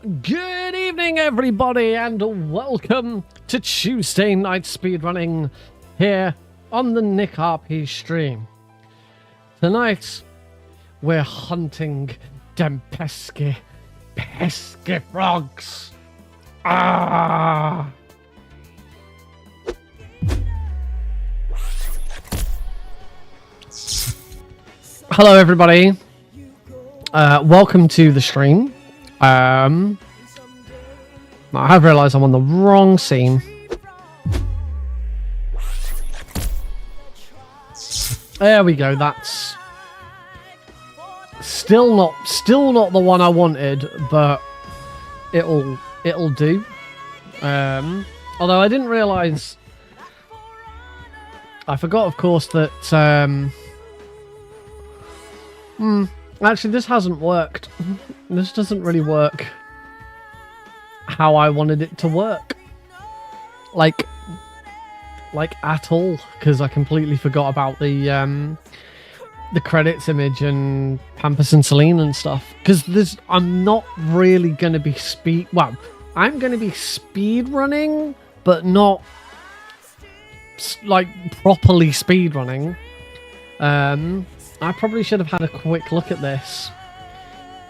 Good evening, everybody, and welcome to Tuesday night speedrunning here on the Nick RP stream. Tonight, we're hunting them pesky frogs. Ah! Hello, everybody. Welcome to the stream. I have realised I'm on the wrong scene. There we go. That's still not the one I wanted, but it'll do. Although I didn't realise, I forgot, of course, that actually, this hasn't worked. This doesn't really work how I wanted it to work. Like at all, because I completely forgot about the credits image and Pampers and Celine and stuff. Because I'm not really going to be I'm going to be speed running, but not like properly speed running. I probably should have had a quick look at this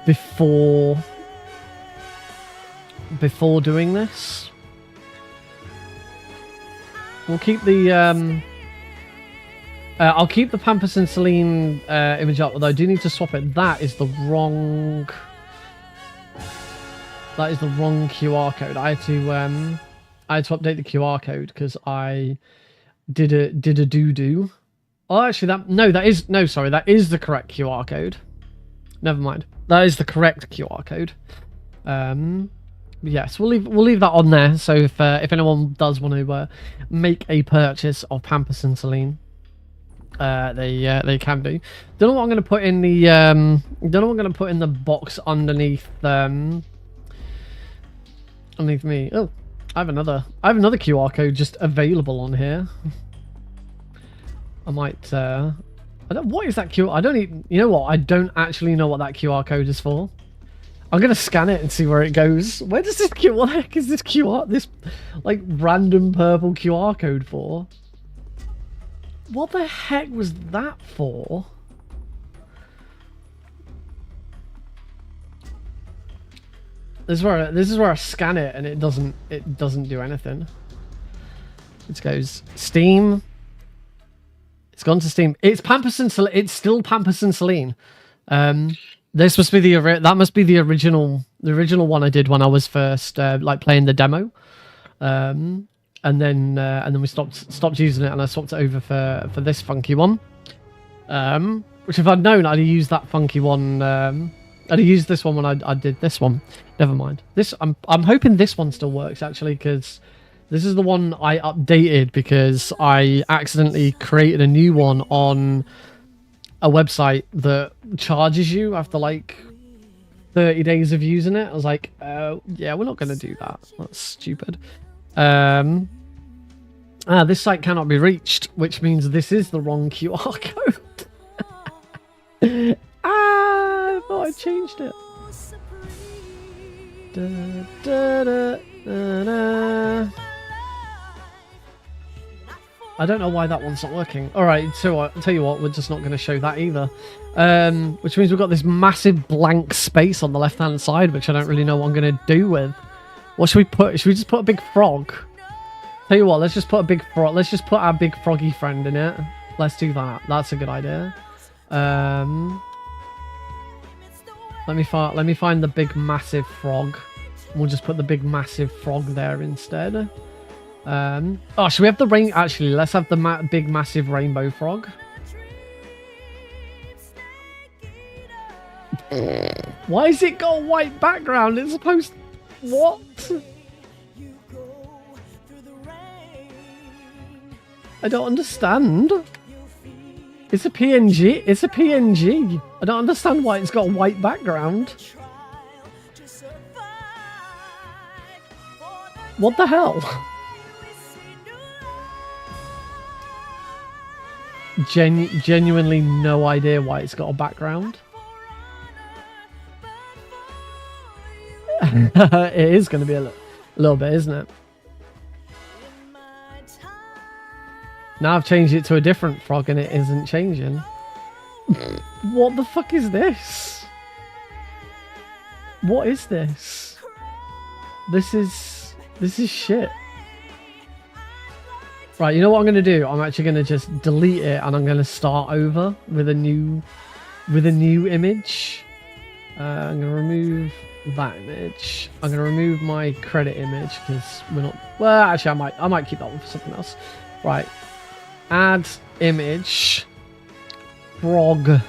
before doing this. We'll keep the I'll keep the Pampers and Celine image up, although I do need to swap it. That is the wrong QR code. I had to update the QR code because I did a doo-doo. Oh, actually, that is the correct QR code. Never mind. That is the correct QR code. Yes, we'll leave that on there. So if anyone does want to make a purchase of Pampers and Celine, they can do. Don't know what I'm going to put in the box underneath underneath me. Oh, I have another QR code just available on here. I might, what is that QR? I don't even, you know what? I don't actually know what that QR code is for. I'm going to scan it and see where it goes. Where does this what the heck is this this like random purple QR code for? What the heck was that for? This is where I scan it and it doesn't do anything. It goes Steam. It's gone to Steam. It's Pampers and Celine. It's still Pampers and Celine. This must be that must be the original one I did when I was first like playing the demo. And then we stopped using it, and I swapped it over for this funky one. Which if I'd known, I'd have used that funky one. I'd have used this one when I did this one. Never mind. This I'm hoping this one still works actually, because this is the one I updated because I accidentally created a new one on a website that charges you after like 30 days of using it. I was like, yeah, we're not going to do that. That's stupid. This site cannot be reached, which means this is the wrong QR code. I thought I changed it. Da, da, da, da, da. I don't know why that one's not working. Alright, so I'll tell you what, we're just not going to show that either. Which means we've got this massive blank space on the left-hand side, which I don't really know what I'm going to do with. What should we put? Should we just put a big frog? Tell you what, let's just put a big frog. Let's just put our big froggy friend in it. Let's do that. That's a good idea. Let me find the big massive frog. We'll just put the big massive frog there instead. Oh, should we have the rain? Actually, let's have the big massive rainbow frog. Why has it got a white background? It's supposed... What? I don't understand. It's a PNG. It's a PNG. I don't understand why it's got a white background. What the hell? Genuinely no idea why it's got a background. It is going to be a little bit, isn't it? Now I've changed it to a different frog and it isn't changing. What the fuck is this? What is this? This is shit. Right, you know what I'm going to do? I'm actually going to just delete it and I'm going to start over with a new image. I'm going to remove that image. I'm going to remove my credit image because we're not... Well, actually, I might keep that one for something else. Right. Add image. Frog.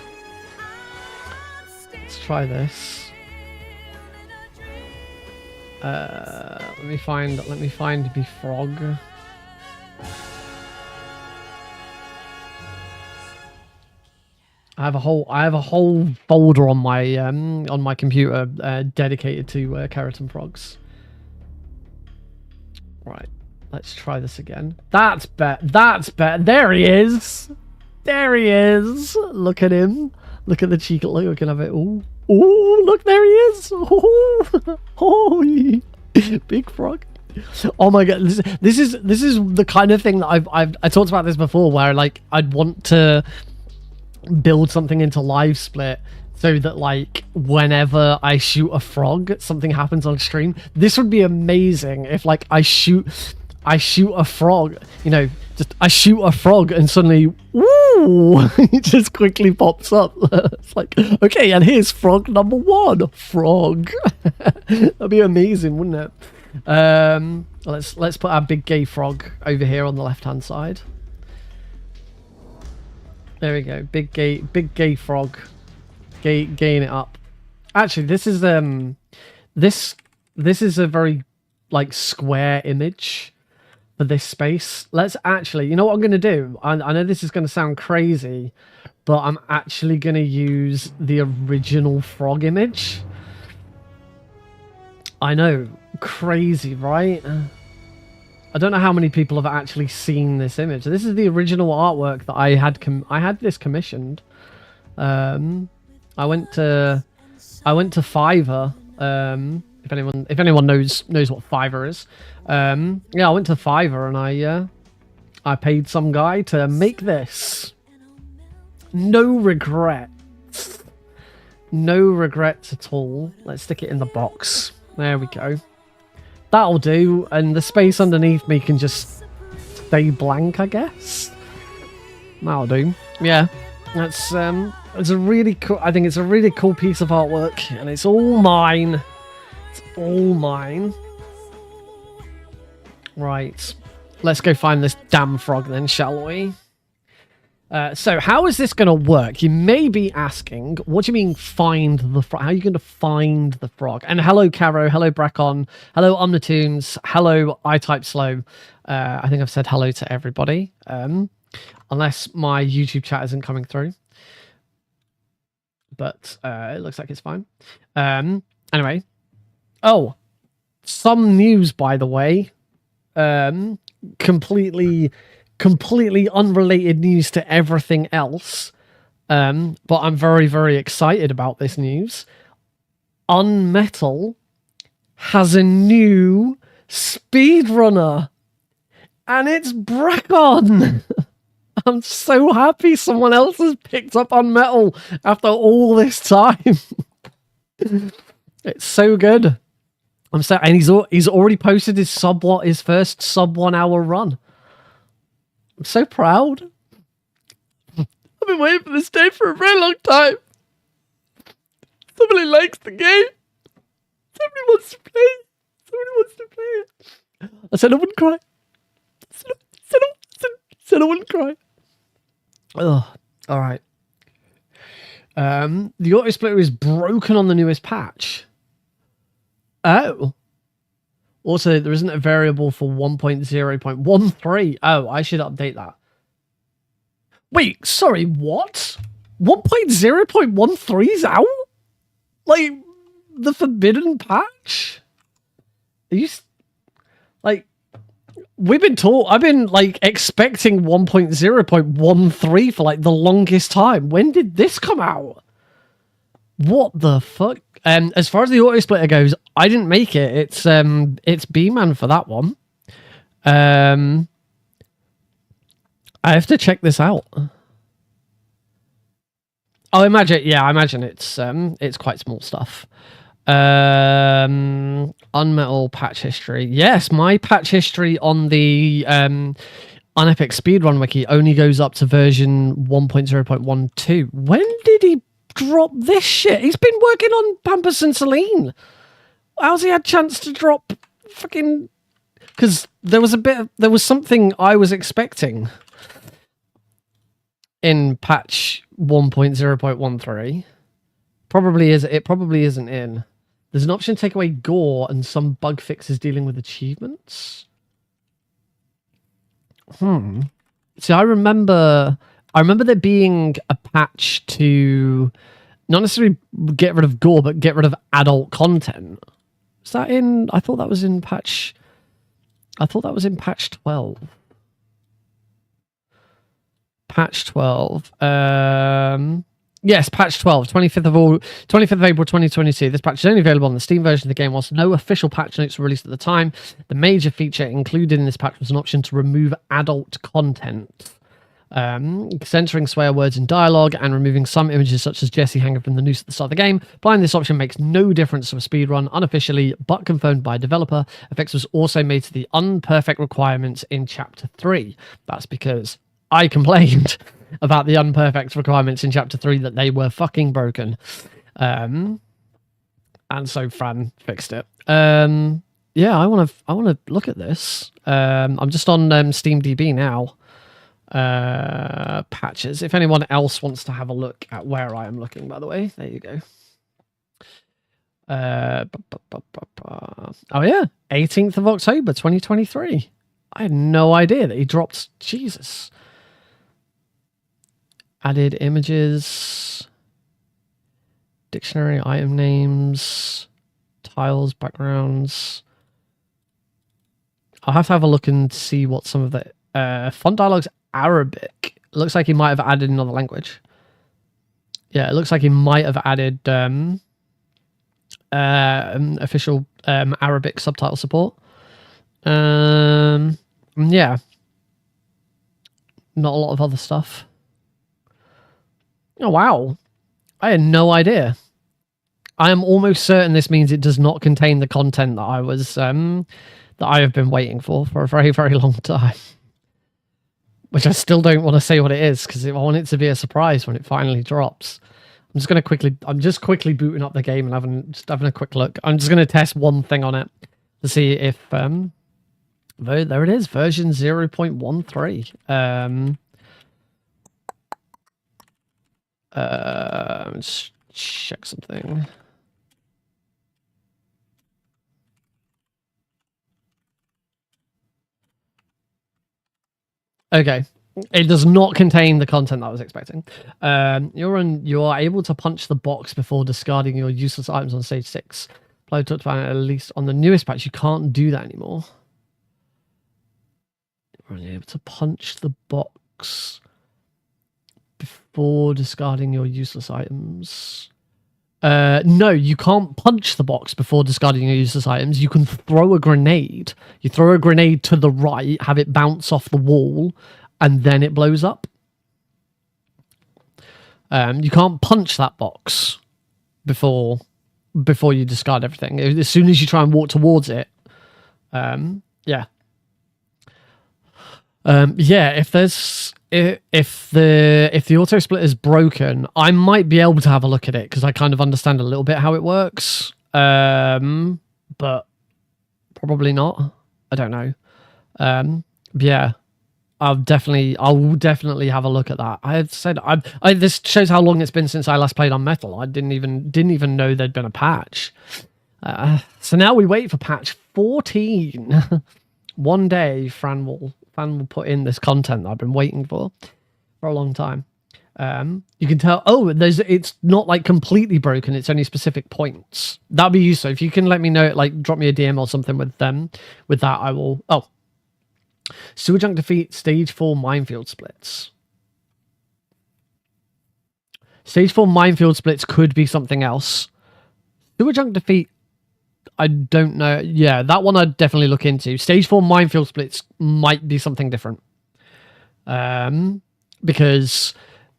Let's try this. Let me find the frog. I have a whole folder on my computer dedicated to Kerotan frogs. Right, let's try this again. That's better. That's better. There he is. There he is. Look at him. Look at the cheek. Look, we can have it. Oh, look, there he is. Oh, big frog. Oh my god, this is the kind of thing that I talked about this before, where like I'd want to build something into live split so that like whenever I shoot a frog, something happens on stream. This would be amazing if like I shoot a frog, you know, just I shoot a frog and suddenly woo, it just quickly pops up. It's like, okay, and here's frog number 1. Frog. That'd be amazing, wouldn't it? Let's put our big gay frog over here on the left hand side. There we go. Big gay frog. Gaying it up. Actually, this is this is a very like square image for this space. Let's actually, you know what I'm going to do? I know this is going to sound crazy, but I'm actually going to use the original frog image. I know, crazy, right? I don't know how many people have actually seen this image. This is the original artwork that I had this commissioned. I went to Fiverr. If anyone knows what Fiverr is. Yeah, I went to Fiverr and I paid some guy to make this. No regrets. No regrets at all. Let's stick it in the box. There we go. That'll do, and the space underneath me can just stay blank, I guess. That'll do. Yeah, that's it's a really cool. I think it's a really cool piece of artwork, and it's all mine. It's all mine. Right, let's go find this damn frog then, shall we? So how is this going to work? You may be asking, what do you mean find the frog? How are you going to find the frog? And hello, Caro. Hello, Brackon. Hello, Omnitunes. Hello, iTypeSlow. I think I've said hello to everybody. Unless my YouTube chat isn't coming through. But it looks like it's fine. Anyway. Oh, some news, by the way. Completely unrelated news to everything else, but I'm very, very excited about this news. Unmetal has a new speedrunner, and it's Brackon. I'm so happy someone else has picked up Unmetal after all this time. It's so good. And he's already posted his first sub 1 hour run. I'm so proud. I've been waiting for this day for a very long time. Somebody likes the game. Somebody wants to play. Somebody wants to play it. I said I wouldn't cry. Said I wouldn't cry. Ugh. All right. The auto splitter is broken on the newest patch. Oh. Also, there isn't a variable for 1.0.13. Oh, I should update that. Wait, sorry, what? 1.0.13 is out? Like, the forbidden patch? Are you... Like, I've been, like, expecting 1.0.13 for, like, the longest time. When did this come out? What the fuck? As far as the auto splitter goes, I didn't make it. It's B-Man for that one. I have to check this out. I imagine it's quite small stuff. Unmetal patch history. Yes, my patch history on the Unepic Speedrun wiki only goes up to version 1.0.12. When did he drop this shit? He's been working on Pampers and Celine. How's he had chance to drop fucking... Because there was something I was expecting in patch 1.0.13. It probably isn't in. There's an option to take away gore and some bug fixes dealing with achievements. See, I remember there being a patch to not necessarily get rid of gore, but get rid of adult content. Is that in? I thought that was in patch 12. Patch 12. Yes, patch 12, 25th of April 2022. This patch is only available on the Steam version of the game, whilst no official patch notes were released at the time. The major feature included in this patch was an option to remove adult content, censoring swear words in dialogue and removing some images such as Jesse hanging from the noose at the start of the game. Applying this option makes no difference to a speedrun, unofficially but confirmed by a developer. A fix was also made to the unperfect requirements in Chapter 3. That's because I complained about the unperfect requirements in Chapter 3 that they were fucking broken. And so Fran fixed it. Yeah, I want to look at this. I'm just on SteamDB now. Patches. If anyone else wants to have a look at where I am looking, by the way, there you go. Oh yeah, 18th of October 2023. I had no idea that he dropped. Jesus. Added images, dictionary, item names, tiles, backgrounds. I'll have to have a look and see what some of the font dialogue's Arabic. It looks like he might have added another language. Yeah, it looks like he might have added official Arabic subtitle support. Yeah, not a lot of other stuff. Oh, wow. I had no idea. I am almost certain this means it does not contain the content that I have been waiting for a very, very long time. Which I still don't want to say what it is, because I want it to be a surprise when it finally drops. I'm just quickly booting up the game and having a quick look. I'm just going to test one thing on it to see if there it is, version 0.13. Let's check something. Okay. It does not contain the content that I was expecting. You are able to punch the box before discarding your useless items on stage 6. Play talked about it, at least on the newest patch, you can't do that anymore. You're only able to punch the box before discarding your useless items. No, you can't punch the box before discarding your useless items. You can throw a grenade. You throw a grenade to the right, have it bounce off the wall, and then it blows up. You can't punch that box before you discard everything. As soon as you try and walk towards it, yeah. Yeah, if the auto split is broken, I might be able to have a look at it because I kind of understand a little bit how it works. But probably not. I don't know. Yeah, I'll definitely have a look at that. I have said this shows how long it's been since I last played on Metal. I didn't even know there'd been a patch. So now we wait for patch 14. One day, Fran will put in this content that I've been waiting for a long time. You can tell, it's not like completely broken, it's only specific points. That'd be useful. If you can let me know, like drop me a DM or something with that, I will. Sewer Junk defeat stage 4 minefield splits. Stage 4 minefield splits could be something else. Sewer Junk defeat I don't know. Yeah, that one I'd definitely look into. Stage 4 minefield splits might be something different. Because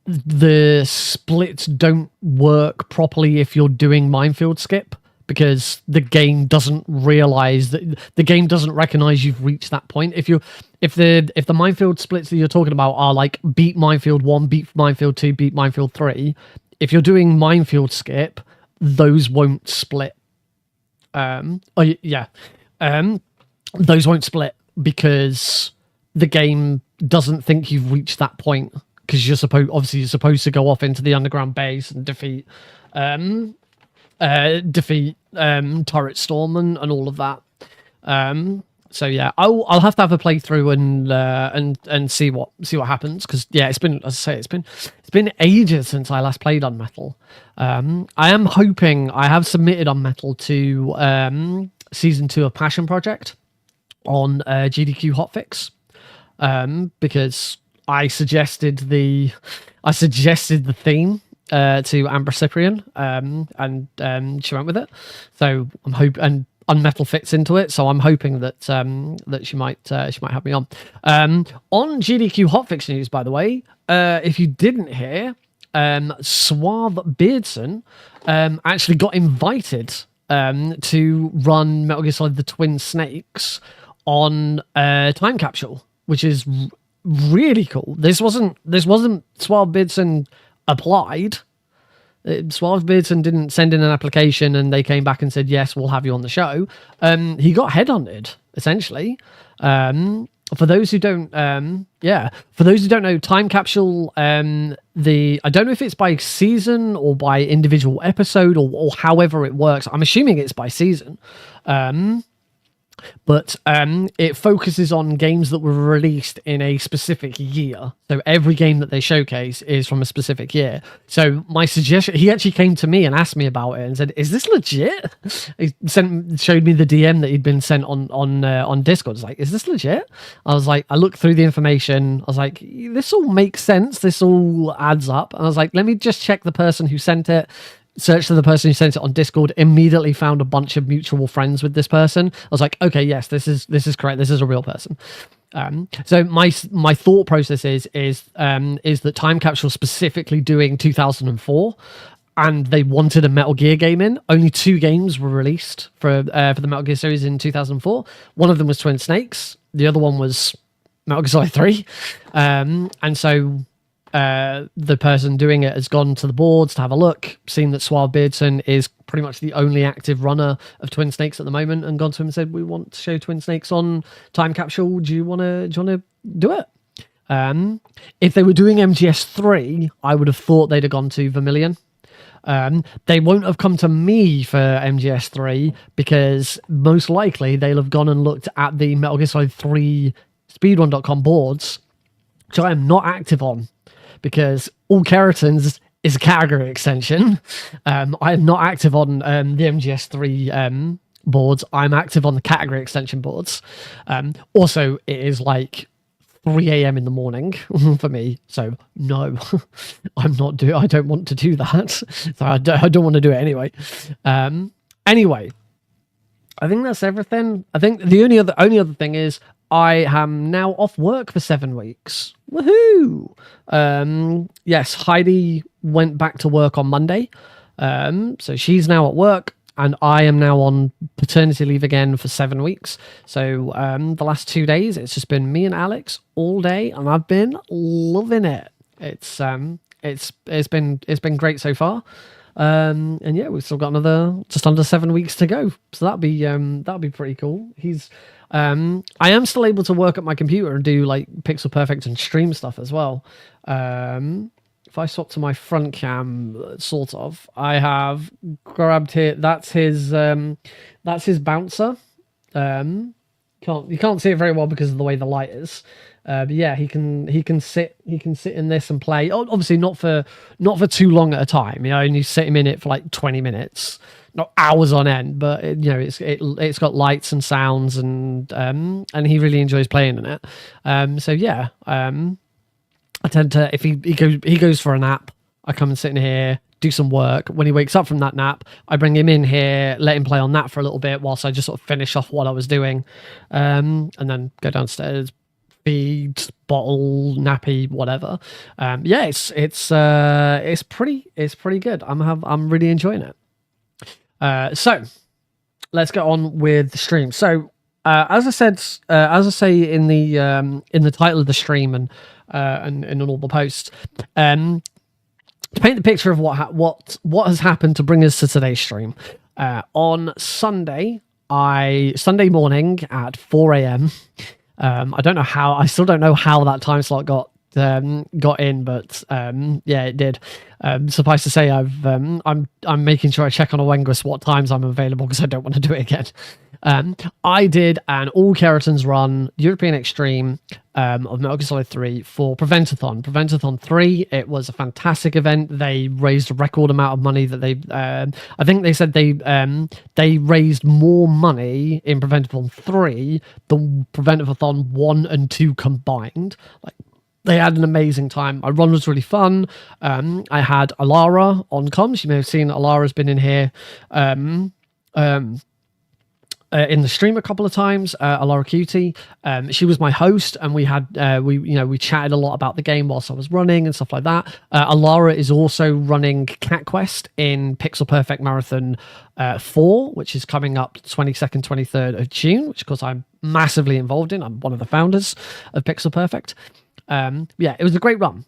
the splits don't work properly if you're doing minefield skip, because the game doesn't realize that the game doesn't recognize you've reached that point. If the minefield splits that you're talking about are like beat minefield 1, beat minefield 2, beat minefield 3, if you're doing minefield skip, those won't split. Those won't split because the game doesn't think you've reached that point, because you're supposed to go off into the underground base and defeat turret storm and all of that. So yeah, I'll have to have a playthrough and see what happens, because yeah, it's been, as I say, it's been ages since I last played Unmetal. I am hoping, I have submitted Unmetal to season 2 of Passion Project on GDQ Hotfix, because I suggested the theme to Amber Cyprian, and she went with it. So I'm hoping, and Unmetal fits into it. So I'm hoping that that she might have me on. On GDQ Hotfix news, by the way, if you didn't hear, Suave Beardson actually got invited to run Metal Gear Solid: The Twin Snakes on Time Capsule, which is really cool. This wasn't Suave Beardson applied. Suave Beardson didn't send in an application and they came back and said, yes, we'll have you on the show. He got headhunted, essentially. For those who don't know, Time Capsule, I don't know if it's by season or by individual episode or however it works. I'm assuming it's by season. But it focuses on games that were released in a specific year. So every game that they showcase is from a specific year. So my suggestion, he actually came to me and asked me about it and said, "Is this legit?" He showed me the DM that he'd been sent on Discord. I was like, "Is this legit?" I was like, I looked through the information. I was like, "This all makes sense. This all adds up." And I was like, "Let me just check the person who sent it." Searched for the person who sent it on Discord, immediately found a bunch of mutual friends with this person. I was like, okay, yes, this is correct. This is a real person. So my thought process is that Time Capsule specifically doing 2004, and they wanted a Metal Gear game in. Only 2 games were released for the Metal Gear series in 2004. One of them was Twin Snakes. The other one was Metal Gear Solid 3. And so the person doing it has gone to the boards to have a look, seen that Suave Beardson is pretty much the only active runner of Twin Snakes at the moment, and gone to him and said, "We want to show Twin Snakes on Time Capsule. Do you want to do it?" If they were doing MGS3, I would have thought they'd have gone to Vermilion. They won't have come to me for MGS3 because most likely they'll have gone and looked at the Metal Gear Solid 3 Speedrun.com boards, which I am not active on, because all Kerotans is a category extension. I am not active on the MGS3 boards. I'm active on the category extension boards. Also, it is like 3 a.m. in the morning for me, so no, I don't want to do that. So I don't want to do it anyway. Anyway, I think that's everything. I think the only other thing is, I am now off work for 7 weeks. Woohoo! Yes, Heidi went back to work on Monday. So she's now at work, and I am now on paternity leave again for 7 weeks. So the last 2 days, it's just been me and Alex all day, and I've been loving it. It's been great so far. And yeah, we've still got another just under 7 weeks to go. So that'll be pretty cool. I am still able to work at my computer and do like pixel perfect and stream stuff as well. If I swap to my front cam, sort of, I have grabbed here. That's his bouncer. You can't see it very well because of the way the light is. But yeah, he can sit in this and play. Obviously not for too long at a time. You know, and you set him in it for like 20 minutes, not hours on end. But it's got lights and sounds, and he really enjoys playing in it. So yeah, I tend to, if he goes for a nap, I come and sit in here, do some work. When he wakes up from that nap, I bring him in here, let him play on that for a little bit whilst I just sort of finish off what I was doing, and then go downstairs, feed, bottle, nappy, whatever. Yeah, it's pretty good. I'm really enjoying it. So let's get on with the stream. So as I say in the title of the stream and in all the posts, to paint the picture of what has happened to bring us to today's stream, on Sunday morning at 4 a.m. I still don't know how that time slot got in, but yeah, it did. Suffice to say, I'm making sure I check on Awengus what times I'm available because I don't want to do it again. I did an all Kerotans run European Extreme of Metal Gear Solid 3 for Prevent-a-thon. Prevent-a-thon 3, it was a fantastic event. They raised a record amount of money that I think they said they raised more money in Prevent-a-thon 3 than Prevent-a-thon 1 and 2 combined. Like, they had an amazing time. My run was really fun. I had Alara on comms. You may have seen Alara's been in here in the stream a couple of times. Alara Cutie. She was my host, and we chatted a lot about the game whilst I was running and stuff like that. Alara is also running Cat Quest in Pixel Perfect Marathon 4, which is coming up 22nd, 23rd of June, which of course I'm massively involved in. I'm one of the founders of Pixel Perfect. Yeah, it was a great run.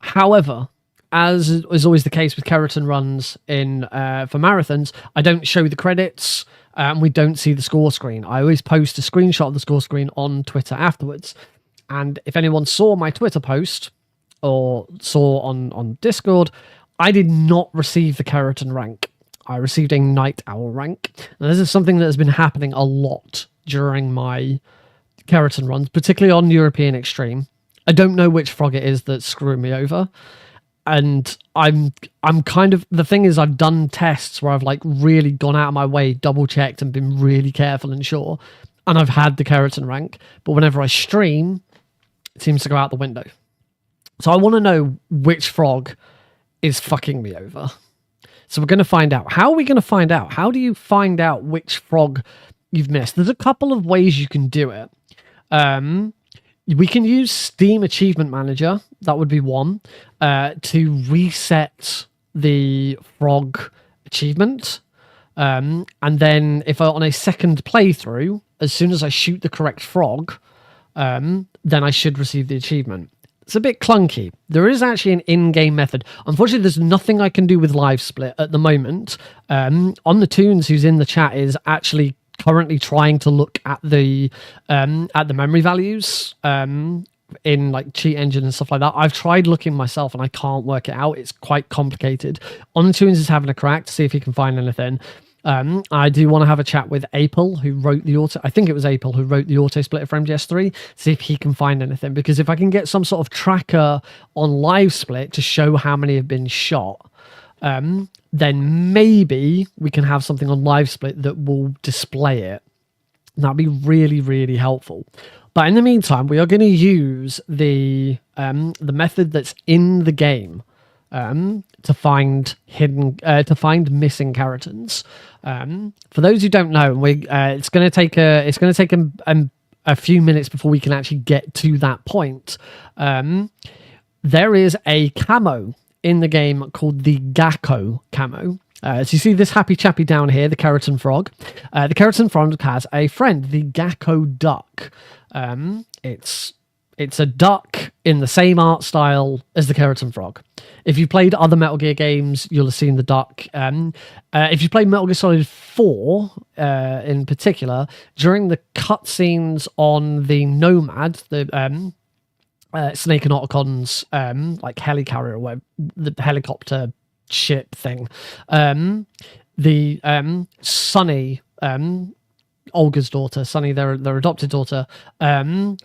However, as is always the case with Kerotan runs for marathons, I don't show the credits, and we don't see the score screen. I always post a screenshot of the score screen on Twitter afterwards. And if anyone saw my Twitter post or saw on Discord, I did not receive the Kerotan rank. I received a Night Owl rank. Now, this is something that has been happening a lot during my Kerotan runs, particularly on European Extreme. I don't know which frog it is that's screwing me over. And I'm kind of, the thing is, I've done tests where I've like really gone out of my way, double checked and been really careful and sure. And I've had the Kerotan rank, but whenever I stream, it seems to go out the window. So I want to know which frog is fucking me over. So we're going to find out. How are we going to find out? How do you find out which frog you've missed? There's a couple of ways you can do it. We can use Steam Achievement Manager. That would be one, to reset the frog achievement. And then if on a second playthrough, as soon as I shoot the correct frog, then I should receive the achievement. It's a bit clunky. There is actually an in-game method. Unfortunately, there's nothing I can do with Live Split at the moment. On the Tunes, who's in the chat, is actually currently trying to look at the memory values in like Cheat Engine and stuff like that. I've tried looking myself and I can't work it out. It's quite complicated. On the Tunes is having a crack to see if he can find anything. I do want to have a chat with April, who wrote the auto. I think it was April who wrote the auto splitter for MGS3. See if he can find anything, because if I can get some sort of tracker on Live Split to show how many have been shot, then maybe we can have something on Live Split that will display it. That'd be really, really helpful. But in the meantime, we are going to use the method that's in the game to find missing Kerotans. For those who don't know, it's going to take a few minutes before we can actually get to that point. There is a camo in the game called the Gakko camo. So you see this happy chappy down here, the Kerotan frog. The Kerotan frog has a friend, the Gakko duck. It's a duck in the same art style as the Kerotan frog. If you played other Metal Gear games, you'll have seen the duck. If you played Metal Gear Solid 4 in particular, during the cutscenes on the Nomad, the Snake and Otacon's like helicarrier, or whatever, the helicopter ship thing, the Sunny, Olga's daughter, Sunny, their adopted daughter,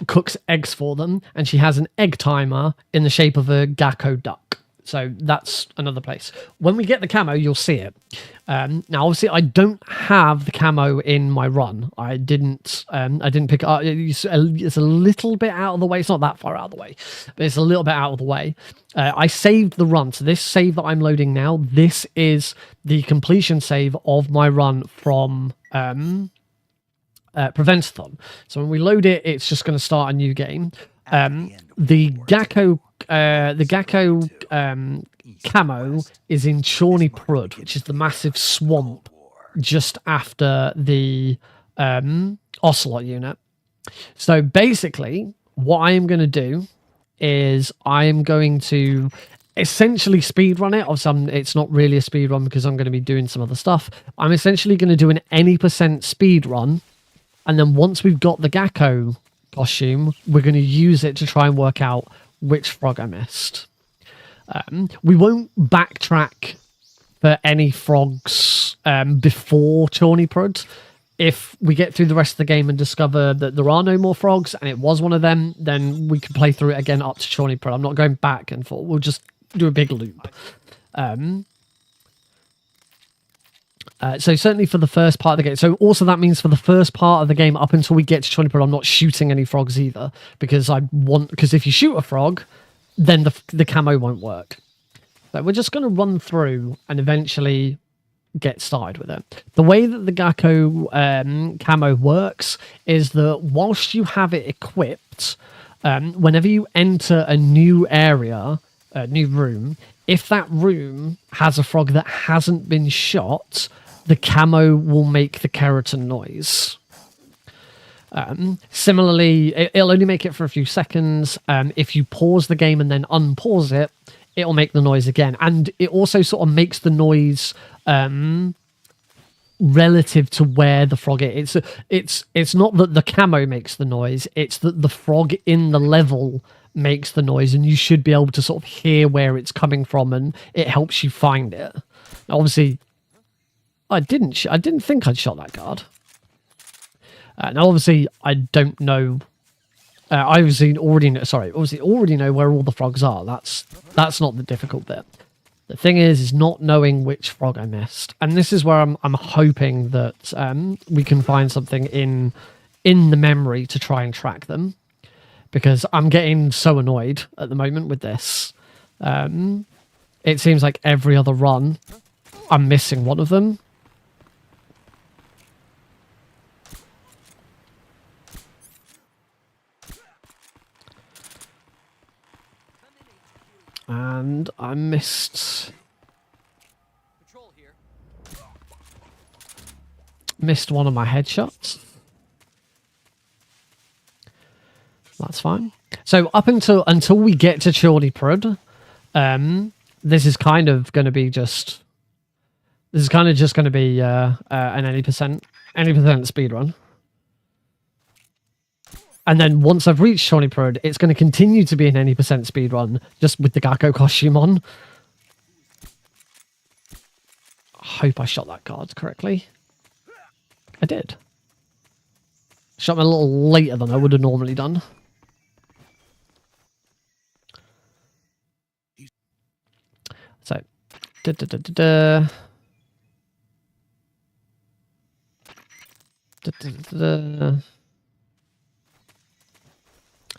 cooks eggs for them, and she has an egg timer in the shape of a Gakko duck. So that's another place. When we get the camo, you'll see it. Now, obviously, I don't have the camo in my run. I didn't pick it up. It's a little bit out of the way. It's not that far out of the way, but it's a little bit out of the way. I saved the run. So this save that I'm loading now, this is the completion save of my run from Prevent-a-thon. So when we load it, it's just going to start a new game. The Gakko camo is in Chorny Prud, which is the massive swamp just after the Ocelot unit. So basically, what I am going to do is I am going to essentially speedrun it. Obviously, it's not really a speedrun because I'm going to be doing some other stuff. I'm essentially going to do an any % speedrun, and then once we've got the Gakko costume, we're going to use it to try and work out which frog I missed. We won't backtrack for any frogs before Chorny Prud. If we get through the rest of the game and discover that there are no more frogs and it was one of them, then we can play through it again up to Chorny Prud. I'm not going back and forth. We'll just do a big loop. So certainly for the first part of the game. So also that means for the first part of the game up until we get to Chorny Prud, I'm not shooting any frogs either, because if you shoot a frog, then the camo won't work. So we're just going to run through and eventually get started with it. The way that the Gakko camo works is that whilst you have it equipped, whenever you enter a new area, a new room, if that room has a frog that hasn't been shot, the camo will make the Kerotan noise. Similarly, it'll only make it for a few seconds. If you pause the game and then unpause it, it'll make the noise again. And it also sort of makes the noise relative to where the frog is. It's not that the camo makes the noise, it's that the frog in the level makes the noise, and you should be able to sort of hear where it's coming from, and it helps you find it. Obviously, I didn't think I'd shot that guard. Now, obviously, I don't know. I obviously already know where all the frogs are. That's not the difficult bit. The thing is not knowing which frog I missed, and this is where I'm hoping that we can find something in the memory to try and track them, because I'm getting so annoyed at the moment with this. It seems like every other run, I'm missing one of them. And I missed one of my headshots. That's fine. So up until we get to Chorny Prud, this is kind of going to be just an any percent speedrun. And then once I've reached Chorny Prud, it's going to continue to be an any % speedrun, just with the Gakko costume on. I hope I shot that guard correctly. I did. Shot him a little later than I would have normally done. So,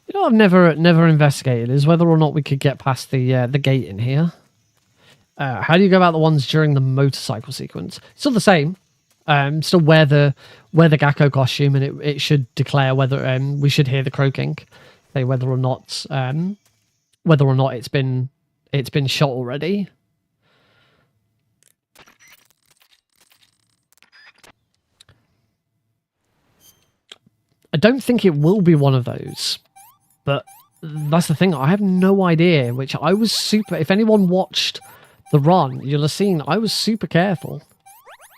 You know, I've never investigated is whether or not we could get past the gate in here. How do you go about the ones during the motorcycle sequence? Still the same. Still wear the Gakko costume, and it should declare whether we should hear the croaking, say whether or not it's been shot already. I don't think it will be one of those. But that's the thing, I have no idea, which I was super... If anyone watched the run, you'll have seen I was super careful.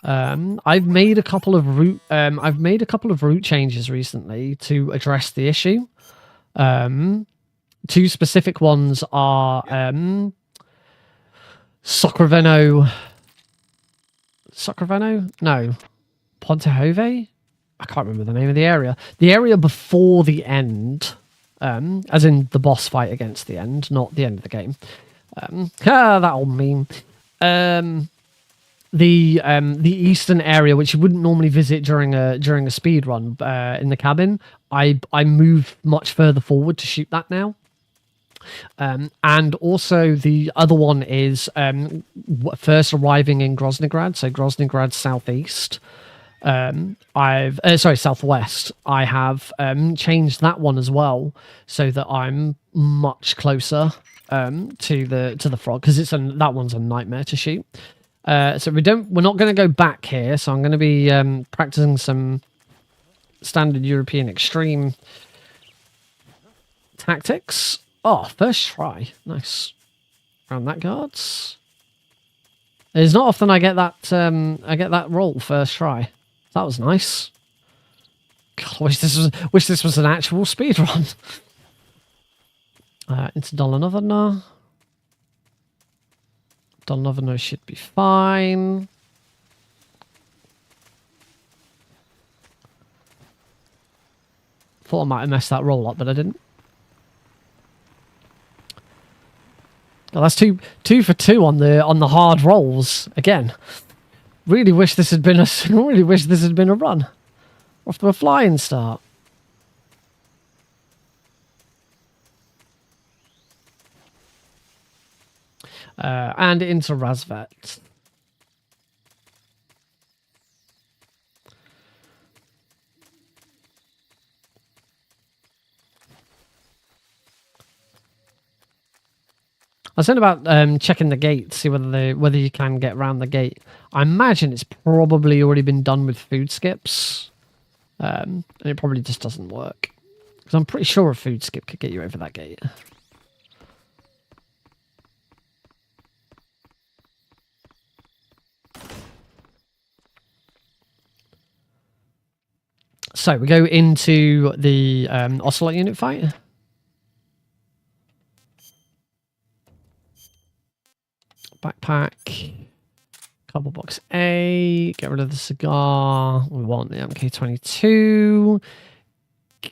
I've made a couple of route changes recently to address the issue. Two specific ones are Sacraveno? No. Ponte Jove? I can't remember the name of the area. The area before the end... as in the boss fight against the end, not the end of the game. That old meme. The eastern area, which you wouldn't normally visit during a speed run, in the cabin, I moved much further forward to shoot that now. And also the other one is first arriving in Groznygrad, so Groznygrad southeast. Southwest. I have changed that one as well, so that I'm much closer to the frog, because that one's a nightmare to shoot. So we're not going to go back here. So I'm going to be practicing some standard European extreme tactics. Oh, first try, nice. Around that guards. It's not often I get that roll first try. That was nice. God, wish this was an actual speed run. Into Dolanovo. Dolanovo should be fine. Thought I might have messed that roll up, but I didn't. Oh, that's two for two on the hard rolls again. Really wish this had been a run. Off to a flying start. And into Razvet. I was saying about checking the gate, see whether you can get around the gate. I imagine it's probably already been done with food skips, and it probably just doesn't work. Because I'm pretty sure a food skip could get you over that gate. So we go into the Ocelot unit fight. Backpack. Cardboard box A. Get rid of the cigar. We want the MK22.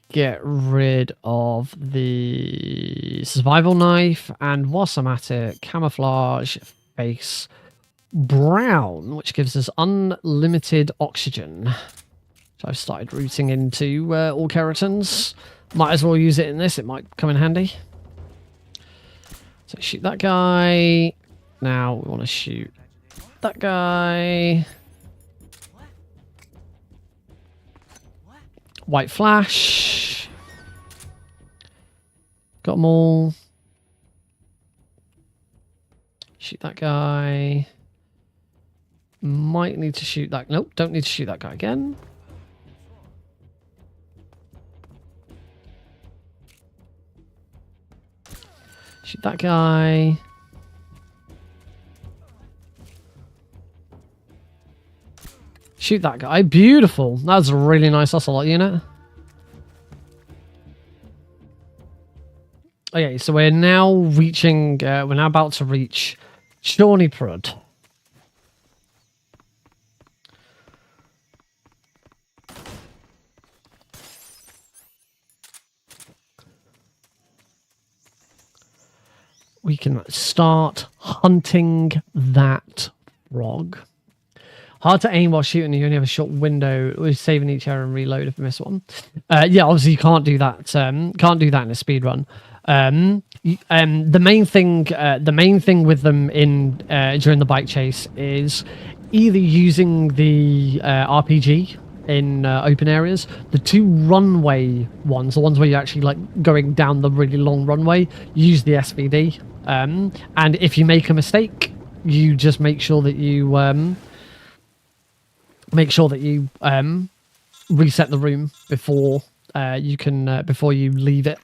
Get rid of the survival knife. And whilst I'm at it, camouflage face brown, which gives us unlimited oxygen. So I've started routing into all Kerotans. Might as well use it in this. It might come in handy. So shoot that guy. Now we want to shoot that guy. White flash. Got them all. Shoot that guy. Might need to shoot that. Nope, don't need to shoot that guy again. Shoot that guy. Shoot that guy. Beautiful. That's a really nice Ocelot unit. Okay, so we're now reaching... we're now about to reach Shawnee Prud. We can start hunting that frog. Hard to aim while shooting. You only have a short window. We're saving each arrow and reload if we miss one. Yeah, obviously you can't do that. Can't do that in a speed run. The main thing with them in during the bike chase is either using the RPG in open areas. The two runway ones, the ones where you're actually like going down the really long runway, use the SVD. And if you make a mistake, you just make sure that you reset the room before before you leave it.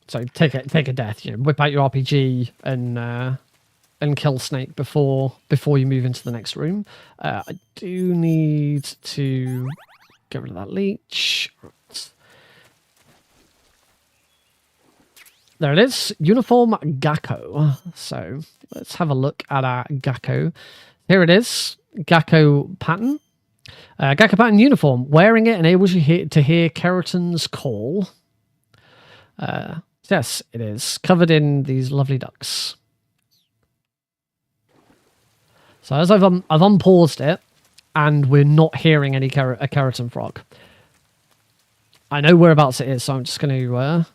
So take a death. You know, whip out your RPG and kill Snake before you move into the next room. I do need to get rid of that leech. There it is, uniform Gakko. So let's have a look at our Gakko. Here it is, Gakko pattern. Gakko pattern uniform. Wearing it enables you to hear Kerotan's call. Yes, it is. Covered in these lovely ducks. So as I've unpaused it, and we're not hearing any a Kerotan frog. I know whereabouts it is, so I'm just going to...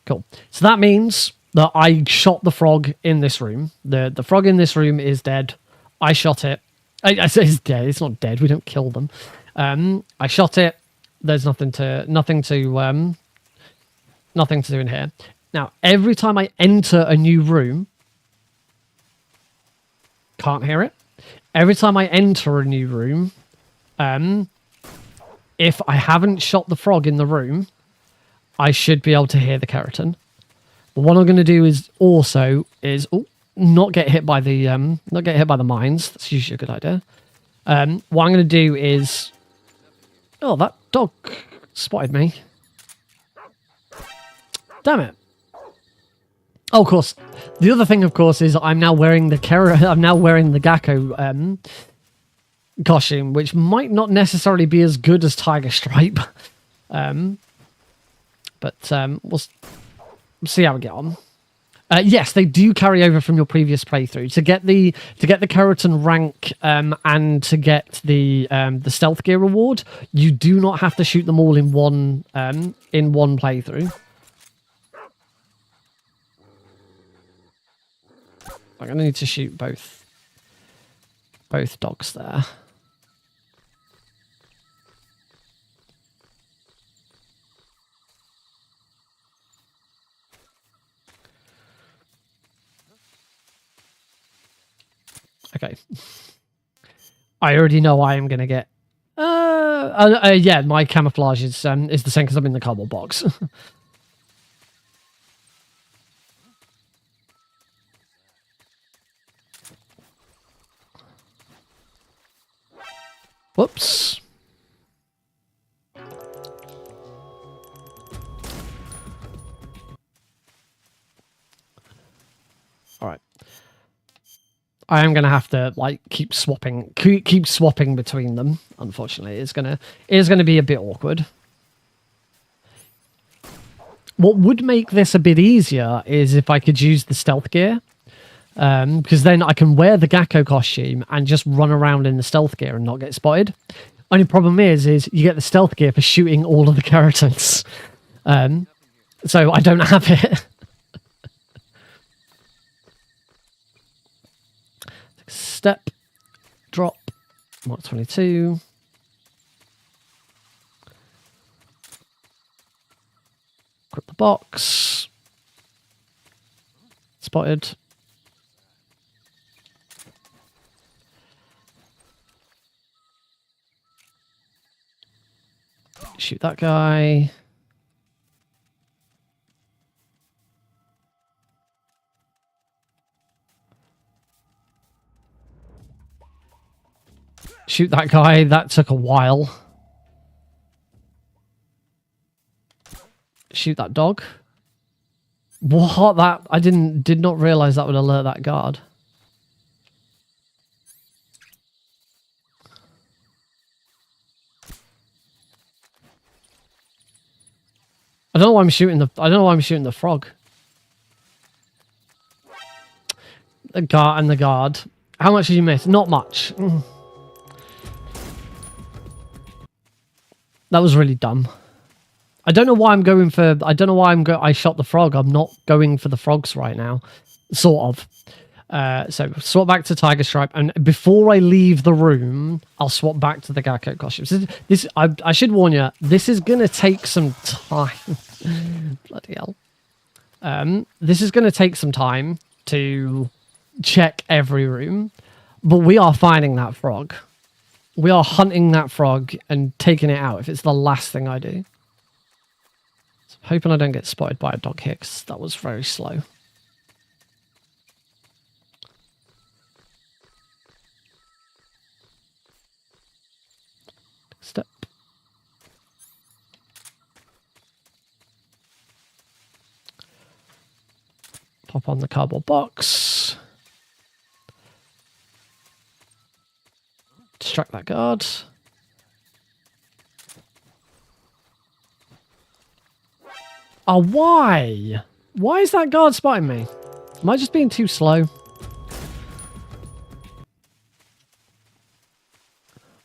Cool. So that means that I shot the frog in this room. The frog in this room is dead. I shot it. I say it's dead. It's not dead. We don't kill them. I shot it. There's nothing to do in here. Now, every time I enter a new room, can't hear it. Every time I enter a new room, if I haven't shot the frog in the room, I should be able to hear the Kerotan. But what I'm going to do is not get hit by the mines. That's usually a good idea. What I'm going to do is, oh, that dog spotted me. Damn it. Oh, of course. The other thing, of course, is I'm now wearing the Gecko costume, which might not necessarily be as good as Tiger Stripe. But we'll see how we get on. Yes, they do carry over from your previous playthrough. To get the Kerotan rank and to get the stealth gear reward, you do not have to shoot them all in one playthrough. I'm going to need to shoot both dogs there. Okay. I already know I am going to get... yeah, my camouflage is the same because I'm in the cardboard box. Whoops. All right. I am going to have to keep swapping between them. Unfortunately, it is going to be a bit awkward. What would make this a bit easier is if I could use the stealth gear. Because then I can wear the Gecko costume and just run around in the stealth gear and not get spotted. Only problem is you get the stealth gear for shooting all of the Kerotans. So I don't have it. Step, drop, Mark 22. Equip the box. Spotted. Shoot that guy. Shoot that guy. That took a while. Shoot that dog. What? That I did not realize that would alert that guard. I don't know why I'm shooting the frog. The guard. How much did you miss? Not much. That was really dumb. I don't know why I'm going for... I shot the frog. I'm not going for the frogs right now. Sort of. So, swap back to Tiger Stripe. And before I leave the room, I'll swap back to the Gecko costumes. I should warn you, this is going to take some time. Bloody hell. This is going to take some time to check every room. But we are finding that frog. We are hunting that frog and taking it out if it's the last thing I do. So I'm hoping I don't get spotted by a dog here because that was very slow. Step. Pop on the cardboard box. Distract that guard. Oh, why? Why is that guard spotting me? Am I just being too slow?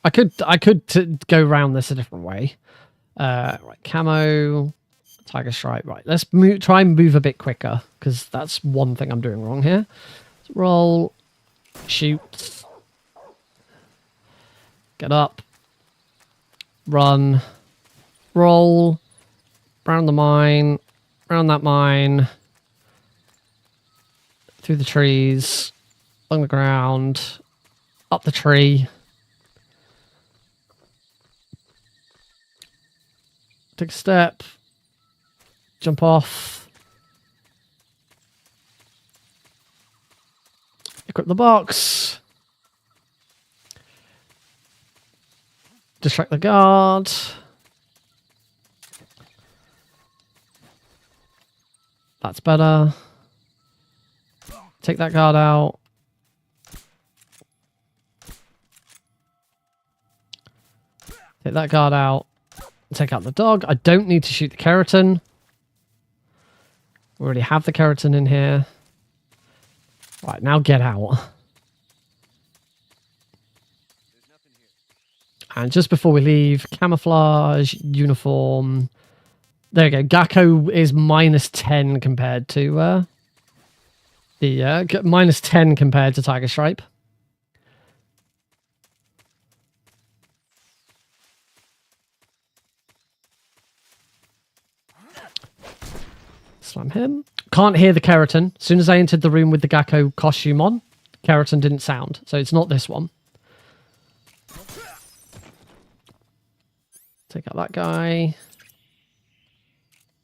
I could go around this a different way. Right, camo, tiger stripe. Right, let's try and move a bit quicker, because that's one thing I'm doing wrong here. Roll, shoot, get up, run, roll, round the mine, round that mine, through the trees, along the ground, up the tree. Take a step, jump off, equip the box, distract the guard, that's better, take that guard out, take that guard out. Take out the dog. I don't need to shoot the Kerotan. We already have the Kerotan in here. Right, now get out. And just before we leave, camouflage, uniform. There we go. Gakko is -10 compared to -10 compared to Tiger Stripe. Slam him. Can't hear the Kerotan. As soon as I entered the room with the Gakko costume on, Kerotan didn't sound. So it's not this one. Take out that guy.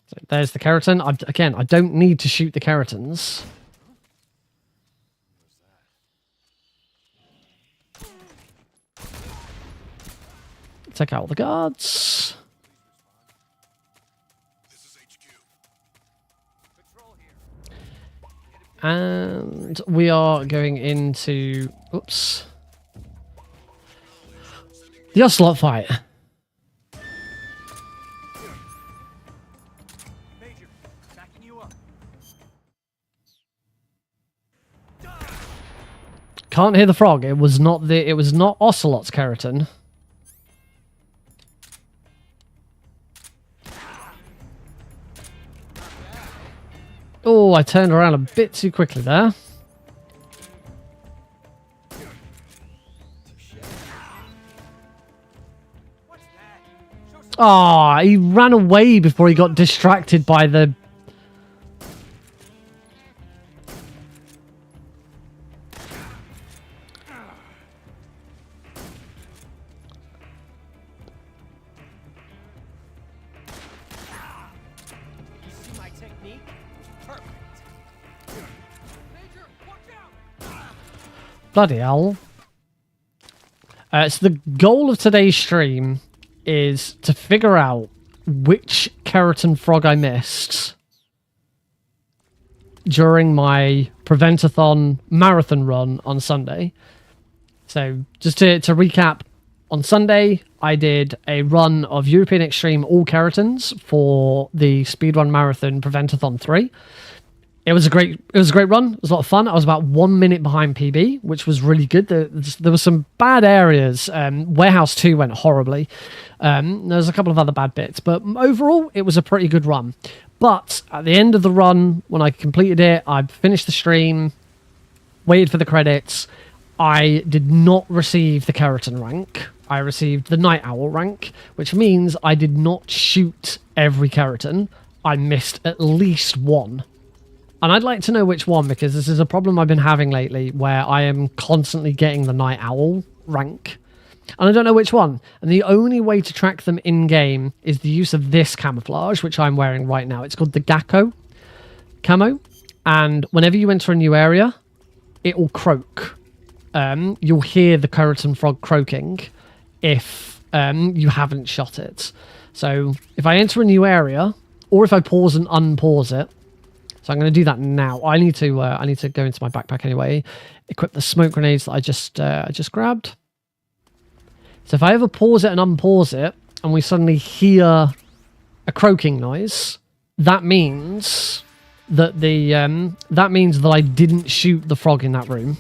So there's the Kerotan. Again, I don't need to shoot the Kerotans. Take out all the guards. And we are going into... Oops. The Ocelot fight. Major, backing you up. Can't hear the frog. It was not Ocelot's Kerotan. Oh, I turned around a bit too quickly there. Ah, he ran away before he got distracted by the... Bloody hell. So the goal of today's stream is to figure out which Kerotan frog I missed during my Prevent-a-thon marathon run on Sunday. So just to recap, on Sunday I did a run of European Extreme all Kerotans for the Speedrun Marathon Prevent-a-thon 3. It was a great run. It was a lot of fun. I was about 1 minute behind PB, which was really good. There were some bad areas. Warehouse 2 went horribly. There's a couple of other bad bits, but overall, it was a pretty good run. But at the end of the run, when I completed it, I finished the stream, waited for the credits. I did not receive the Kerotan rank. I received the Night Owl rank, which means I did not shoot every Kerotan. I missed at least one. And I'd like to know which one, because this is a problem I've been having lately, where I am constantly getting the Night Owl rank. And I don't know which one. And the only way to track them in-game is the use of this camouflage, which I'm wearing right now. It's called the Gakko camo. And whenever you enter a new area, it will croak. You'll hear the Kerotan frog croaking if you haven't shot it. So if I enter a new area, or if I pause and unpause it, so I'm going to do that now. I need to go into my backpack anyway. Equip the smoke grenades that I just grabbed. So if I ever pause it and unpause it, and we suddenly hear a croaking noise, that means that I didn't shoot the frog in that room.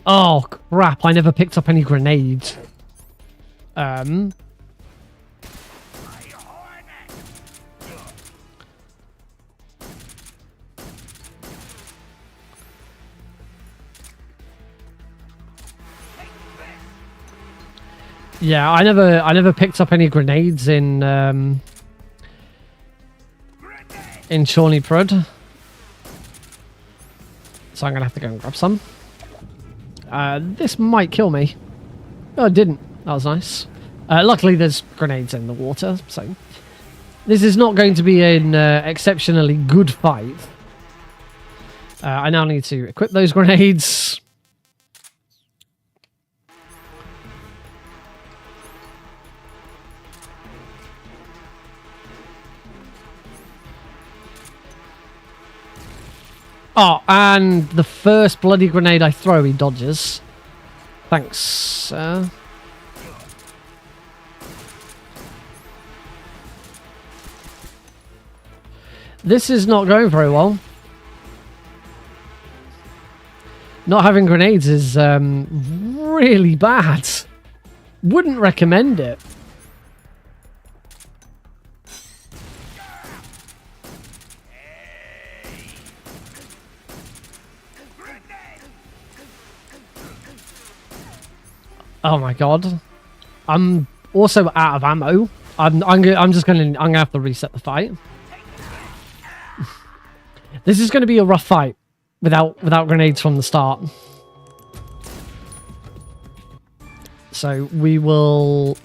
Oh crap, I never picked up any grenades. Yeah, I never picked up any grenades in Shawnee Prod. So I'm gonna have to go and grab some. This might kill me. Oh, it didn't. That was nice. Luckily, there's grenades in the water, so this is not going to be an exceptionally good fight. I now need to equip those grenades. Oh, and the first bloody grenade I throw, he dodges. Thanks, sir. This is not going very well. Not having grenades is really bad. Wouldn't recommend it. Oh my god. I'm also out of ammo. I'm gonna have to reset the fight. This is gonna be a rough fight without grenades from the start. So we will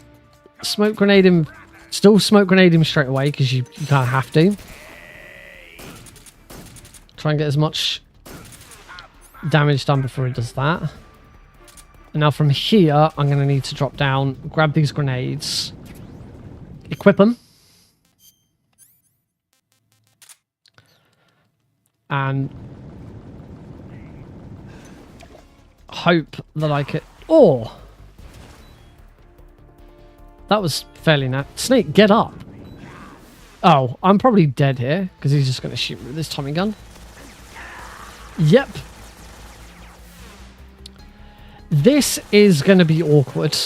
smoke grenade him, still smoke grenade him straight away because you kind of have to. Try and get as much damage done before he does that. And now from here, I'm going to need to drop down, grab these grenades, equip them, and hope that I could... Oh! That was fairly nice. Snake, get up! Oh, I'm probably dead here, because he's just going to shoot me with this Tommy gun. Yep. This is going to be awkward.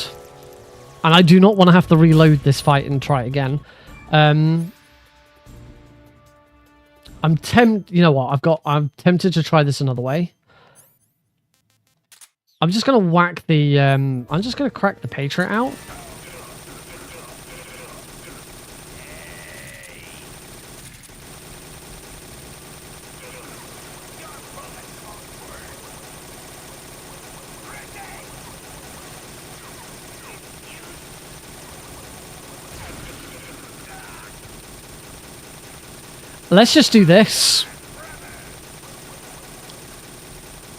And I do not want to have to reload this fight and try it again. I'm you know what? I'm tempted to try this another way. I'm just going to whack the... I'm just going to crack the Patriot out. Let's just do this.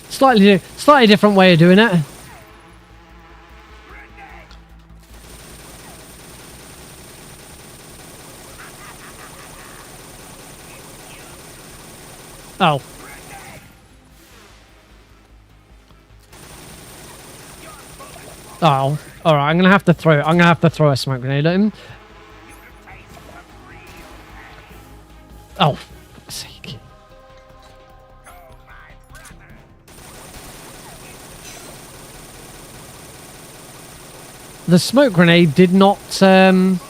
Slightly different way of doing it. Oh. Oh. All right. I'm gonna have to throw a smoke grenade at him. Oh, for fuck's sake. The smoke grenade did not, and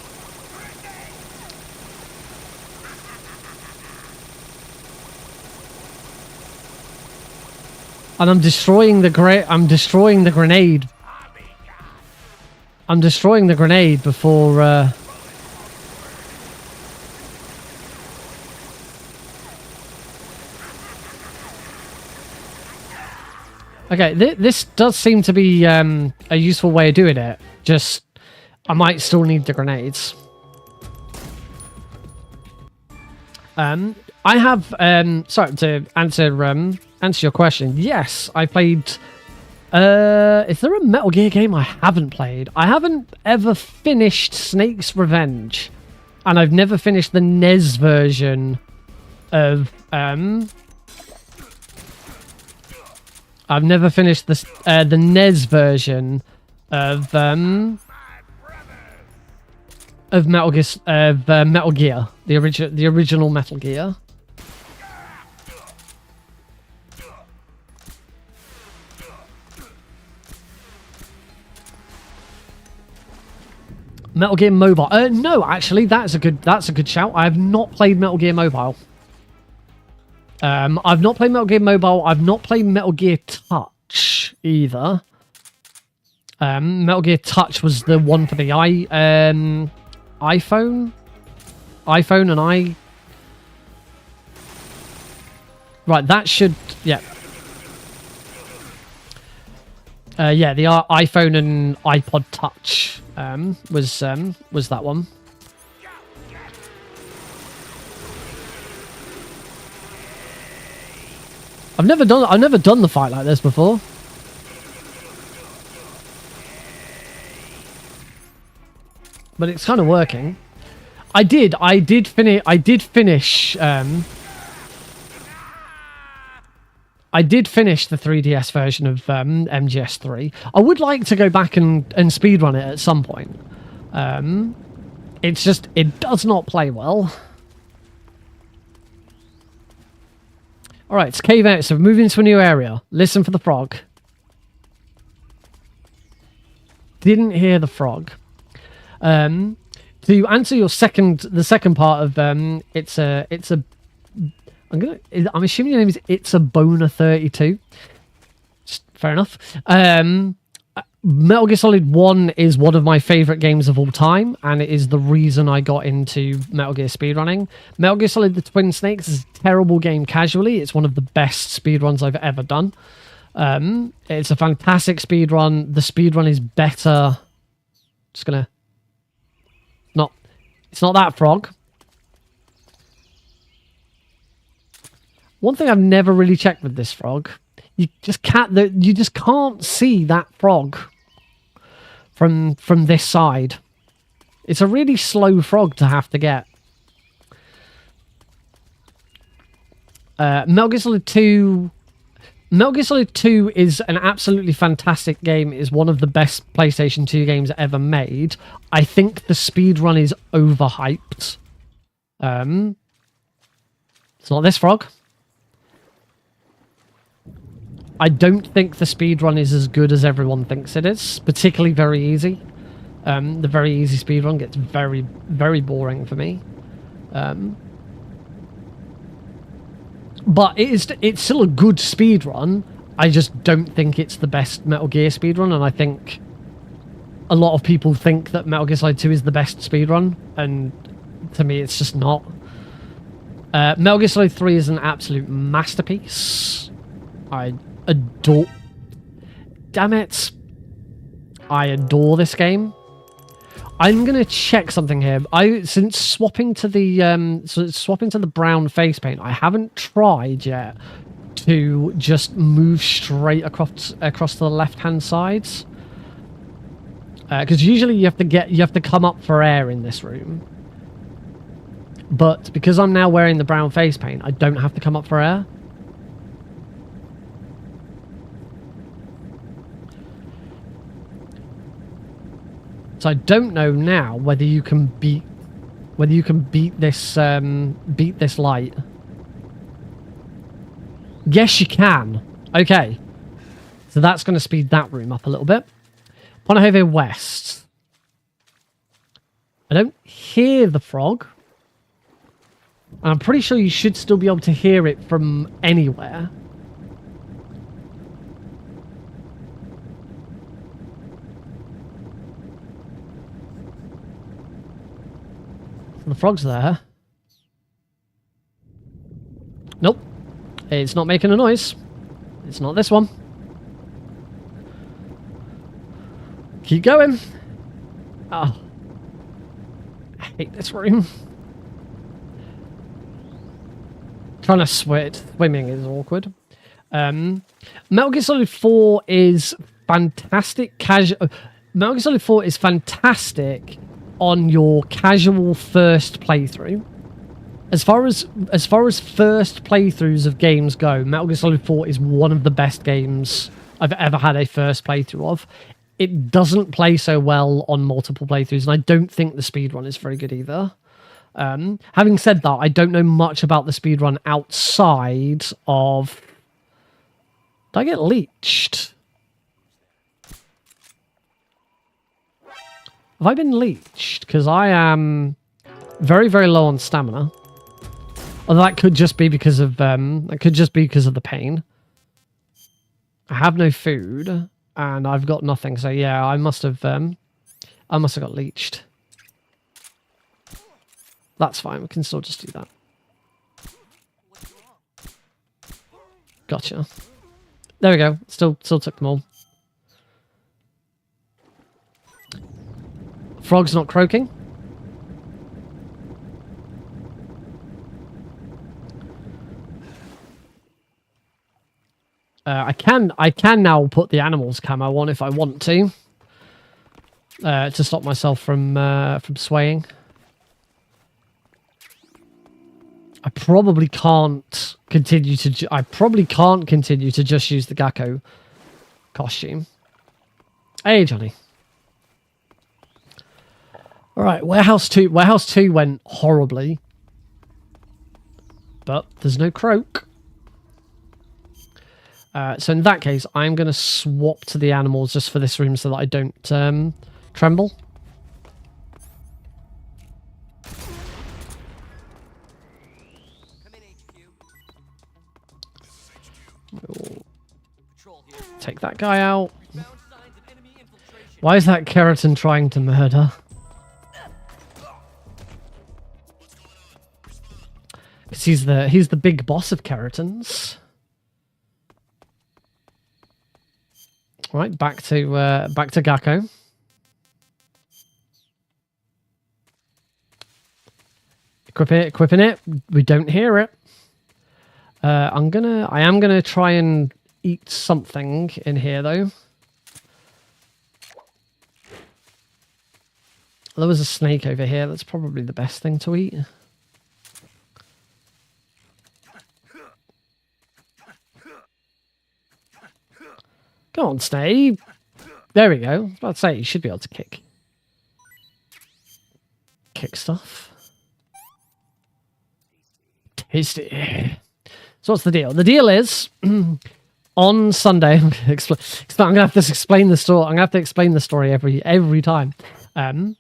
I'm destroying the grenade. I'm destroying the grenade before, Okay, this does seem to be a useful way of doing it. Just, I might still need the grenades. I have, sorry, to answer your question. Yes, I played, is there a Metal Gear game I haven't played? I haven't ever finished Snake's Revenge. And I've never finished the NES version of I've never finished the NES version of Metal Gear, the original Metal Gear. Metal Gear Mobile. No, actually, that's a good shout. I have not played Metal Gear Mobile. I've not played Metal Gear Mobile. I've not played Metal Gear Touch either. Metal Gear Touch was the one for the iPhone and I. Right, that should yeah. Yeah, the iPhone and iPod Touch was that one. I've never done the fight like this before. But it's kind of working. I did finish the 3DS version of MGS3. I would like to go back and speedrun it at some point. It's just, it does not play well. Alright, it's cave out, so we're moving to a new area. Listen for the frog. Didn't hear the frog. To answer your the second part of I'm assuming your name is It's a Boner 32. Fair enough. Metal Gear Solid 1 is one of my favourite games of all time, and it is the reason I got into Metal Gear speedrunning. Metal Gear Solid The Twin Snakes is a terrible game casually. It's one of the best speedruns I've ever done. It's a fantastic speedrun. The speedrun is better. Just gonna... It's not that frog. One thing I've never really checked with this frog, you just can't see that frog from this side. It's a really slow frog to have to get. Metal Gear Solid 2 is an absolutely fantastic game. It is one of the best PlayStation 2 games ever made. I think the speedrun is overhyped. It's not this frog. I don't think the speedrun is as good as everyone thinks it is, particularly very easy. The very easy speedrun gets very, very boring for me. But it's still a good speedrun. I just don't think it's the best Metal Gear speedrun, and I think a lot of people think that Metal Gear Solid 2 is the best speedrun, and to me it's just not. Metal Gear Solid 3 is an absolute masterpiece. I adore... Damn it. I adore this game. I'm gonna check something here. Since swapping to the brown face paint, I haven't tried yet to just move straight across to the left-hand sides. Because usually you have to come up for air in this room. But because I'm now wearing the brown face paint, I don't have to come up for air. So I don't know now whether you can beat this light. Yes, you can. Okay, so that's going to speed that room up a little bit. Ponahove West. I don't hear the frog, and I'm pretty sure you should still be able to hear it from anywhere. The frog's there. Nope. It's not making a noise. It's not this one. Keep going. Oh. I hate this room. Trying to swimming is awkward. Metal Gear Solid 4 is fantastic Metal Gear Solid 4 is fantastic on your casual first playthrough, as far as first playthroughs of games go, Metal Gear Solid 4 is one of the best games I've ever had a first playthrough of. It doesn't play so well on multiple playthroughs, and I don't think the speedrun is very good either. Having said that, I don't know much about the speedrun outside of... Did I get leeched? Have I been leeched? Because I am very, very low on stamina. Although that could just be because of the pain. I have no food, and I've got nothing. So yeah, I must have got leeched. That's fine. We can still just do that. Gotcha. There we go. Still took them all. Frog's not croaking. I can now put the animals camo on if I want to stop myself from swaying. I probably can't continue to just use the Gakko costume. Hey, Johnny. All right, Warehouse 2. Warehouse 2 went horribly, but there's no croak. So in that case, I'm going to swap to the animals just for this room so that I don't tremble. We'll take that guy out. Why is that Kerotan trying to murder? Because he's the big boss of Kerotans. Right, back to Gakko. Equipping it. We don't hear it. I am gonna try and eat something in here though. There was a snake over here. That's probably the best thing to eat. Come on, stay. There we go. I was about to say, you should be able to kick stuff. Tasty. So what's the deal? The deal is, on Sunday, I'm going to have to explain the story. I'm going to have to explain the story every time a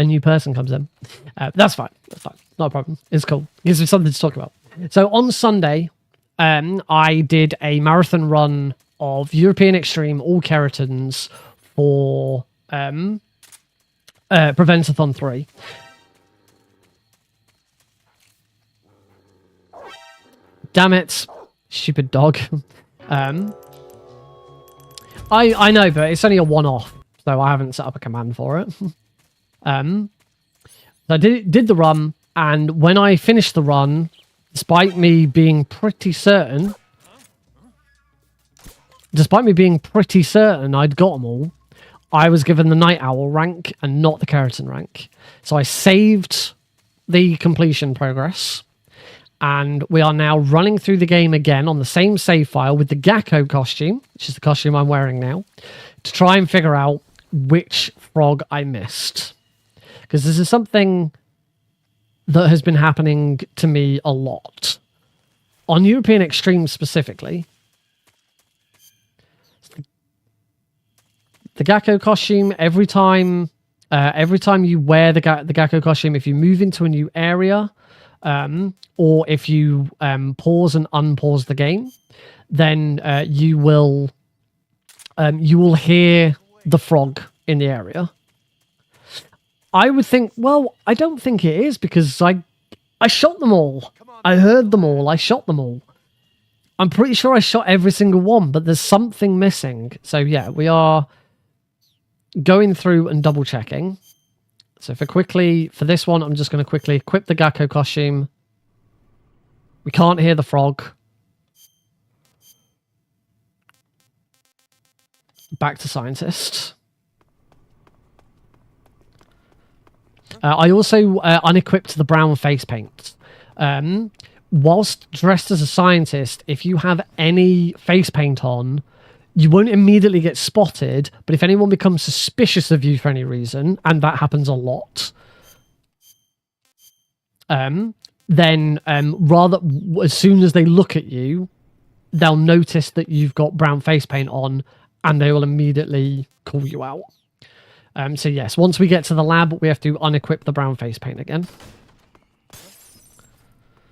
new person comes in. That's fine. That's fine. Not a problem. It's cool. It gives me something to talk about. So on Sunday, I did a marathon run of European Extreme all Kerotans for Prevent-a-thon 3. Damn it, stupid dog. I know, but it's only a one-off, so I haven't set up a command for it. So I did the run, and when I finished the run, despite me being pretty certain I'd got them all, I was given the Night Owl rank and not the Kerotan rank. So I saved the completion progress, and we are now running through the game again on the same save file with the Gakko costume, which is the costume I'm wearing now, to try and figure out which frog I missed. Because this is something that has been happening to me a lot. On European Extreme specifically, the Gakko costume, every time you wear the Gakko costume, if you move into a new area, or if you pause and unpause the game, then you will hear the frog in the area. I would think, well, I don't think it is, because I shot them all. I heard them all. I shot them all. I'm pretty sure I shot every single one, but there's something missing. So yeah, we are going through and double checking. So for this one, I'm just going to quickly equip the Gakko costume. We can't hear the frog. Back to scientist. I also unequipped the brown face paint. Whilst dressed as a scientist, if you have any face paint on, you won't immediately get spotted, but if anyone becomes suspicious of you for any reason, and that happens a lot, then rather, as soon as they look at you, they'll notice that you've got brown face paint on, and they will immediately call you out. So yes, once we get to the lab, we have to unequip the brown face paint again.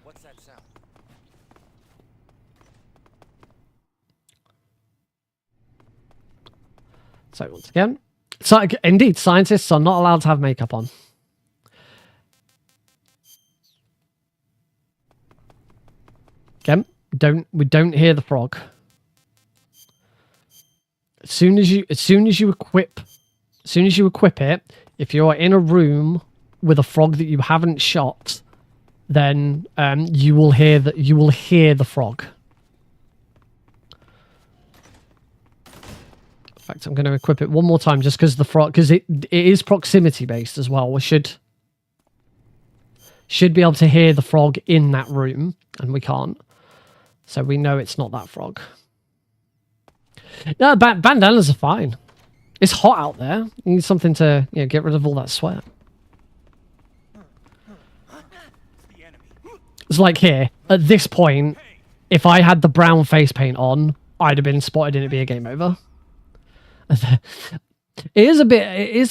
What's that sound? So once again, so indeed, scientists are not allowed to have makeup on. Again, we don't hear the frog. As soon as you equip it, if you're in a room with a frog that you haven't shot, then you will hear the frog. In fact, I'm going to equip it one more time just because it is proximity based as well. We should be able to hear the frog in that room, and we can't. So we know it's not that frog. No, bandanas are fine. It's hot out there. You need something to get rid of all that sweat. It's like here, at this point, if I had the brown face paint on, I'd have been spotted and it'd be a game over. It is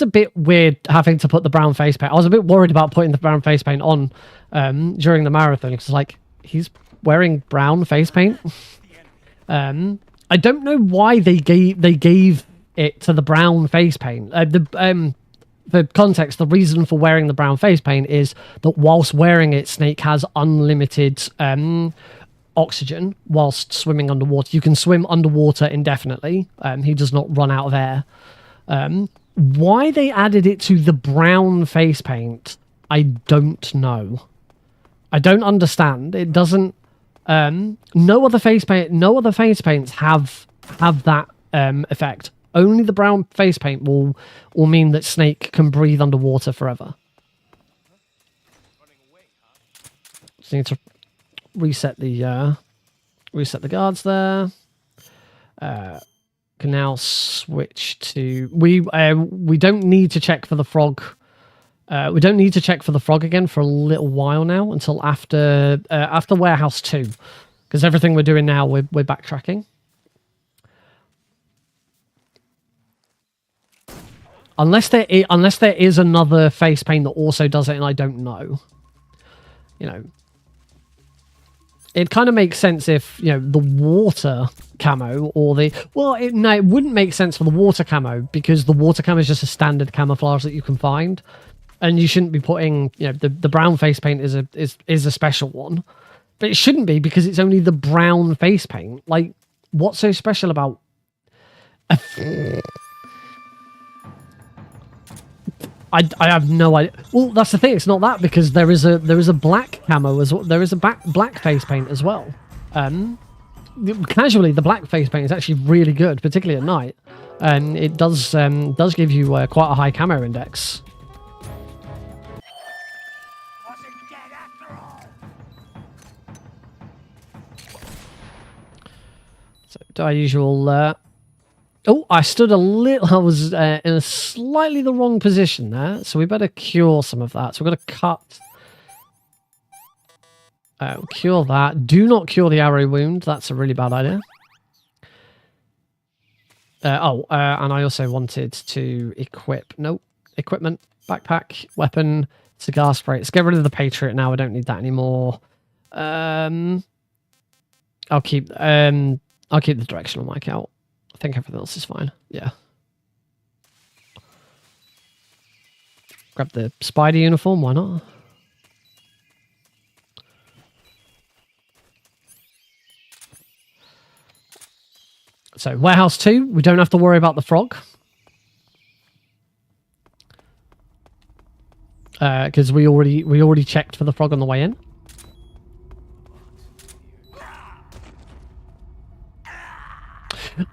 a bit weird having to put the brown face paint. I was a bit worried about putting the brown face paint on during the marathon because, like, he's wearing brown face paint. I don't know why they gave it to the brown face paint. For context, the reason for wearing the brown face paint is that whilst wearing it, Snake has unlimited oxygen whilst swimming underwater. You can swim underwater indefinitely. He does not run out of air. Why they added it to the brown face paint, I don't know. I don't understand. It doesn't. No other face paints have that effect. Only the brown face paint will mean that Snake can breathe underwater forever. Just need to reset the guards there. Can now switch to we don't need to check for the frog. We don't need to check for the frog again for a little while now until after warehouse 2, because everything we're doing now we're backtracking. Unless there is another face paint that also does it, and I don't know. It kind of makes sense if, the water camo or it wouldn't make sense for the water camo, because the water camo is just a standard camouflage that you can find, and you shouldn't be putting, the brown face paint is a special one, but it shouldn't be because it's only the brown face paint. Like, what's so special about? I have no idea. Well, that's the thing. It's not that, because there is a black camo as well. There is a black face paint as well. Casually, the black face paint is actually really good, particularly at night, and it does give you quite a high camo index. So, our usual. Oh, I stood a little... I was in a slightly the wrong position there, so we better cure some of that. So we're going to cut... cure that. Do not cure the arrow wound. That's a really bad idea. And I also wanted to equip... Nope. Equipment, backpack, weapon, cigar spray. Let's get rid of the Patriot now. I don't need that anymore. I'll keep the directional mic out. I think everything else is fine. Yeah. Grab the spider uniform, why not? So, warehouse 2, we don't have to worry about the frog. Because we already checked for the frog on the way in.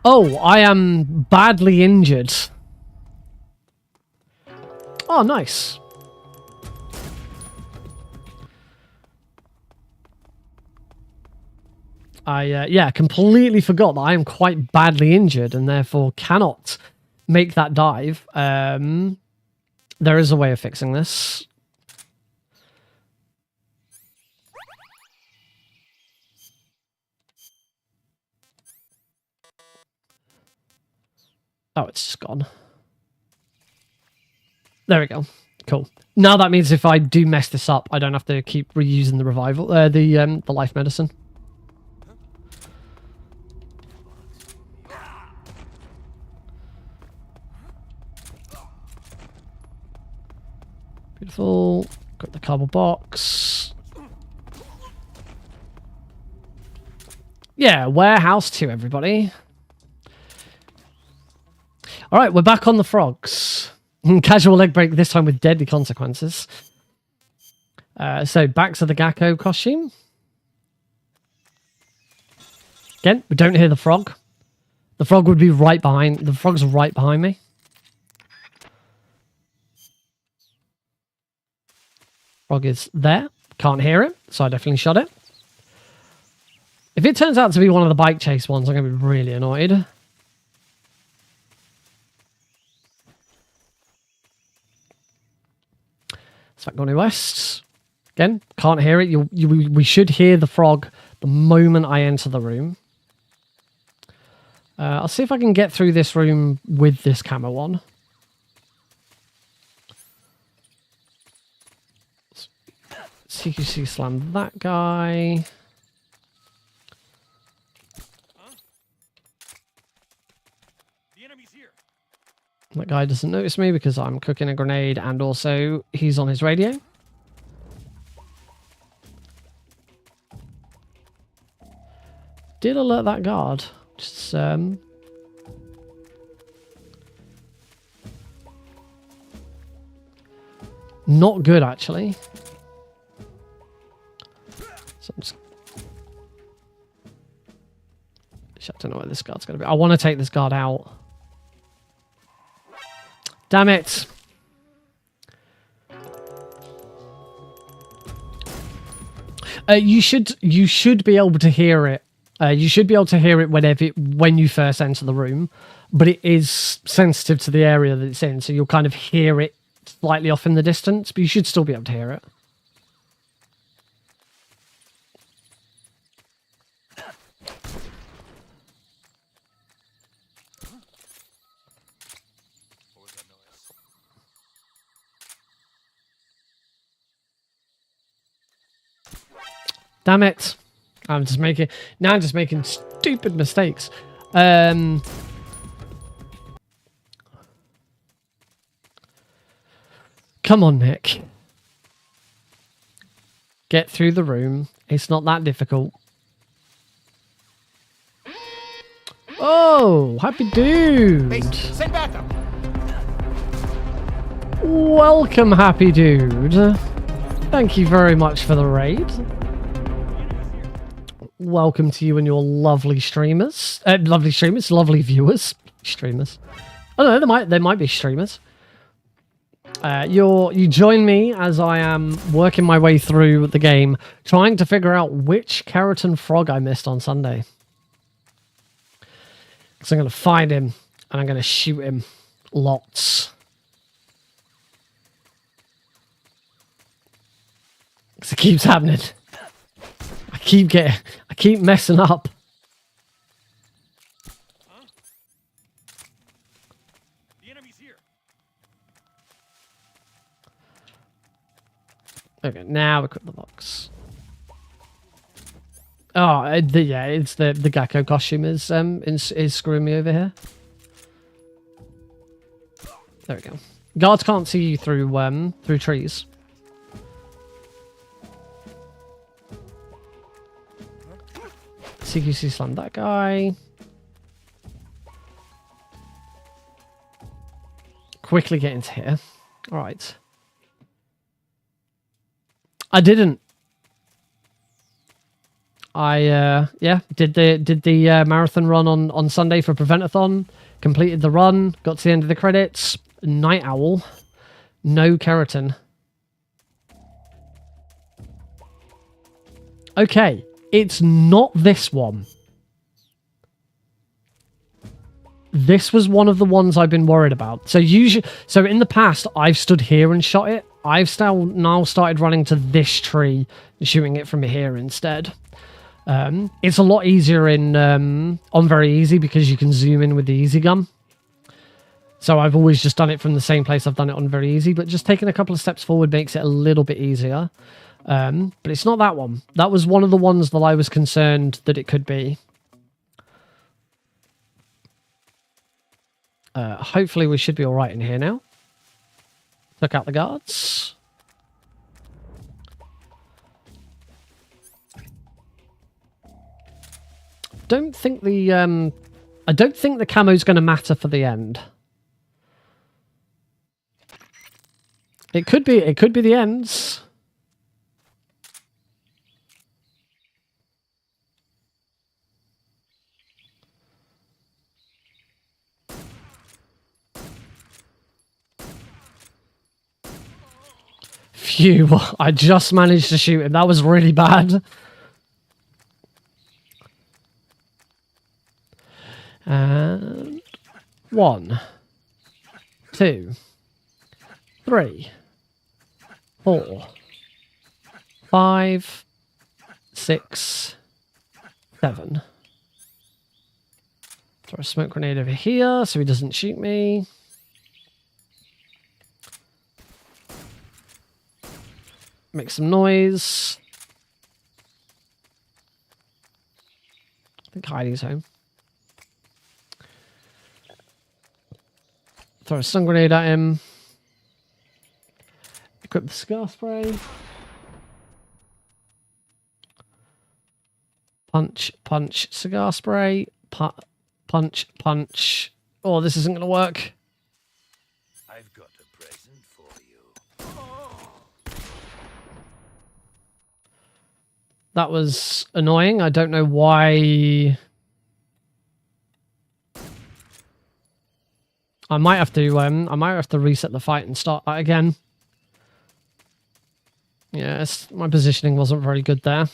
Oh, I am badly injured. Oh, nice. Yeah, completely forgot that I am quite badly injured and therefore cannot make that dive. There is a way of fixing this. Oh, it's just gone. There we go. Cool. Now that means if I do mess this up, I don't have to keep reusing the revival, the life medicine. Beautiful. Got the cardboard box. Yeah, warehouse 2, everybody. All right, we're back on the frogs. Casual leg break, this time with deadly consequences. So back to the Gecko costume. Again, we don't hear the frog. The frog would be right behind. The frog's right behind me. Frog is there. Can't hear it, so I definitely shot it. If it turns out to be one of the bike chase ones, I'm going to be really annoyed. It's back going west. Again, can't hear it. We should hear the frog the moment I enter the room. I'll see if I can get through this room with this camo on. CQC slam that guy. The enemy's here. That guy doesn't notice me because I'm cooking a grenade and also he's on his radio. Did alert that guard. Just not good actually. So I'm just... I don't know where this guard's going to be. I want to take this guard out. Damn it. You should be able to hear it. You should be able to hear it when you first enter the room, but it is sensitive to the area that it's in, so you'll kind of hear it slightly off in the distance, but you should still be able to hear it. Damn it. I'm just making stupid mistakes. Come on, Nick. Get through the room. It's not that difficult. Oh, happy dude. Base, send backup. Welcome, happy dude. Thank you very much for the raid. Welcome to you and your lovely streamers. Lovely viewers. Streamers. I don't know, they might be streamers. You join me as I am working my way through the game, trying to figure out which Kerotan frog I missed on Sunday. So I'm going to find him, and I'm going to shoot him. Lots. Because it keeps happening. I keep messing up. Huh? The enemy's here. Okay, now equip the box. Oh, yeah, it's the Gecko costume is screwing me over here. There we go. Guards can't see you through trees. CQC slam that guy. Quickly get into here. All right. I didn't. I did the marathon run on Sunday for Prevent-a-thon. Completed the run. Got to the end of the credits. Night owl. No Kerotan. Okay. It's not this one. This was one of the ones I've been worried about. So in the past, I've stood here and shot it. I've now started running to this tree and shooting it from here instead. It's a lot easier on very easy because you can zoom in with the easy gun. So I've always just done it from the same place I've done it on very easy, but just taking a couple of steps forward makes it a little bit easier. But it's not that one. That was one of the ones that I was concerned that it could be. Hopefully we should be all right in here now. Took out the guards. I don't think the camo's going to matter for the end. It could be the ends. Phew, I just managed to shoot him. That was really bad. And 1, 2, 3, 4, 5, 6, 7. Throw a smoke grenade over here so he doesn't shoot me. Make some noise. I think Heidi's home. Throw a stun grenade at him. Equip the cigar spray. Punch, punch, cigar spray. Punch, punch. Oh, this isn't going to work. I've got a present for you. That was annoying. I don't know why. I might have to reset the fight and start that again. Yes, my positioning wasn't very good there.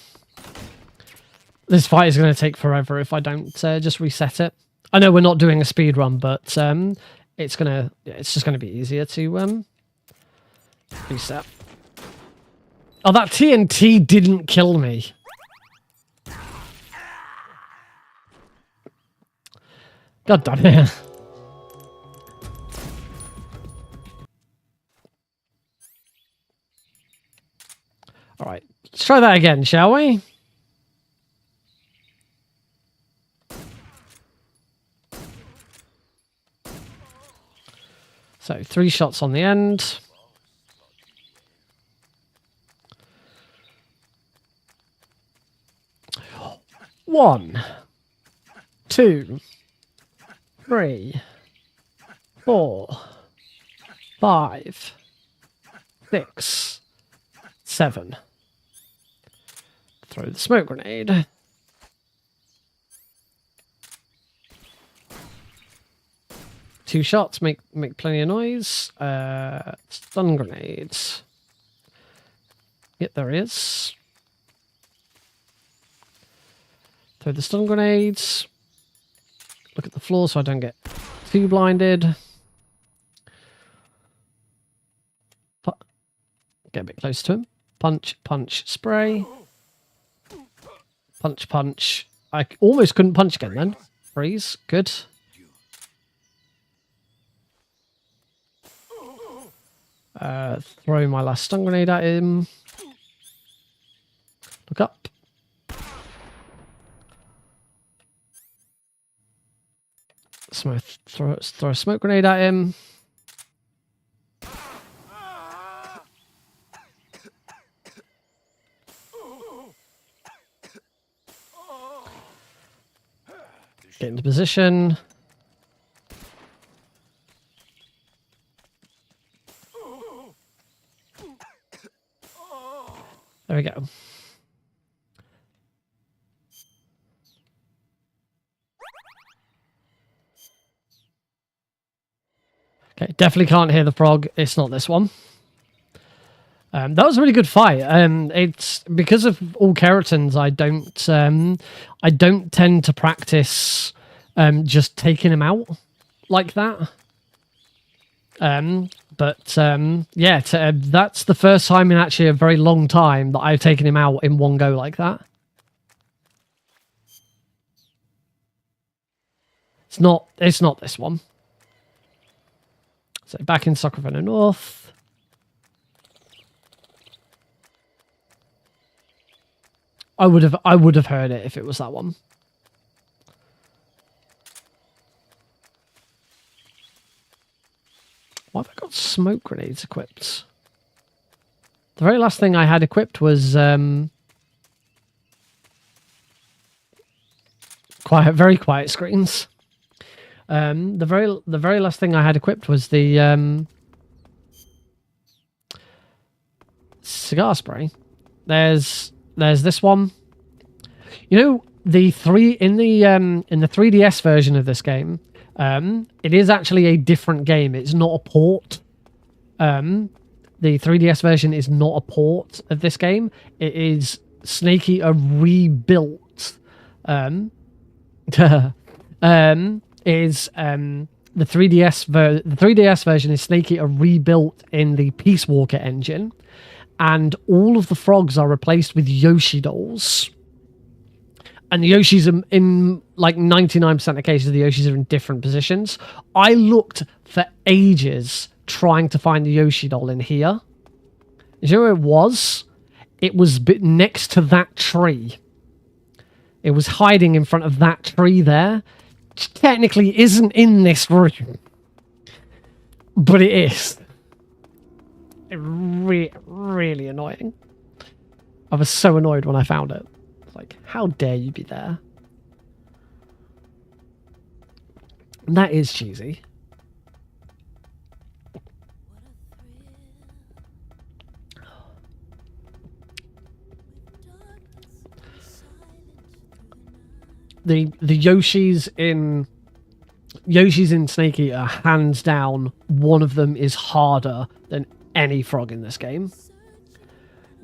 This fight is going to take forever if I don't just reset it. I know we're not doing a speed run, but it's just gonna be easier to reset. Oh, that TNT didn't kill me. God damn it. All right, let's try that again, shall we? So 3 shots on the end. One, 2, 3, 4, 5, 6, 7. Throw the smoke grenade. Two shots make plenty of noise. Stun grenades. Yep, there he is. Throw the stun grenades. Look at the floor so I don't get too blinded. Get a bit close to him. Punch, punch, spray. Punch, punch. I almost couldn't punch again then. Freeze. Good. Throw my last stun grenade at him. Look up. Throw a smoke grenade at him. Get into position. There we go. Okay, definitely can't hear the frog. It's not this one. That was a really good fight. It's because of all Kerotans, I don't tend to practice just taking him out like that. Yeah, that's the first time in actually a very long time that I've taken him out in one go like that. It's not this one. So back in Soccerville North. I would have heard it if it was that one. Why have I got smoke grenades equipped? The very last thing I had equipped was very quiet screens. The very last thing I had equipped was the cigar spray. There's this one. You know, in the 3DS version of this game, it is actually a different game. It's not a port. The 3DS version is not a port of this game. It is Snake Eater rebuilt. The 3DS version is Snake Eater rebuilt in the Peace Walker engine. And all of the frogs are replaced with Yoshi dolls. And the Yoshis are in, like, 99% of cases, the Yoshis are in different positions. I looked for ages trying to find the Yoshi doll in here. You know where it was? It was next to that tree. It was hiding in front of that tree there. Which technically isn't in this room. But it is. Really annoying. I was so annoyed when I found it. Like, how dare you be there? And that is cheesy. The Yoshis in Snake Eater, hands down, one of them is harder than any frog in this game.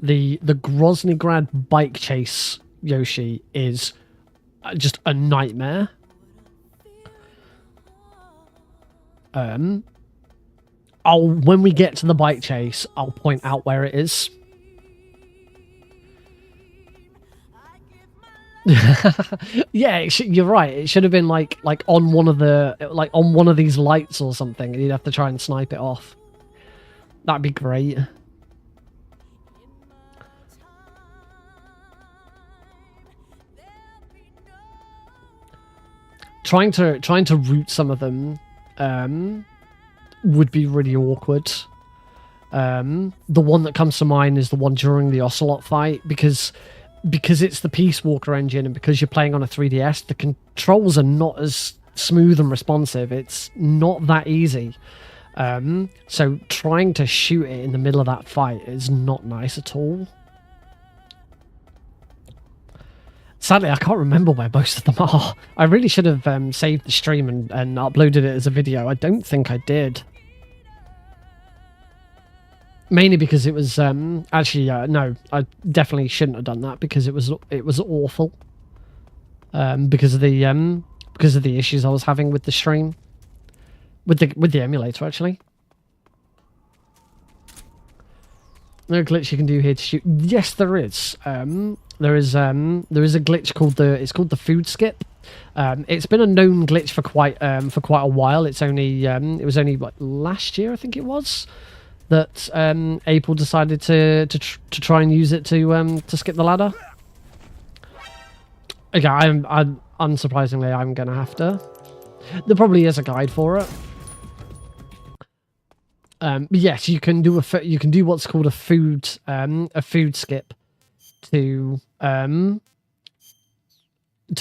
The Groznygrad bike chase Yoshi is just a nightmare. When we get to the bike chase, I'll point out where it is. Yeah, you're right. It should have been like on one of these lights or something, and you'd have to try and snipe it off. That'd be great. Trying to route some of them would be really awkward. The one that comes to mind is the one during the Ocelot fight, because it's the Peace Walker engine and because you're playing on a 3DS, the controls are not as smooth and responsive. It's not that easy. So trying to shoot it in the middle of that fight is not nice at all. Sadly, I can't remember where most of them are. I really should have saved the stream and uploaded it as a video. I don't think I did. Mainly because it was actually no, I definitely shouldn't have done that because it was awful. Because of the issues I was having with the stream, with the emulator actually. No glitch you can do here to shoot. Yes, there is. There is a glitch called the food skip. It's been a known glitch for quite a while. It's only it was only what, last year I think it was that April decided to try and use it to skip the ladder. Okay, I'm unsurprisingly I'm gonna have to. There probably is a guide for it. But yes, you can do what's called a food skip to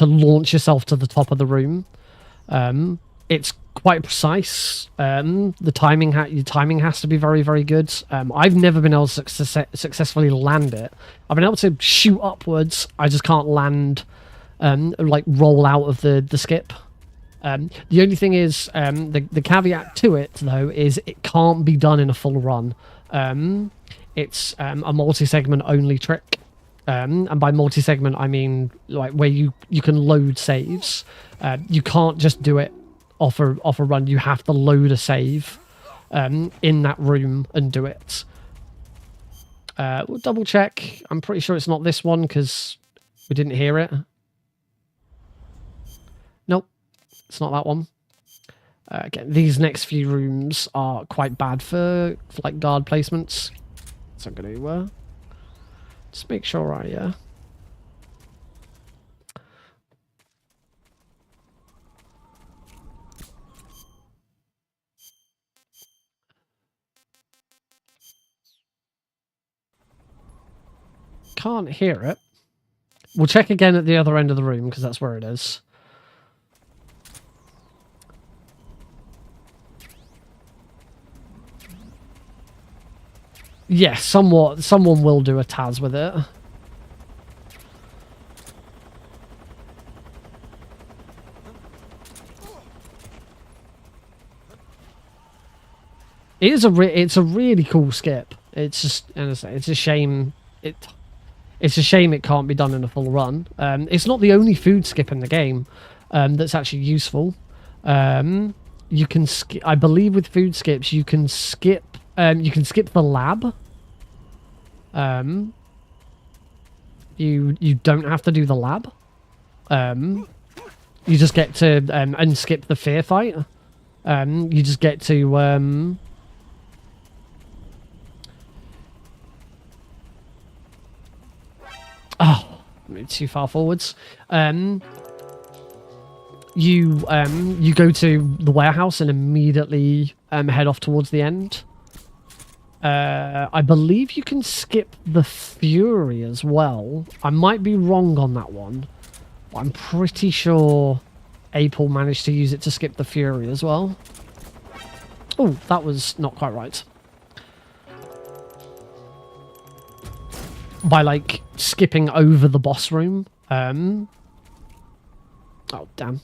launch yourself to the top of the room. It's quite precise. Your timing has to be very, very good. I've never been able to successfully land it. I've been able to shoot upwards. I just can't land, like roll out of the skip. The only thing is, the caveat to it though is it can't be done in a full run. it's a multi-segment only trick. And by multi-segment, I mean like where you can load saves. You can't just do it off a run. You have to load a save in that room and do it. We'll double check. I'm pretty sure it's not this one because we didn't hear it. Nope, it's not that one. Again, these next few rooms are quite bad for like guard placements. So I'm going to just make sure I can't hear it. We'll check again at the other end of the room because that's where it is. Yes, somewhat. Someone will do a Taz with it. It's a really cool skip. It's just, honestly, it's a shame it's a shame it can't be done in a full run. It's not the only food skip in the game that's actually useful. You can skip. I believe with food skips you can skip. You can skip the lab. You don't have to do the lab. You just get to unskip the fear fight. You just get to oh, moved too far forwards. You go to the warehouse and immediately head off towards the end. I believe you can skip the Fury as well. I might be wrong on that one, but I'm pretty sure April managed to use it to skip the Fury as well. Oh, that was not quite right. By, like, skipping over the boss room. Oh, damn.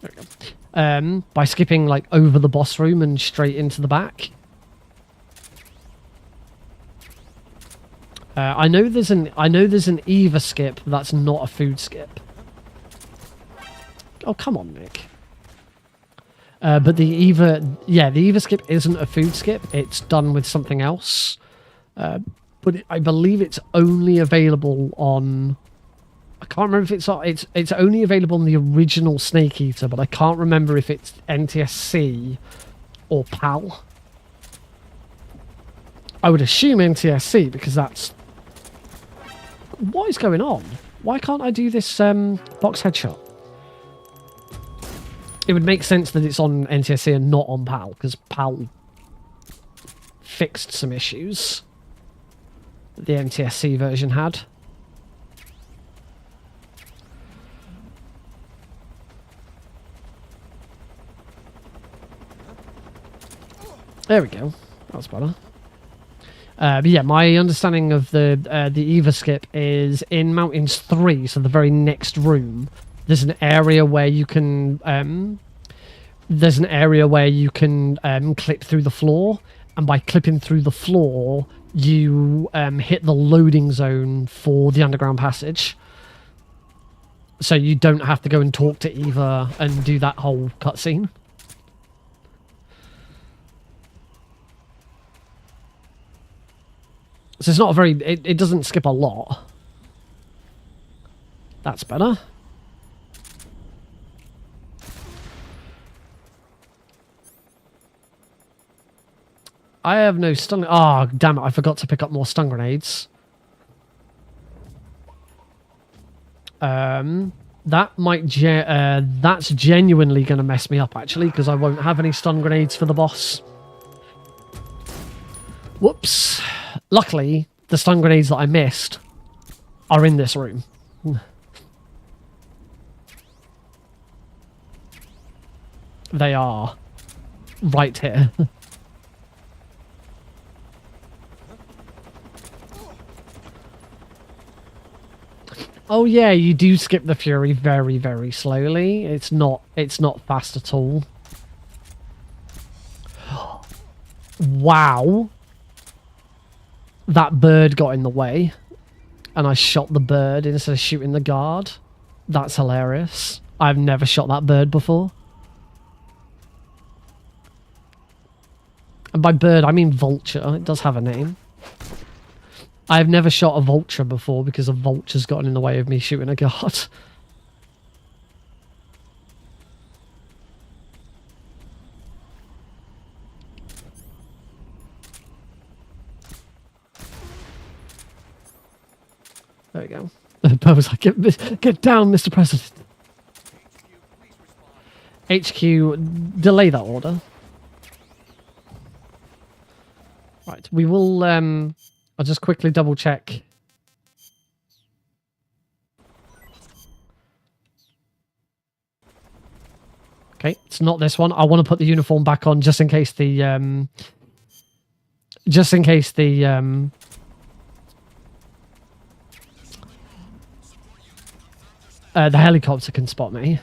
There we go. By skipping, like, over the boss room and straight into the back. I know there's an Eva skip, but that's not a food skip. Oh, come on, Nick. But the Eva skip isn't a food skip. It's done with something else. But I believe it's only available on... I can't remember if it's only available on the original Snake Eater, but I can't remember if it's NTSC or PAL. I would assume NTSC because that's... What is going on? Why can't I do this box headshot? It would make sense that it's on NTSC and not on PAL, because PAL fixed some issues that the NTSC version had. There we go. That was better. But yeah, my understanding of the Eva skip is in Mountains 3, so the very next room. There's an area where you can clip through the floor, and by clipping through the floor, you hit the loading zone for the underground passage. So you don't have to go and talk to Eva and do that whole cutscene. So it's not a very... It doesn't skip a lot. That's better. I have no stun... Oh, damn it. I forgot to pick up more stun grenades. That might... that's genuinely going to mess me up, actually, because I won't have any stun grenades for the boss. Whoops. Luckily, the stun grenades that I missed are in this room. They are right here. Oh yeah, you do skip the Fury very, very slowly. It's not fast at all. wow. That bird got in the way. And I shot the bird instead of shooting the guard. That's hilarious. I've never shot that bird before. And by bird, I mean vulture. It does have a name. I've never shot a vulture before because a vulture's gotten in the way of me shooting a guard. There we go. Bo was like, get down, Mr. President. HQ, delay that order. Right, we will, I'll just quickly double check. Okay, it's not this one. I want to put the uniform back on just in case the, the helicopter can spot me.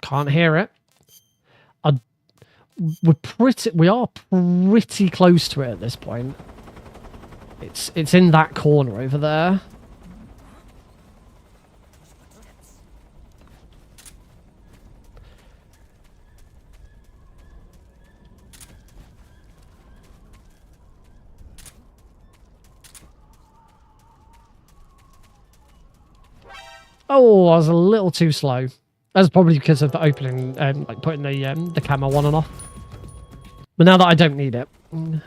Can't hear it. We are pretty close to it at this point. It's in that corner over there. Oh, I was a little too slow. That's probably because of the opening, like putting the camo on and off. But now that I don't need it, I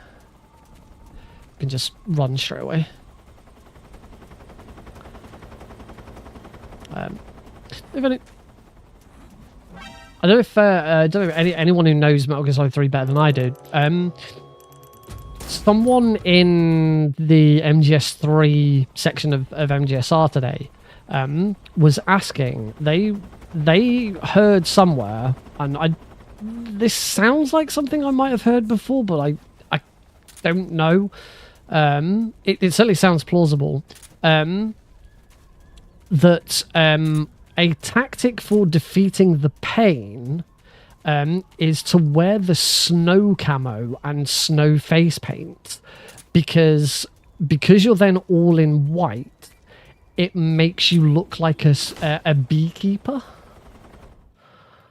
can just run straight away. If any, I don't know if anyone who knows Metal Gear Solid 3 better than I do. Someone in the MGS3 section of MGSR today was asking. They heard somewhere, and this sounds like something I might have heard before, but I don't know. It certainly sounds plausible. That a tactic for defeating the pain is to wear the snow camo and snow face paint, because you're then all in white, it makes you look like a beekeeper.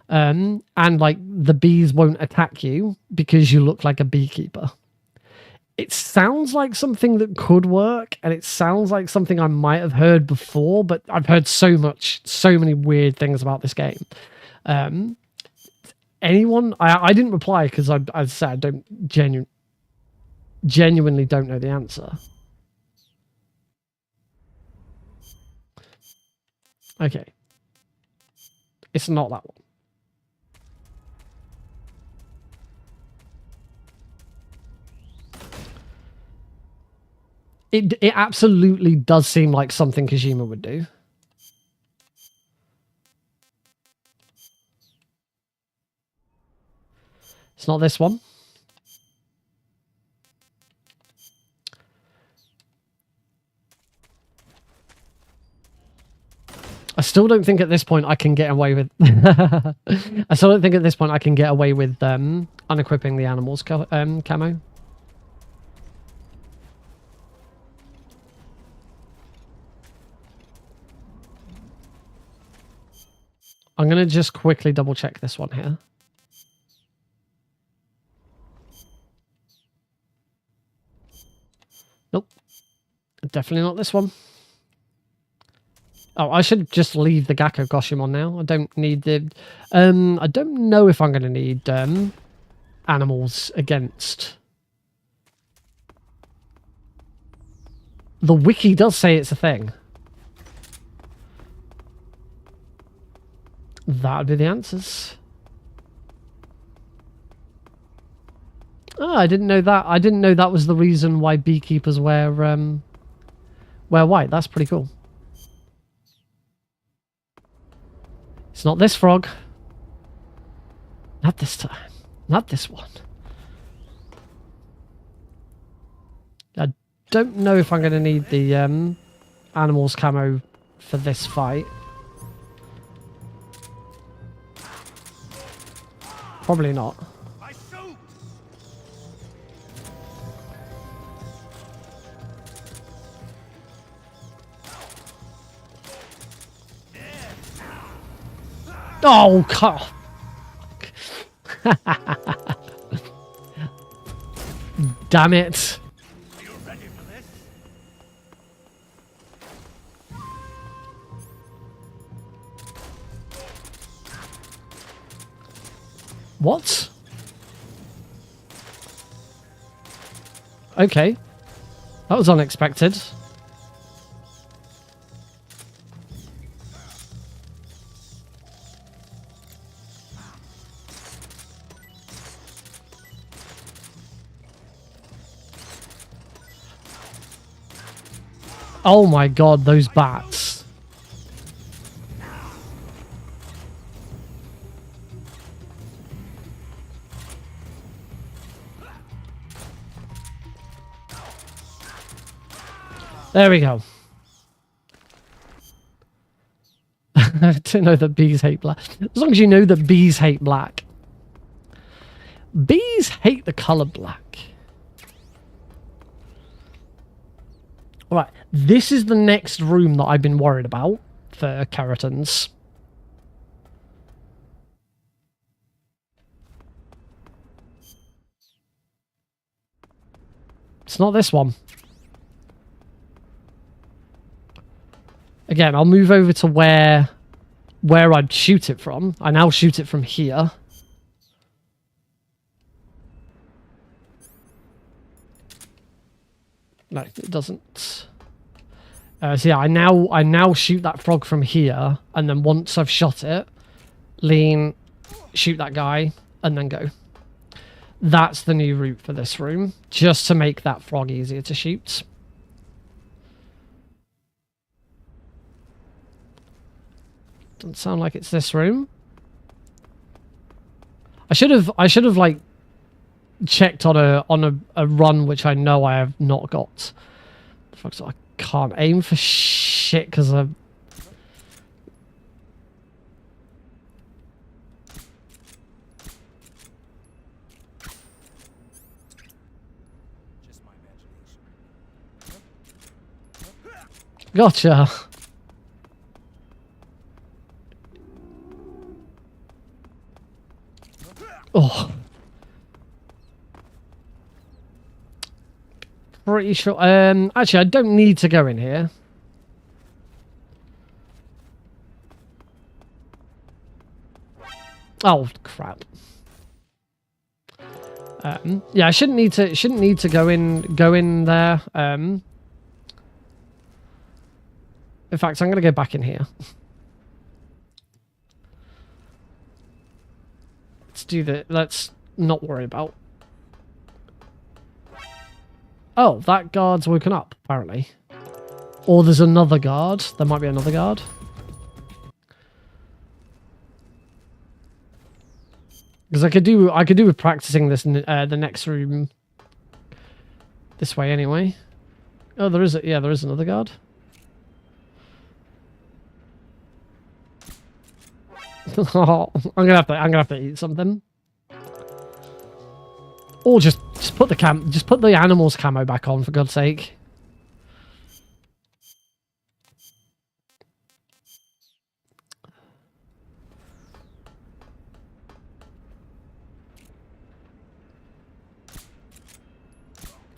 And like the bees won't attack you because you look like a beekeeper. It sounds like something that could work, and it sounds like something I might have heard before, but I've heard so many weird things about this game. Anyone? I didn't reply because I said I don't genuinely don't know the answer. Okay. It's not that one. It absolutely does seem like something Kojima would do. It's not this one. I still don't think at this point I can get away with... I still don't think at this point I can get away with unequipping the animals camo. I'm going to just quickly double check this one here. Nope. Definitely not this one. Oh, I should just leave the Gakko costume on now. I don't need the... I don't know if I'm going to need animals against... The wiki does say it's a thing. That would be the answers. Oh, I didn't know that. I didn't know that was the reason why beekeepers wear white. That's pretty cool. It's not this frog. Not this time. Not this one. don't know if I'm going to need the animals camo for this fight. Probably not. Oh, God. Damn it. You ready for this? What? Okay. That was unexpected. Oh my god, those bats. There we go. I don't know that bees hate black. As long as you know that bees hate black. Bees hate the color black. Alright, this is the next room that I've been worried about for Kerotans. It's not this one. Again, I'll move over to where I'd shoot it from. I now shoot it from here. No, it doesn't. So yeah, I now shoot that frog from here, and then once I've shot it, lean, shoot that guy, and then go. That's the new route for this room, just to make that frog easier to shoot. Doesn't sound like it's this room. I should have like checked on a run which I know I have not got. The fuck, so I can't aim for shit because I'm. Just my imagination. Gotcha. Oh. Pretty sure. Actually, I don't need to go in here. Oh crap. Yeah, I shouldn't need to go in there. In fact, I'm gonna go back in here. Let's do the. Let's not worry about. Oh, that guard's woken up, apparently. Or there's another guard. There might be another guard. Because I could do with practicing this the next room this way anyway. Oh, there is another guard. Oh, I'm gonna have to eat something. Or just put the animals camo back on, for God's sake.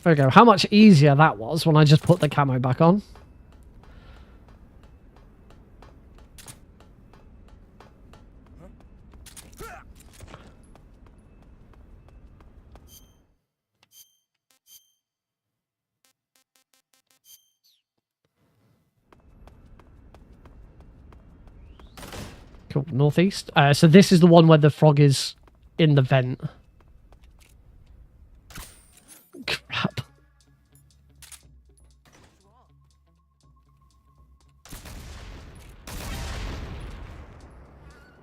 There we go. How much easier that was when I just put the camo back on. Cool, northeast. So this is the one where the frog is in the vent. Crap.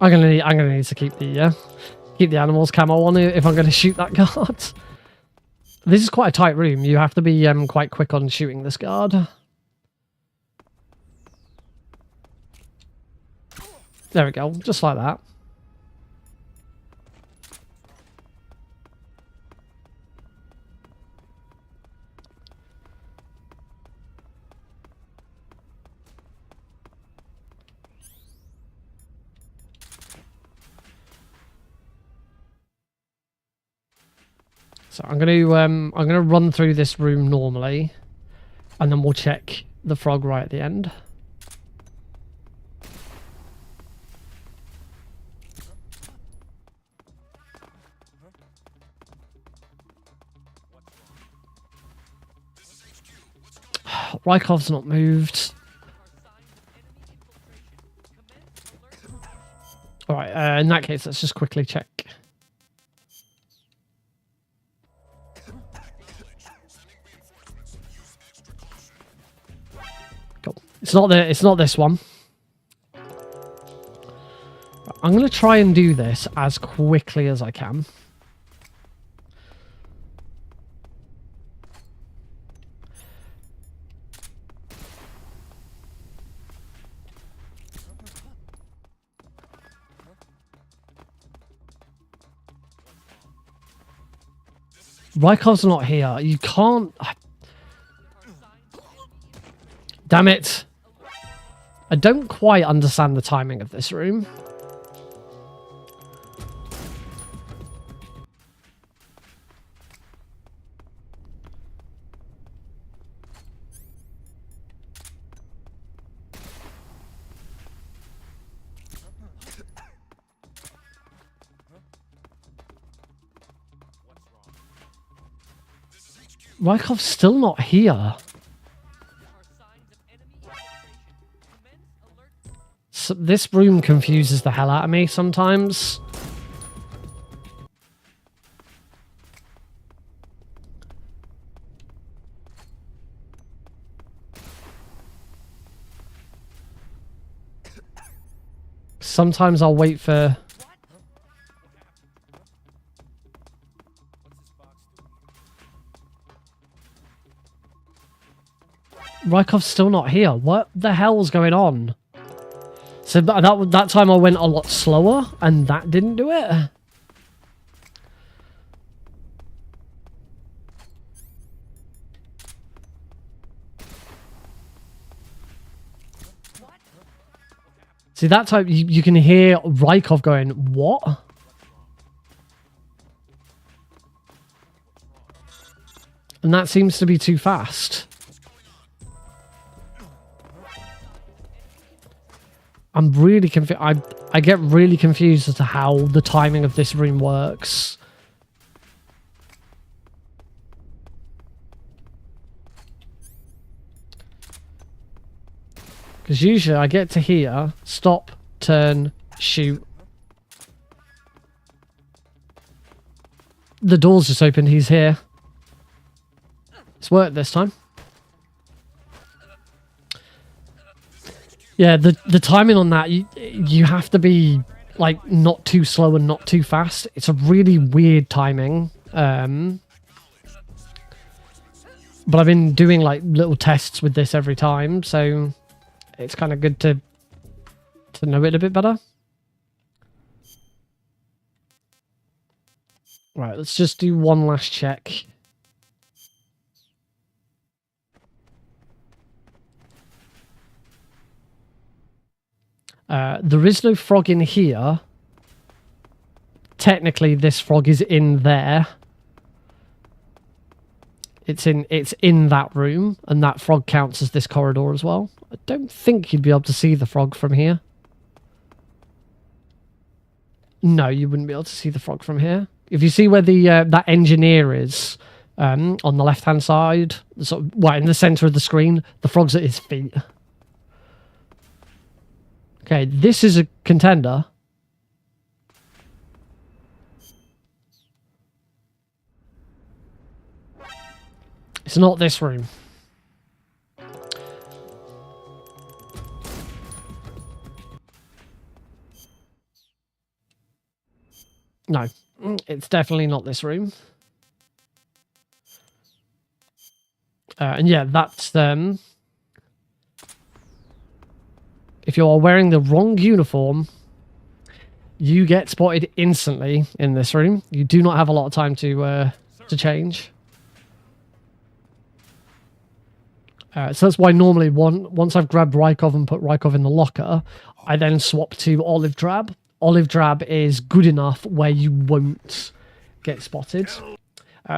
I'm gonna need to keep the animals camo on if I'm gonna shoot that guard. This is quite a tight room. You have to be quite quick on shooting this guard. There we go, just like that. So I'm gonna run through this room normally, and then we'll check the frog right at the end. Rykov's not moved. Alright, in that case, let's just quickly check. Cool. It's not this one. I'm gonna try and do this as quickly as I can. Rykov's not here. You can't... Damn it. I don't quite understand the timing of this room. Rykov's still not here. So this room confuses the hell out of me sometimes. Sometimes I'll wait for... Rykov's still not here. What the hell's going on? So that time I went a lot slower, and that didn't do it. See, that time you can hear Rykov going, what? And that seems to be too fast. I'm really confused. I get really confused as to how the timing of this room works. Because usually I get to here, stop, turn, shoot. The door's just opened, he's here. It's worked this time. Yeah, the timing on that, you have to be like not too slow and not too fast. It's a really weird timing. But I've been doing like little tests with this every time, so it's kind of good to know it a bit better. Right, let's just do one last check. There is no frog in here. Technically, this frog is in there. It's in that room, and that frog counts as this corridor as well. I don't think you'd be able to see the frog from here. No, you wouldn't be able to see the frog from here. If you see where the that engineer is on the left-hand side, sort of, well, in the center of the screen, the frog's at his feet. Okay, this is a contender. It's not this room. No, it's definitely not this room. And yeah, that's if you are wearing the wrong uniform, you get spotted instantly in this room. You do not have a lot of time to change. So that's why normally once I've grabbed Rykov and put Rykov in the locker, I then swap to Olive Drab. Olive Drab is good enough where you won't get spotted.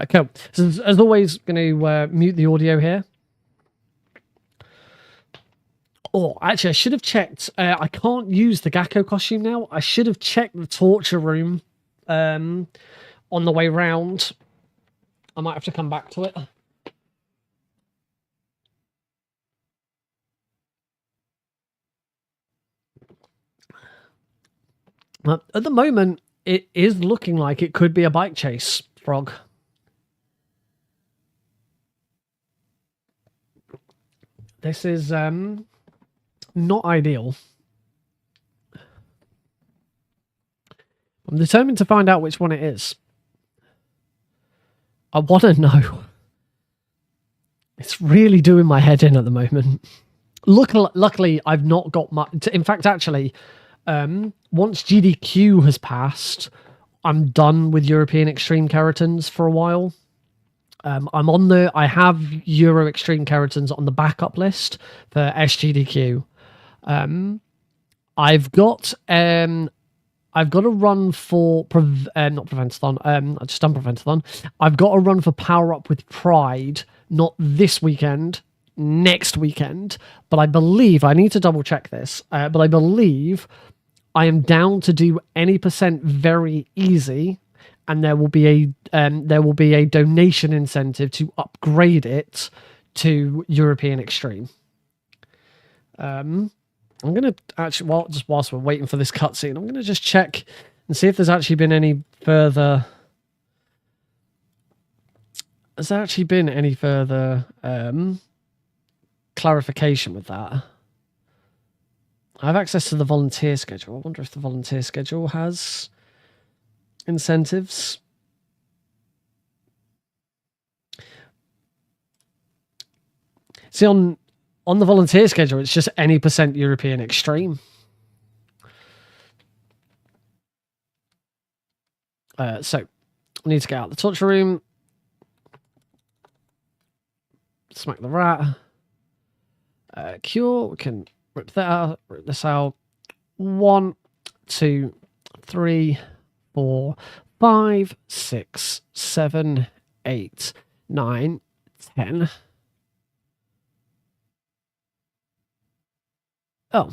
Cool. So as always, going to mute the audio here. Oh, actually, I should have checked. I can't use the Gakko costume now. I should have checked the torture room on the way round. I might have to come back to it. At the moment, it is looking like it could be a bike chase, Frog. This is not ideal. I'm determined to find out which one it is. I want to know. It's really doing my head in at the moment. Luckily, I've not got much. In fact, actually, once GDQ has passed, I'm done with European Extreme Kerotans for a while. I have Euro Extreme Kerotans on the backup list for SGDQ. I've got a run for not Prevent-a-thon. I just done Prevent-a-thon. I've got a run for Power Up with Pride, not this weekend, next weekend. But I believe I need to double check this. But I believe I am down to do any percent very easy, and there will be a donation incentive to upgrade it to European Extreme. I'm gonna actually, whilst we're waiting for this cutscene, I'm gonna just check and see if there's actually been any further. Has there actually been any further clarification with that? I have access to the volunteer schedule. I wonder if the volunteer schedule has incentives. See, on the volunteer schedule, it's just any percent European Extreme. So, I need to get out of the torture room. Smack the rat. Cure. We can rip that out. Rip this out. 1, 2, 3, 4, 5, 6, 7, 8, 9, 10. Oh.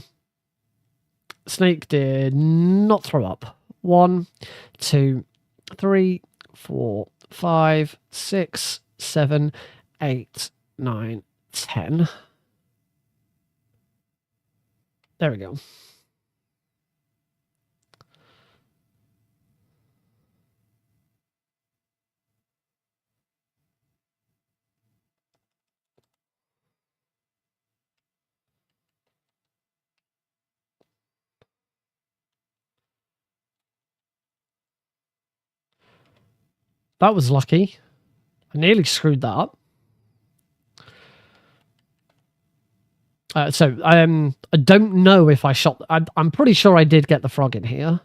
Snake did not throw up. 1, 2, 3, 4, 5, 6, 7, 8, 9, 10. There we go. That was lucky. I nearly screwed that up. So I don't know if I shot. I'm pretty sure I did get the frog in here,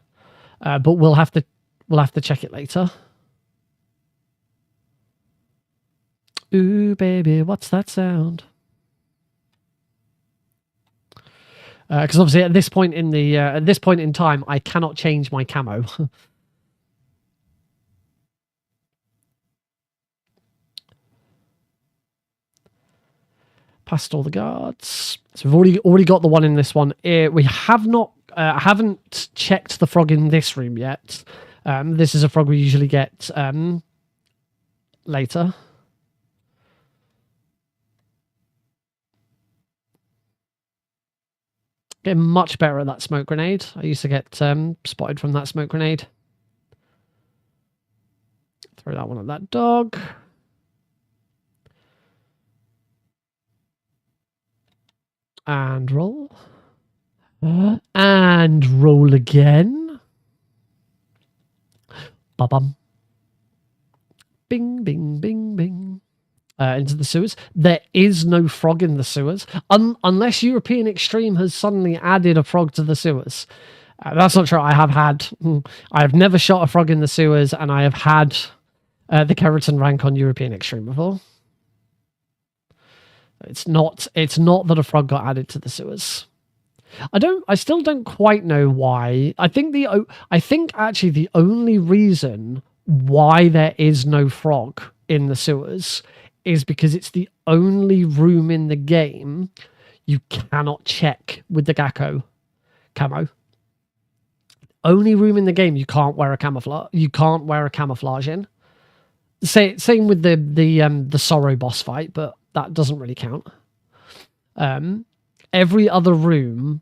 but we'll have to check it later. Ooh, baby, what's that sound? Because obviously at this point in time, I cannot change my camo. Past all the guards. So we've already got the one in this one. We have not haven't checked the frog in this room yet. This is a frog we usually get later. Getting much better at that smoke grenade. I used to get spotted from that smoke grenade. Throw that one at that dog. And roll. And roll again. Ba-bum. Bing, bing, bing, bing. into the sewers. There is no frog in the sewers, unless European Extreme has suddenly added a frog to the sewers. That's not true. I have never shot a frog in the sewers, and I have had the Kerotan rank on European Extreme before. It's not that a frog got added to the sewers. I still don't quite know why. I think actually the only reason why there is no frog in the sewers is because it's the only room in the game you cannot check with the Gakko camo. Only room in the game you can't wear a camouflage. You can't wear a camouflage in. Same with the Sorrow boss fight, but that doesn't really count. Every other room,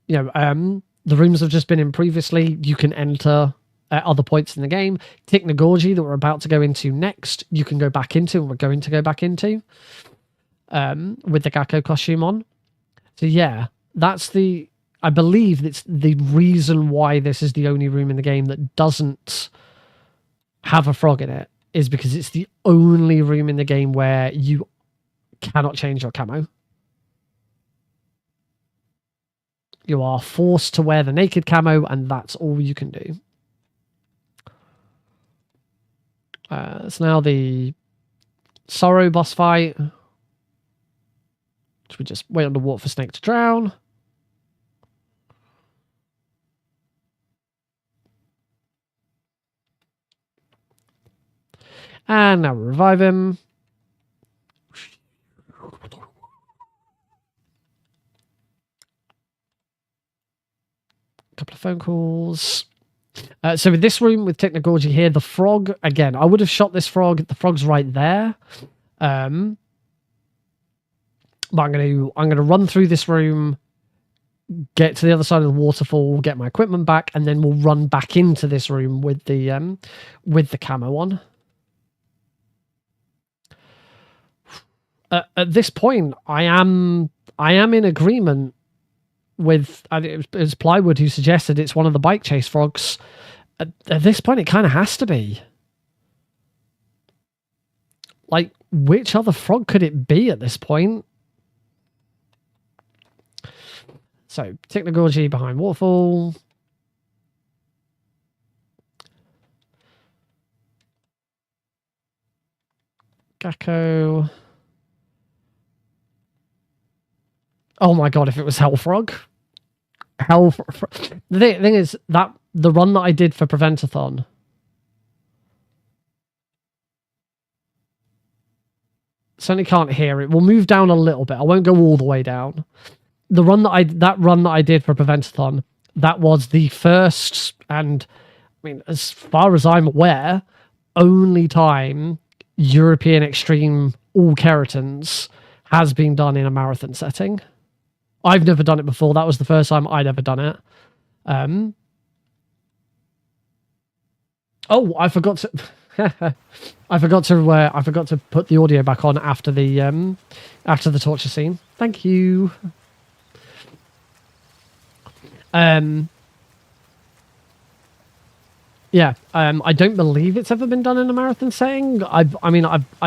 the rooms I've just been in previously, you can enter at other points in the game. Technogorgy that we're about to go into next, you can go back into, and we're going to go back into, with the Gakko costume on. So yeah, I believe that's the reason why this is the only room in the game that doesn't have a frog in it, is because it's the only room in the game where you cannot change your camo. You are forced to wear the naked camo, and that's all you can do. It's now the Sorrow boss fight. Should we just wait on the water for Snake to drown? And now we revive him. Couple of phone calls. So with this room, with Technogorgy here, the frog, again, I would have shot this frog. The frog's right there. But I'm gonna run through this room, get to the other side of the waterfall, get my equipment back, and then we'll run back into this room with the camo on. At this point, I am in agreement with, it was Plywood who suggested it's one of the bike chase frogs. At this point, it kind of has to be. Like, which other frog could it be at this point? So, Technogorgy behind waterfall. Gakko. Oh my god, if it was Hellfrog. The thing is, that the run that I did for Prevent-a-thon, certainly can't hear it. We'll move down a little bit. I won't go all the way down. The run that run that I did for Prevent-a-thon, that was the first, and I mean, as far as I'm aware, only time European Extreme all Kerotans has been done in a marathon setting. I've never done it before. That was the first time I'd ever done it. Oh, I forgot to. I forgot to put the audio back on after the torture scene. Thank you. Yeah. I don't believe it's ever been done in a marathon setting. I've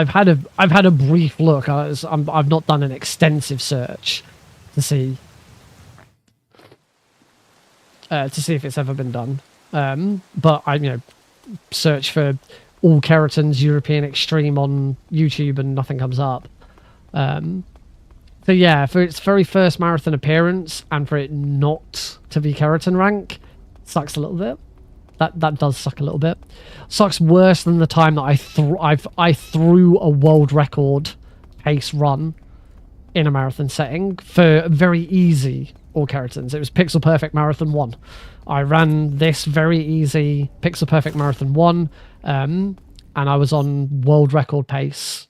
had a brief look. I've not done an extensive search to see if it's ever been done. But I search for all Kerotans European Extreme on YouTube and nothing comes up. So yeah, for its very first marathon appearance and for it not to be Kerotan rank, sucks a little bit. That does suck a little bit. Sucks worse than the time that I threw a world record pace run in a marathon setting for very easy all Kerotans. It was Pixel Perfect Marathon 1. I ran this very easy Pixel Perfect Marathon 1, and I was on world record pace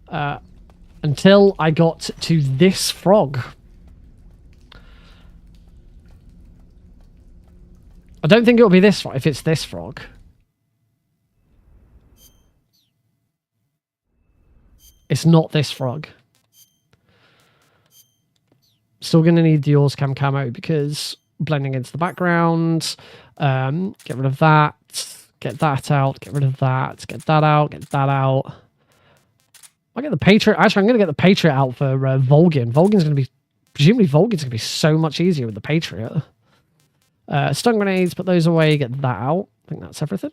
until I got to this frog. I don't think it'll be this frog, if it's this frog. It's not this frog. Still going to need the Orscam camo because blending into the background. Get rid of that. Get that out. Get rid of that. Get that out. Get that out. I get the Patriot. Actually, I'm going to get the Patriot out for Volgin. Volgin's going to be... Presumably, Volgin's going to be so much easier with the Patriot. Stun grenades, put those away, get that out. I think that's everything.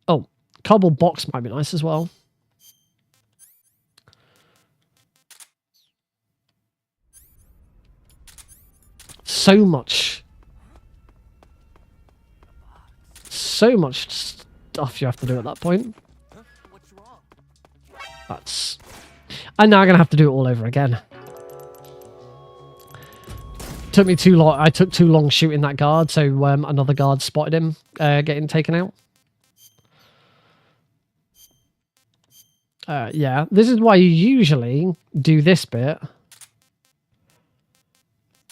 Oh, cardboard box might be nice as well. So much stuff you have to do at that point. What's wrong? That's... I'm now going to have to do it all over again. Took me too long. I took too long shooting that guard, so another guard spotted him getting taken out. Yeah, this is why you usually do this bit.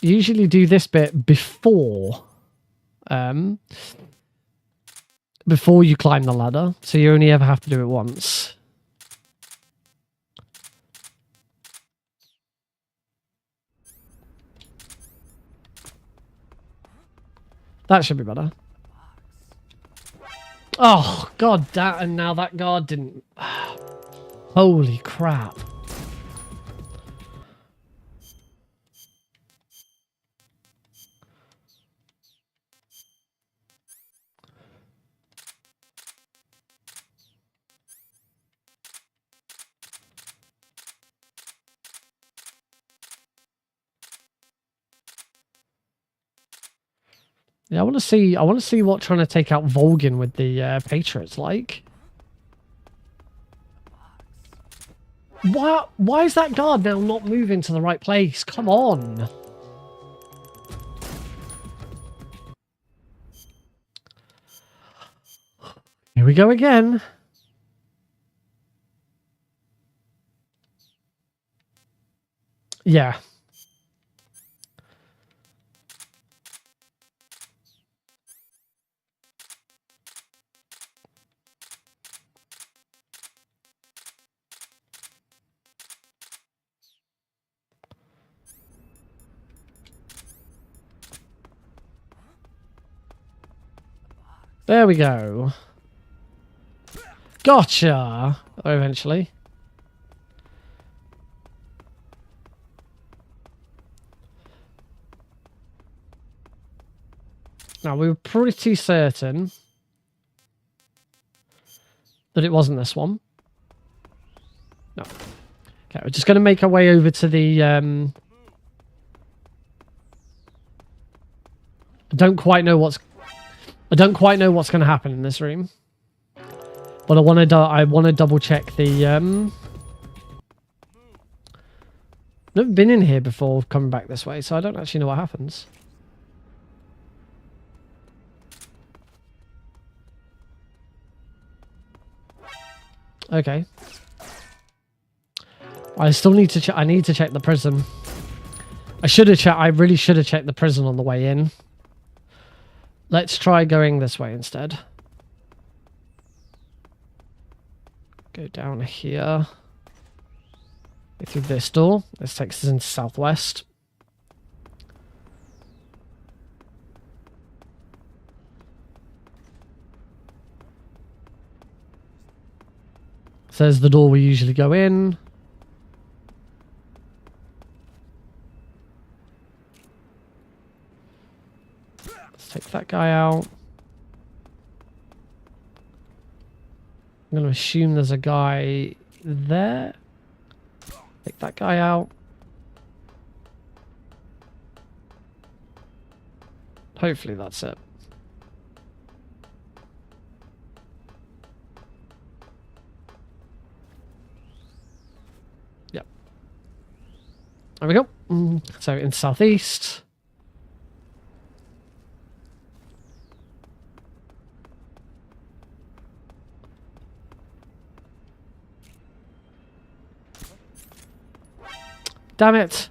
You usually do this bit before you climb the ladder, so you only ever have to do it once. That should be better. Oh, god damn, and now that guard didn't... Holy crap. Yeah, I want to see what trying to take out Volgin with the Patriots like. Why is that guard now not moving to the right place? Come on. Here we go again. Yeah. There we go. Gotcha! Eventually. Now, we were pretty certain that it wasn't this one. No. Okay, we're just going to make our way over to the... I don't quite know what's going to happen in this room. But I want to double check the... Never been in here before coming back this way, so I don't actually know what happens. Okay. I still need to check. I need to check the prison. I really should have checked the prison on the way in. Let's try going this way instead. Go down here. Go through this door. This takes us into southwest. So there's the door we usually go in. Let's take that guy out. I'm going to assume there's a guy there. Take that guy out. Hopefully that's it. Yep. There we go. So in southeast. Damn it.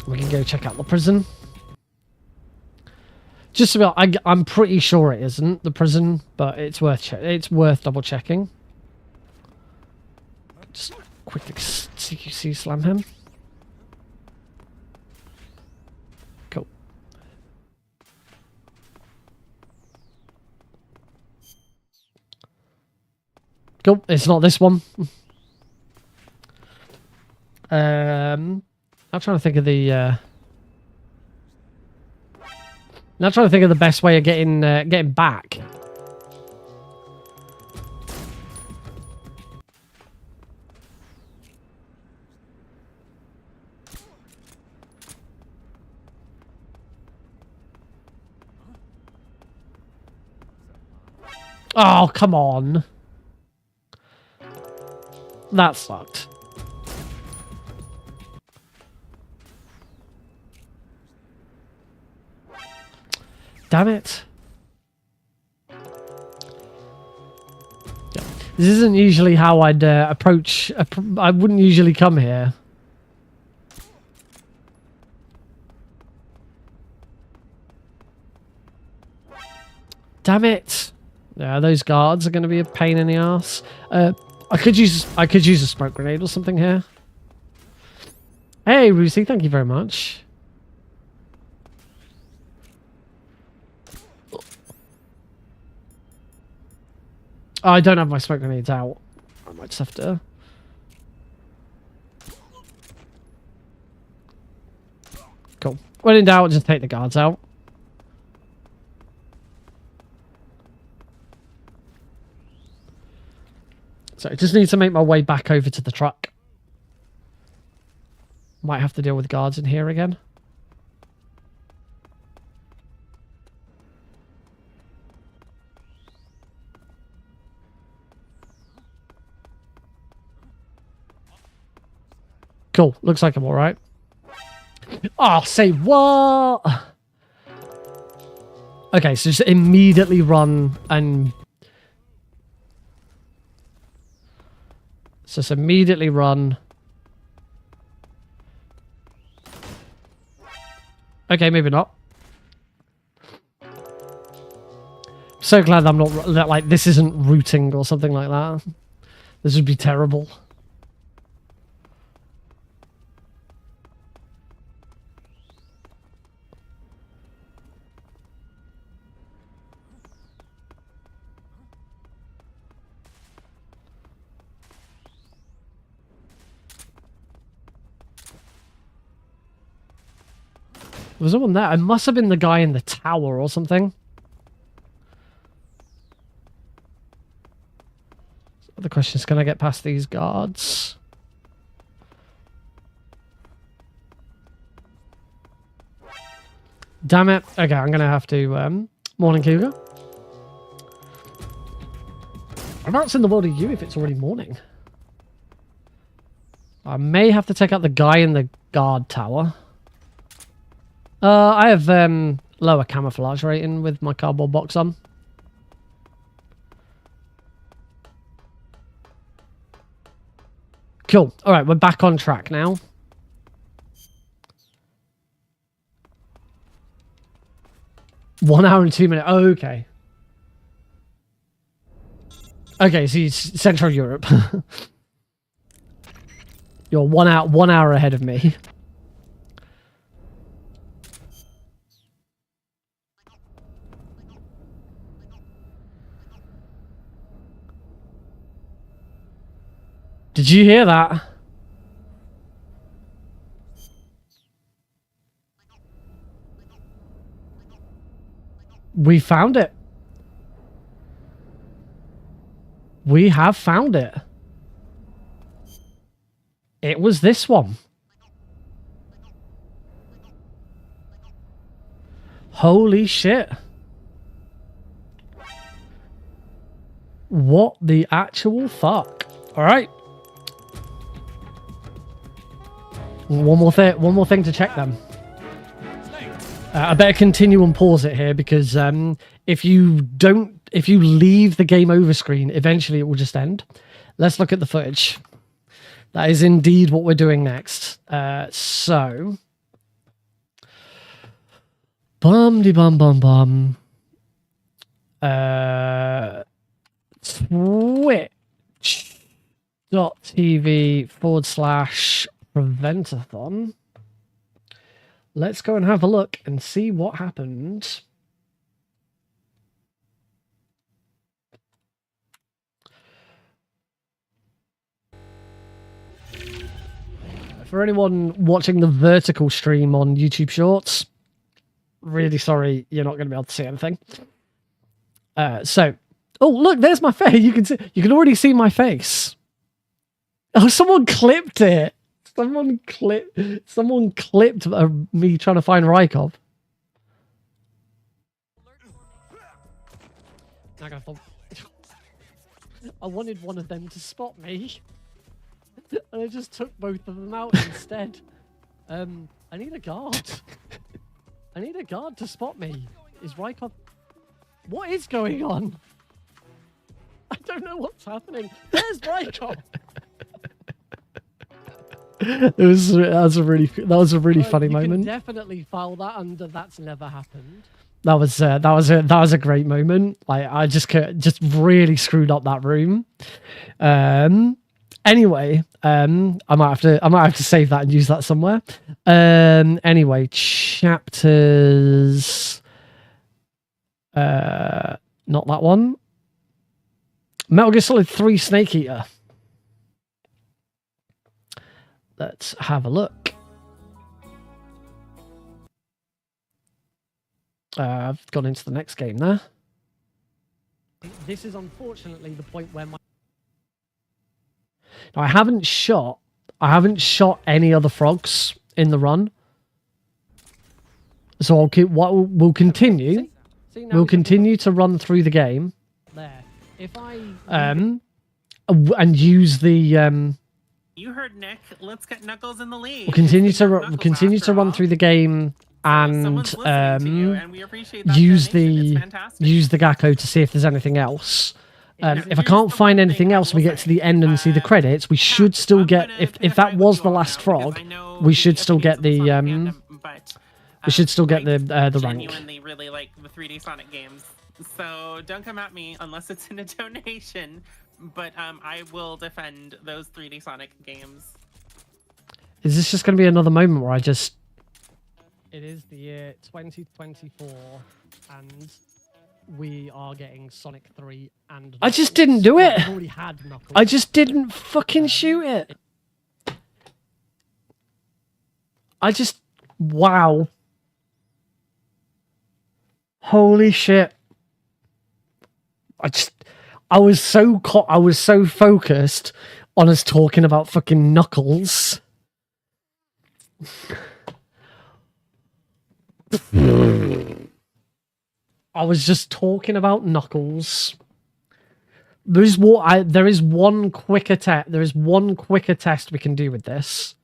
We can go check out the prison. Just about, I'm pretty sure it isn't the prison, but it's worth double checking. Just quickly CQC slam him. Cool. Nope, it's not this one. I'm trying to think of the. Now trying to think of the best way of getting back. Oh, come on. That sucked. Damn it. Yeah. This isn't usually how I'd approach... I wouldn't usually come here. Damn it. Yeah, those guards are going to be a pain in the ass. I could use a smoke grenade or something here. Hey, Rusi, thank you very much. Oh, I don't have my smoke grenades out. I might just have to... Cool. When in doubt, just take the guards out. So I just need to make my way back over to the truck. Might have to deal with guards in here again. Cool. Looks like I'm alright. Oh, say what? Okay, so just immediately run and... So just immediately run. Okay, maybe not. So glad I'm not... that, like, this isn't routing or something like that. This would be terrible. Was someone there? It must have been the guy in the tower or something. So the question is, can I get past these guards? Damn it. Okay, I'm going to have to... Morning, Cougar. Whereabouts in the world are you if it's already morning? I may have to take out the guy in the guard tower. I have lower camouflage rating with my cardboard box on. Cool. Alright, we're back on track now. One hour and 2 minutes. Oh, okay. Okay, so it's Central Europe. You're 1 hour ahead of me. Did you hear that? We found it. We have found it. It was this one. Holy shit. What the actual fuck? All right. One more thing to check then. I better continue and pause it here because if you leave the game over screen, eventually it will just end. Let's look at the footage. That is indeed what we're doing next. So, bum. Twitch.tv/Prevent-a-thon. Let's go and have a look and see what happened. For anyone watching the vertical stream on YouTube Shorts, really sorry, you're not going to be able to see anything. Oh look, there's my face. You can already see my face. Oh, someone clipped it. Someone clipped me trying to find Rykov. I wanted one of them to spot me, and I just took both of them out instead. I need a guard. I need a guard to spot me. Is Rykov? What is going on? I don't know what's happening. There's Rykov. That was a really funny moment. You can definitely file that under that's never happened. That was a great moment. Like I just really screwed up that room. Anyway, I might have to save that and use that somewhere. Anyway, chapters. Not that one. Metal Gear Solid 3 Snake Eater. Let's have a look. I've gone into the next game there. This is unfortunately the point where my... Now, I haven't shot any other frogs in the run. So we'll continue. We'll continue to run through the game. There. If I and use the You heard Nick. Let's get Knuckles in the lead. We'll continue to run through the game and use the Gakko to see if there's anything else. If I can't find anything else, we get to the end and see the credits. We should still get if that was the last frog, we should still get the rank. Genuinely really like the 3D Sonic games, so don't come at me unless it's in a donation. But I will defend those 3D Sonic games. Is this just going to be another moment where I just... It is the year 2024, and we are getting Sonic 3 and... Knuckles. I just didn't do it! I've already had Knuckles. I just didn't fucking shoot it! Wow. Holy shit. I was so focused on us talking about fucking Knuckles. I was just talking about Knuckles. There is one quicker test we can do with this.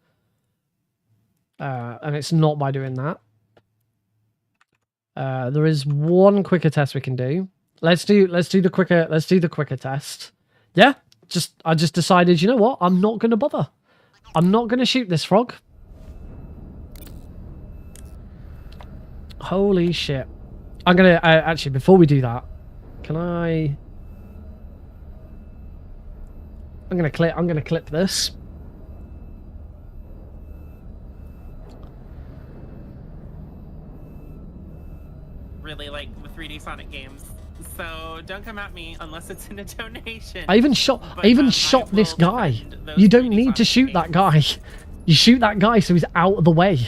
And it's not by doing that. There is one quicker test we can do. Let's do the quicker test. Yeah, I just decided, you know what? I'm not gonna bother. I'm not gonna shoot this frog. Holy shit! I'm gonna actually before we do that, can I? I'm gonna clip this. Really like the 3D Sonic games. So don't come at me unless it's in a donation. I even shot this guy. You don't need to shoot that guy. You shoot that guy so he's out of the way.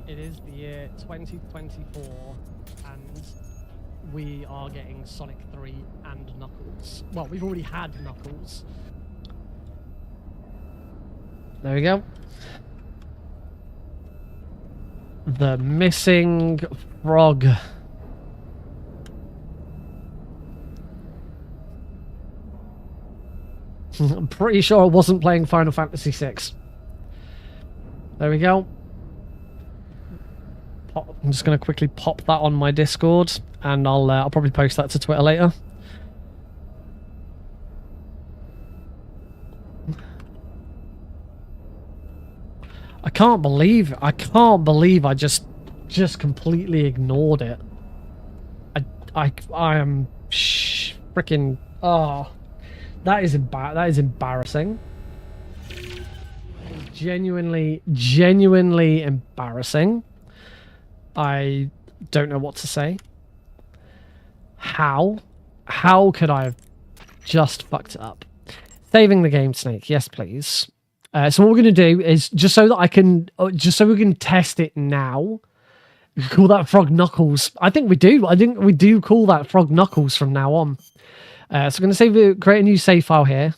It is the year 2024, and we are getting Sonic 3 and Knuckles. Well, we've already had Knuckles. There we go. The missing frog. I'm pretty sure I wasn't playing Final Fantasy VI. There we go. I'm just going to quickly pop that on my Discord, and I'll probably post that to Twitter later. I can't believe I just completely ignored it. I am freaking that is embarrassing. Genuinely embarrassing. I don't know what to say. How could I have just fucked it up? Saving the game, Snake. Yes, please. So what we're going to do is just so we can test it now. Call that frog Knuckles. I think we do. I think we do call that frog Knuckles from now on. So I'm going to create a new save file here.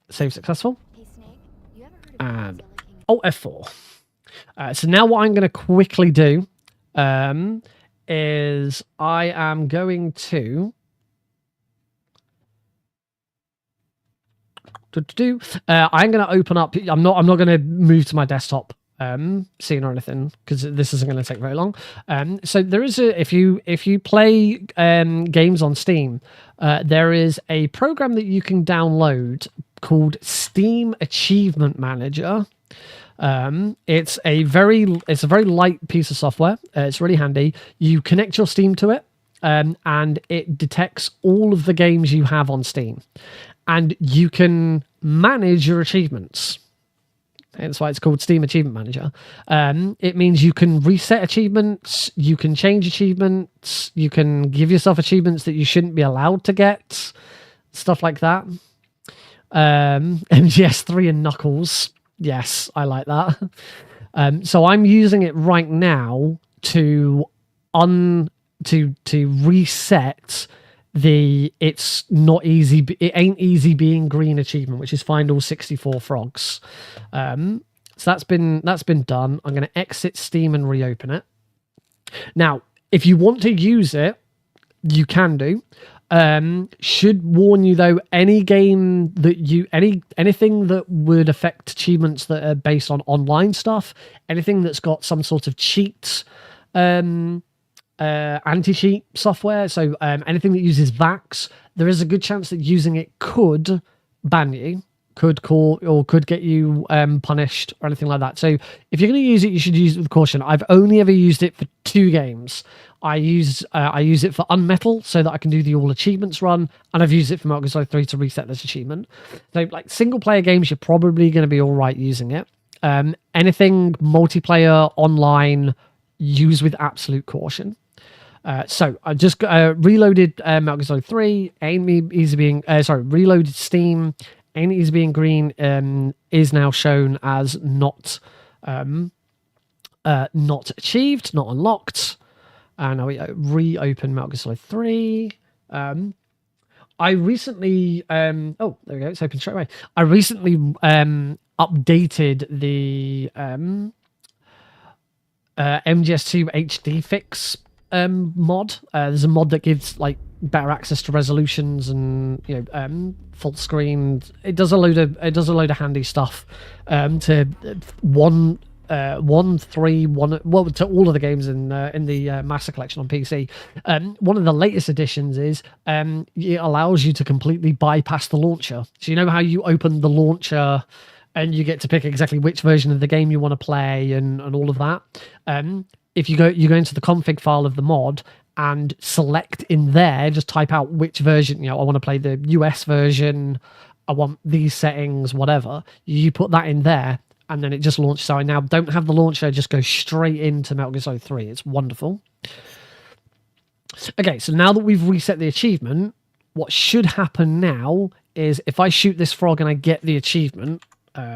Save successful. And Alt F4. So now what I'm going to quickly do is I am going to I'm going to open up. I'm not going to move to my desktop scene or anything because this isn't going to take very long. So there is if you play games on Steam, there is a program that you can download called Steam Achievement Manager. It's a very light piece of software. It's really handy. You connect your Steam to it, and it detects all of the games you have on Steam, and you can manage your achievements. That's why it's called Steam Achievement Manager. It means you can reset achievements, you can change achievements, you can give yourself achievements that you shouldn't be allowed to get, stuff like that. MGS3 and Knuckles. Yes, I like that. So I'm using it right now to reset the it's not easy, it ain't easy being green achievement, which is find all 64 frogs. So that's been done. I'm going to exit Steam and reopen it. Now, if you want to use it, you can do. Should warn you though, any game that anything that would affect achievements that are based on online stuff, anything that's got some sort of cheat, anti-cheat software, so anything that uses VAX, there is a good chance that using it could ban you, could get you punished or anything like that. So if you're going to use it, you should use it with caution. I've only ever used it for 2 games. I use it for Unmetal so that I can do the all achievements run, and I've used it for Metal Gear Solid 3 to reset this achievement. So like single player games, you're probably going to be all right using it. Anything multiplayer online, use with absolute caution. So I just reloaded Metal Gear Solid 3. Reloaded Steam. Ain't Easy Being Green is now shown as not achieved, not unlocked. And now we reopen Metal Gear Solid 3. I recently oh, there we go, it's open straight away. I recently updated the MGS2 HD fix mod. There's a mod that gives like better access to resolutions and full screen. It does a load of handy stuff to to all of the games in the Master Collection on PC. One of the latest additions is it allows you to completely bypass the launcher. So you know how you open the launcher and you get to pick exactly which version of the game you want to play and all of that. If you go into the config file of the mod and select in there, just type out which version, I want to play the US version, I want these settings, whatever. You put that in there, and then it just launches. So I now don't have the launcher, just go straight into Metal Gear Solid 3. It's wonderful. Okay, so now that we've reset the achievement, what should happen now is if I shoot this frog and I get the achievement,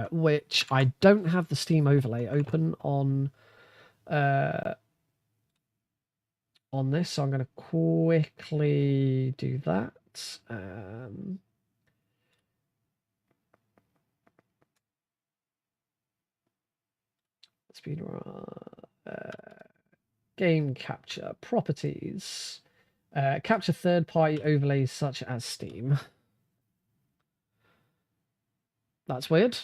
which I don't have the Steam overlay open on this, so I'm going to quickly do that. Speedrun, game capture, properties, capture third-party overlays such as Steam. That's weird.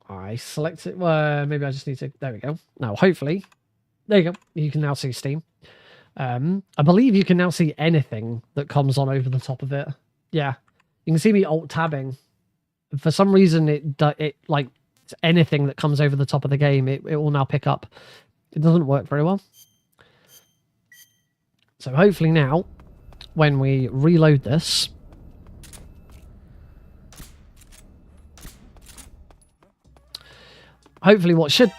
I select it. Well, maybe I just need to. There we go. Now, hopefully, there you go. You can now see Steam. I believe you can now see anything that comes on over the top of it. Yeah, you can see me alt tabbing. For some reason, it like anything that comes over the top of the game, it will now pick up. It doesn't work very well. So hopefully now, when we reload this, hopefully what should...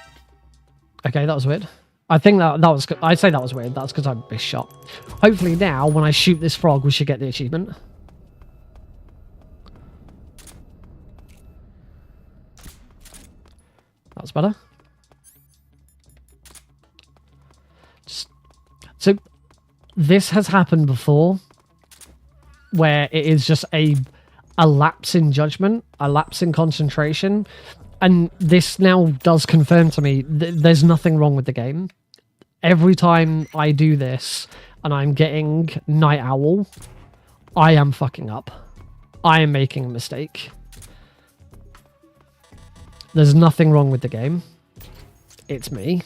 Okay, that was weird. I think that was... I'd say that was weird. That's because I missed shot. Hopefully now, when I shoot this frog, we should get the achievement. That's better. So this has happened before, where it is just a lapse in judgment, a lapse in concentration, and this now does confirm to me there's nothing wrong with the game. Every time I do this and I'm getting Night Owl, I am fucking up. I am making a mistake. There's nothing wrong with the game. It's me.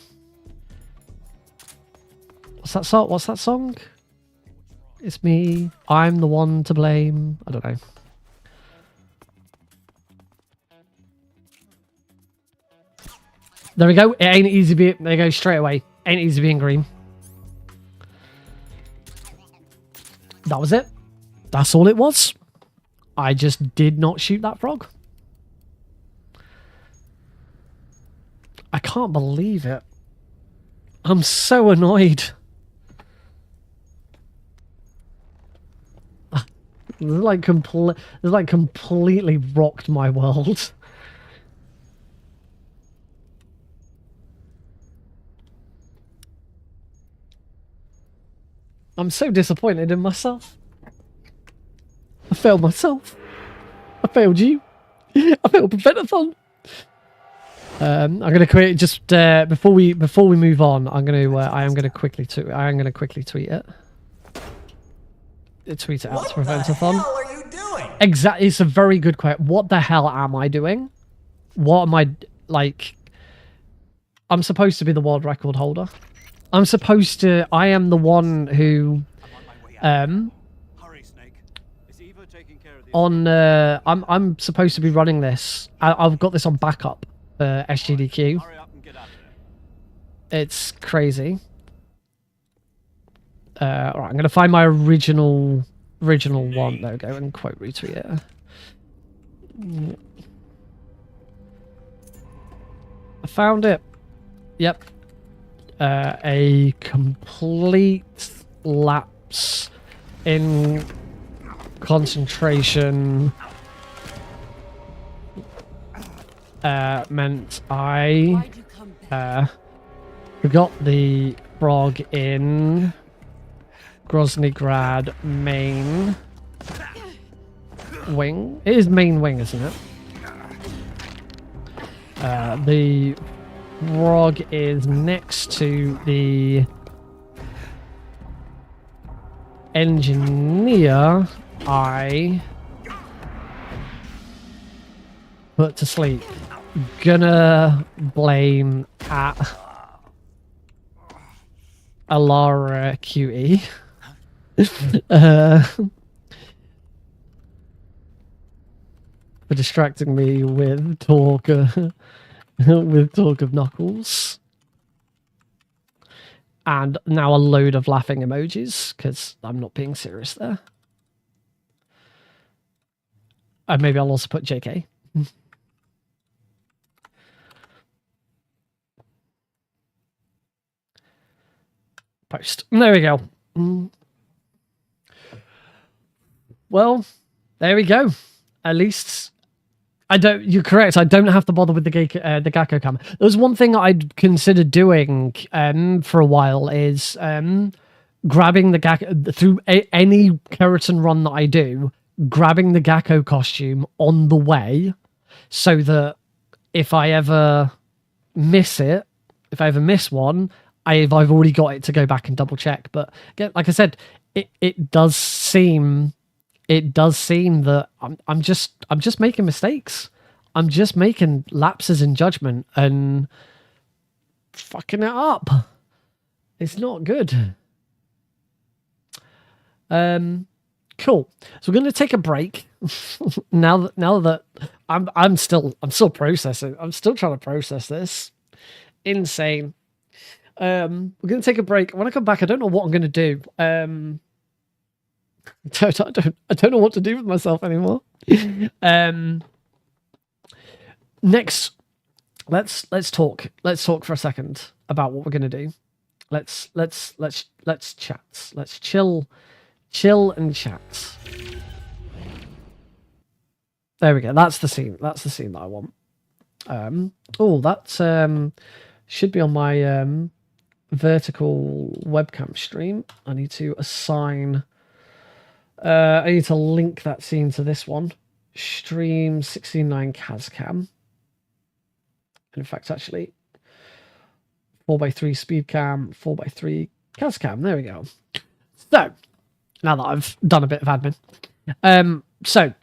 What's that song? What's that song? It's me. I'm the one to blame. I don't know. There we go. It ain't easy being... There you go, straight away. Ain't easy being green. That was it. That's all it was. I just did not shoot that frog. I can't believe it. I'm so annoyed. This like completely rocked my world. I'm so disappointed in myself. I failed myself. I failed you. I failed Prevent-a-thon. I'm gonna create just before we move on. I am gonna quickly tweet it. Tweet it out to Prevent-a-thon. What the hell are you doing? Exactly. It's a very good question. What the hell am I doing? What am I like? I'm supposed to be the world record holder. I'm supposed to. I am the one who. I'm supposed to be running this. I've got this on backup for SGDQ. It's crazy. Alright, I'm gonna find my original one. There we go, and quote retweet it. I found it. Yep. A complete lapse in concentration meant I forgot the frog in Groznygrad main wing. It is main wing, isn't it? The frog is next to the engineer I put to sleep. Gonna blame at Alara QE. For distracting me with talk with talk of Knuckles. And now a load of laughing emojis, because I'm not being serious there. And maybe I'll also put JK. Post. There we go. Well, there we go. At least you're correct. I don't have to bother with the Gecko cam. There's one thing I'd considered doing for a while is grabbing the Gecko through any Kerotan run that I do, grabbing the Gecko costume on the way, so that if I ever miss it, if I ever miss one, I've already got it to go back and double check. But again, like I said, it does seem that I'm just making mistakes. I'm just making lapses in judgment and fucking it up. It's not good. Cool. So we're going to take a break. now that I'm still processing. I'm still trying to process this. Insane. We're going to take a break. When I come back, I don't know what I'm going to do. I don't know what to do with myself anymore. Next, let's talk for a second about what we're gonna do. Let's chat. Let's chill and chat. There we go. That's the scene. That's the scene that I want. That should be on my vertical webcam stream. I need to assign. I need to link that scene to this one. Stream 16:9 Kazcam. In fact, actually, 4x3 speed cam, 4x3 Kazcam. There we go. So now that I've done a bit of admin, so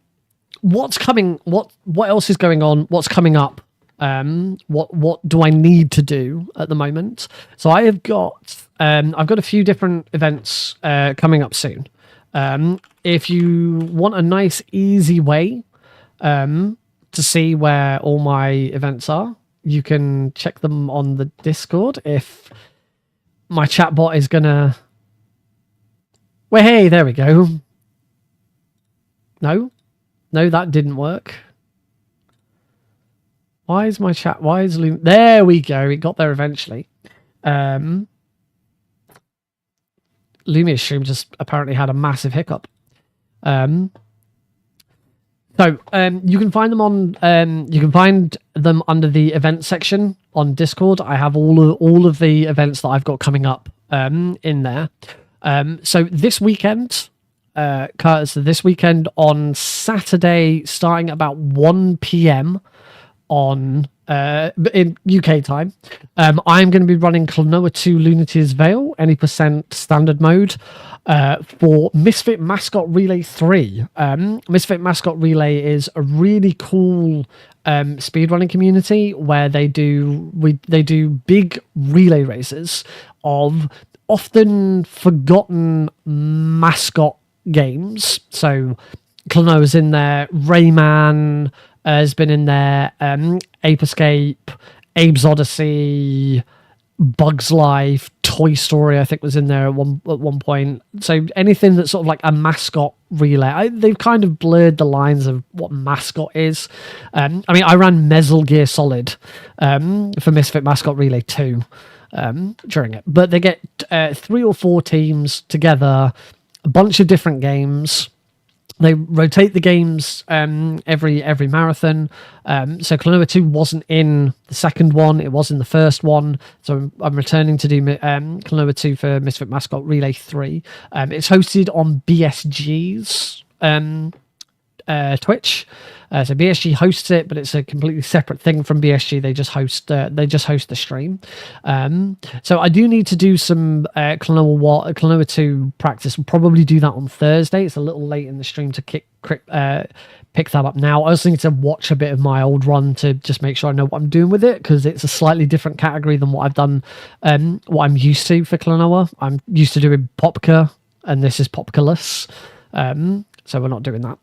what's coming? What else is going on? What's coming up? What do I need to do at the moment? So I've got a few different events coming up soon. If you want a nice, easy way to see where all my events are, you can check them on the Discord. If my chatbot is gonna, well, hey, there we go. No, that didn't work. Why is my chat? Why is Loom? There we go. It got there eventually. Lumia's stream just apparently had a massive hiccup. So you can find them on. You can find them under the event section on Discord. I have all of the events that I've got coming up in there. So this weekend, Curtis, this weekend on Saturday, starting about 1 p.m. on in UK time, I'm going to be running Klonoa 2 Lunaty's Veil, any percent standard mode, for Misfit Mascot Relay 3. Misfit Mascot Relay is a really cool speedrunning community where they do big relay races of often forgotten mascot games. So Klonoa's in there, Rayman has been in there, Ape Escape, Abe's Odyssey, Bug's Life, Toy Story, I think was in there at one point. So anything that's sort of like a mascot relay, they've kind of blurred the lines of what mascot is. I mean, I ran Metal Gear Solid for Misfit Mascot Relay 2 during it, but they get 3 or 4 teams together, a bunch of different games. They rotate the games every marathon. So Klonoa 2 wasn't in the second one; it was in the first one. So I'm returning to do Klonoa 2 for Misfit Mascot Relay 3. It's hosted on BSG's Twitch. So BSG hosts it, but it's a completely separate thing from BSG. They just host the stream. So I do need to do some Klonoa 2 practice. We'll probably do that on Thursday. It's a little late in the stream to pick that up now. I also need to watch a bit of my old run to just make sure I know what I'm doing with it, because it's a slightly different category than what I've done, what I'm used to for Klonoa. I'm used to doing Popka, and this is Popculous. So we're not doing that.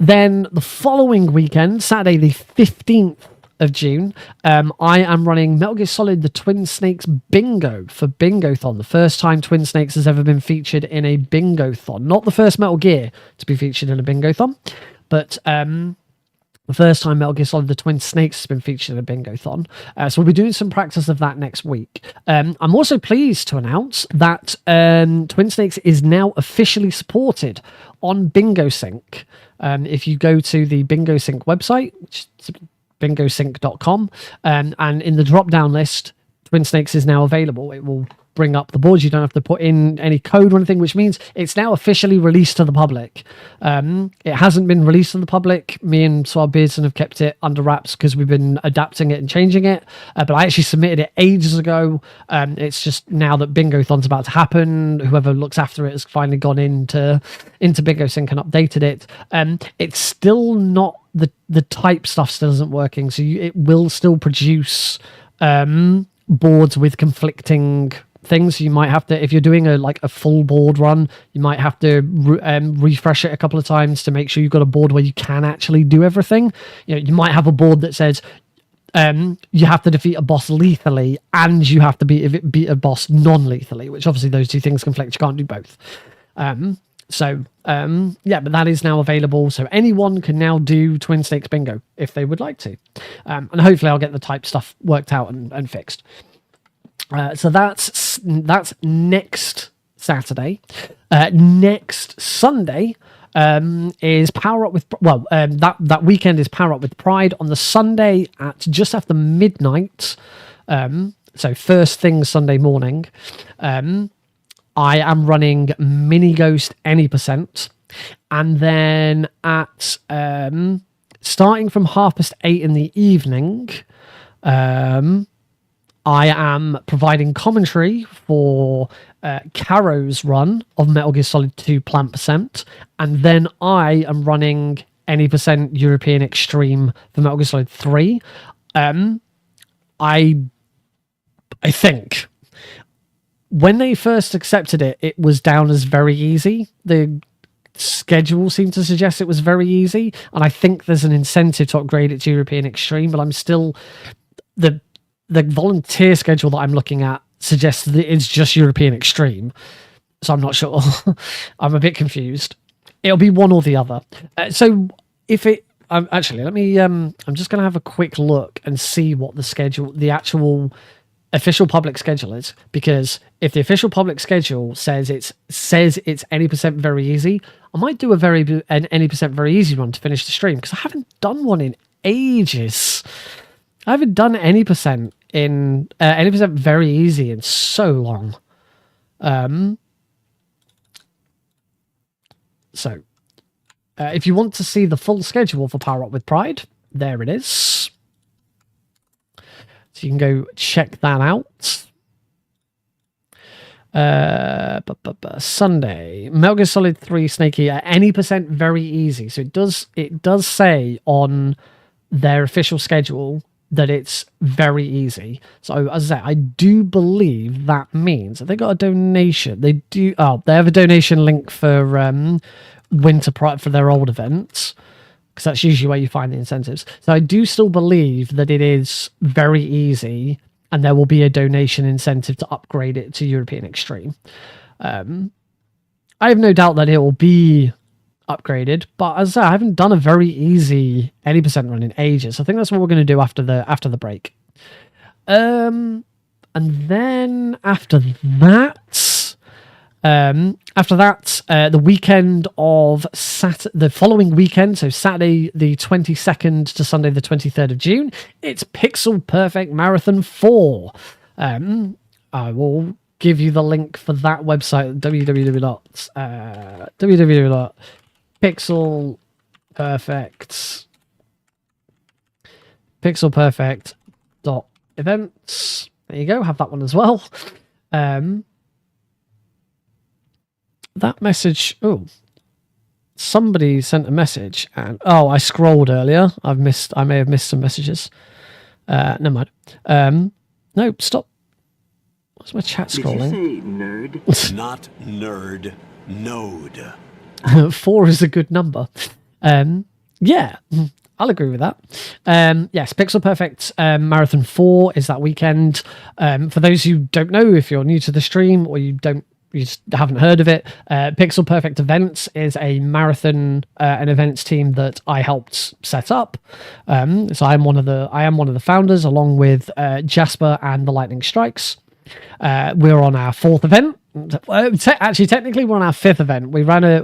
Then the following weekend, Saturday the 15th of June, I am running Metal Gear Solid the Twin Snakes Bingo for Bingo-thon. The first time Twin Snakes has ever been featured in a Bingo-thon. Not the first Metal Gear to be featured in a Bingo-thon, but the first time Metal Gear Solid the Twin Snakes has been featured in a Bingo-thon. So we'll be doing some practice of that next week. I'm also pleased to announce that Twin Snakes is now officially supported on BingoSync. If you go to the BingoSync website, which is bingosync.com, and in the drop-down list, Twin Snakes is now available. It will bring up the boards. You don't have to put in any code or anything, which means it's now officially released to the public. It hasn't been released to the public. Me and Swab Beardson have kept it under wraps because we've been adapting it and changing it. But I actually submitted it ages ago. It's just now that Bingo-thon's about to happen, whoever looks after it has finally gone into BingoSync and updated it. It's still not the type stuff still isn't working, so it will still produce boards with conflicting things. You might have to, if you're doing a full board run, you might have to refresh it a couple of times to make sure you've got a board where you can actually do everything. You might have a board that says you have to defeat a boss lethally and you have to beat a boss non-lethally, which obviously those two things conflict. You can't do both. But that is now available, so anyone can now do Twin Snakes Bingo if they would like to, and hopefully I'll get the type stuff worked out and fixed. So that's next Saturday. Next Sunday, is Power Up with that weekend is Power Up with Pride on the Sunday at just after midnight. So first thing Sunday morning. I am running Mini Ghost any percent, and then at starting from 8:30 in the evening, I am providing commentary for Caro's run of Metal Gear Solid 2 Plant Percent, and then I am running any percent European Extreme for Metal Gear Solid 3. I think when they first accepted it, it was down as very easy. The schedule seemed to suggest it was very easy, and I think there's an incentive to upgrade it to European Extreme, but I'm still... The volunteer schedule that I'm looking at suggests that it's just European Extreme, so I'm not sure. I'm a bit confused. It'll be one or the other. So if it... actually, let me... I'm just going to have a quick look and see what the actual official public schedule is, because if the official public schedule says it's any percent very easy, I might do an any percent very easy run to finish the stream, because I haven't done one in ages. I haven't done any percent very easy in so long. So if you want to see the full schedule for Power Up with Pride, there it is. So you can go check that out. Sunday, Metal Gear Solid 3 Snakey at any percent very easy. So it does say on their official schedule that it's very easy. So as I say, I do believe that means that they got a donation. They have a donation link for Winter Pride for their old events, because that's usually where you find the incentives. So I do still believe that it is very easy, and there will be a donation incentive to upgrade it to European Extreme. I have no doubt that it will be upgraded, but as I say, I haven't done a very easy any percent run in ages. I think that's what we're going to do after the break. And then after that, the weekend of the following weekend, so Saturday the 22nd to Sunday the 23rd of June, it's Pixel Perfect Marathon 4. I will give you the link for that website, pixelperfect.events. There you go, have that one as well. That message, somebody sent a message, and I scrolled earlier. I may have missed some messages. Never mind. No, stop. What's my chat scrolling? Did you say nerd? Not nerd, node. 4 is a good number. Yeah, I'll agree with that. Yes, Pixel Perfect Marathon 4 is that weekend. For those who don't know, if you're new to the stream or you just haven't heard of it, Pixel Perfect Events is a marathon and events team that I helped set up. So I am one of the founders, along with Jasper and the Lightning Strikes. We're on our 4th event. Actually, technically, we're on our 5th event. We ran it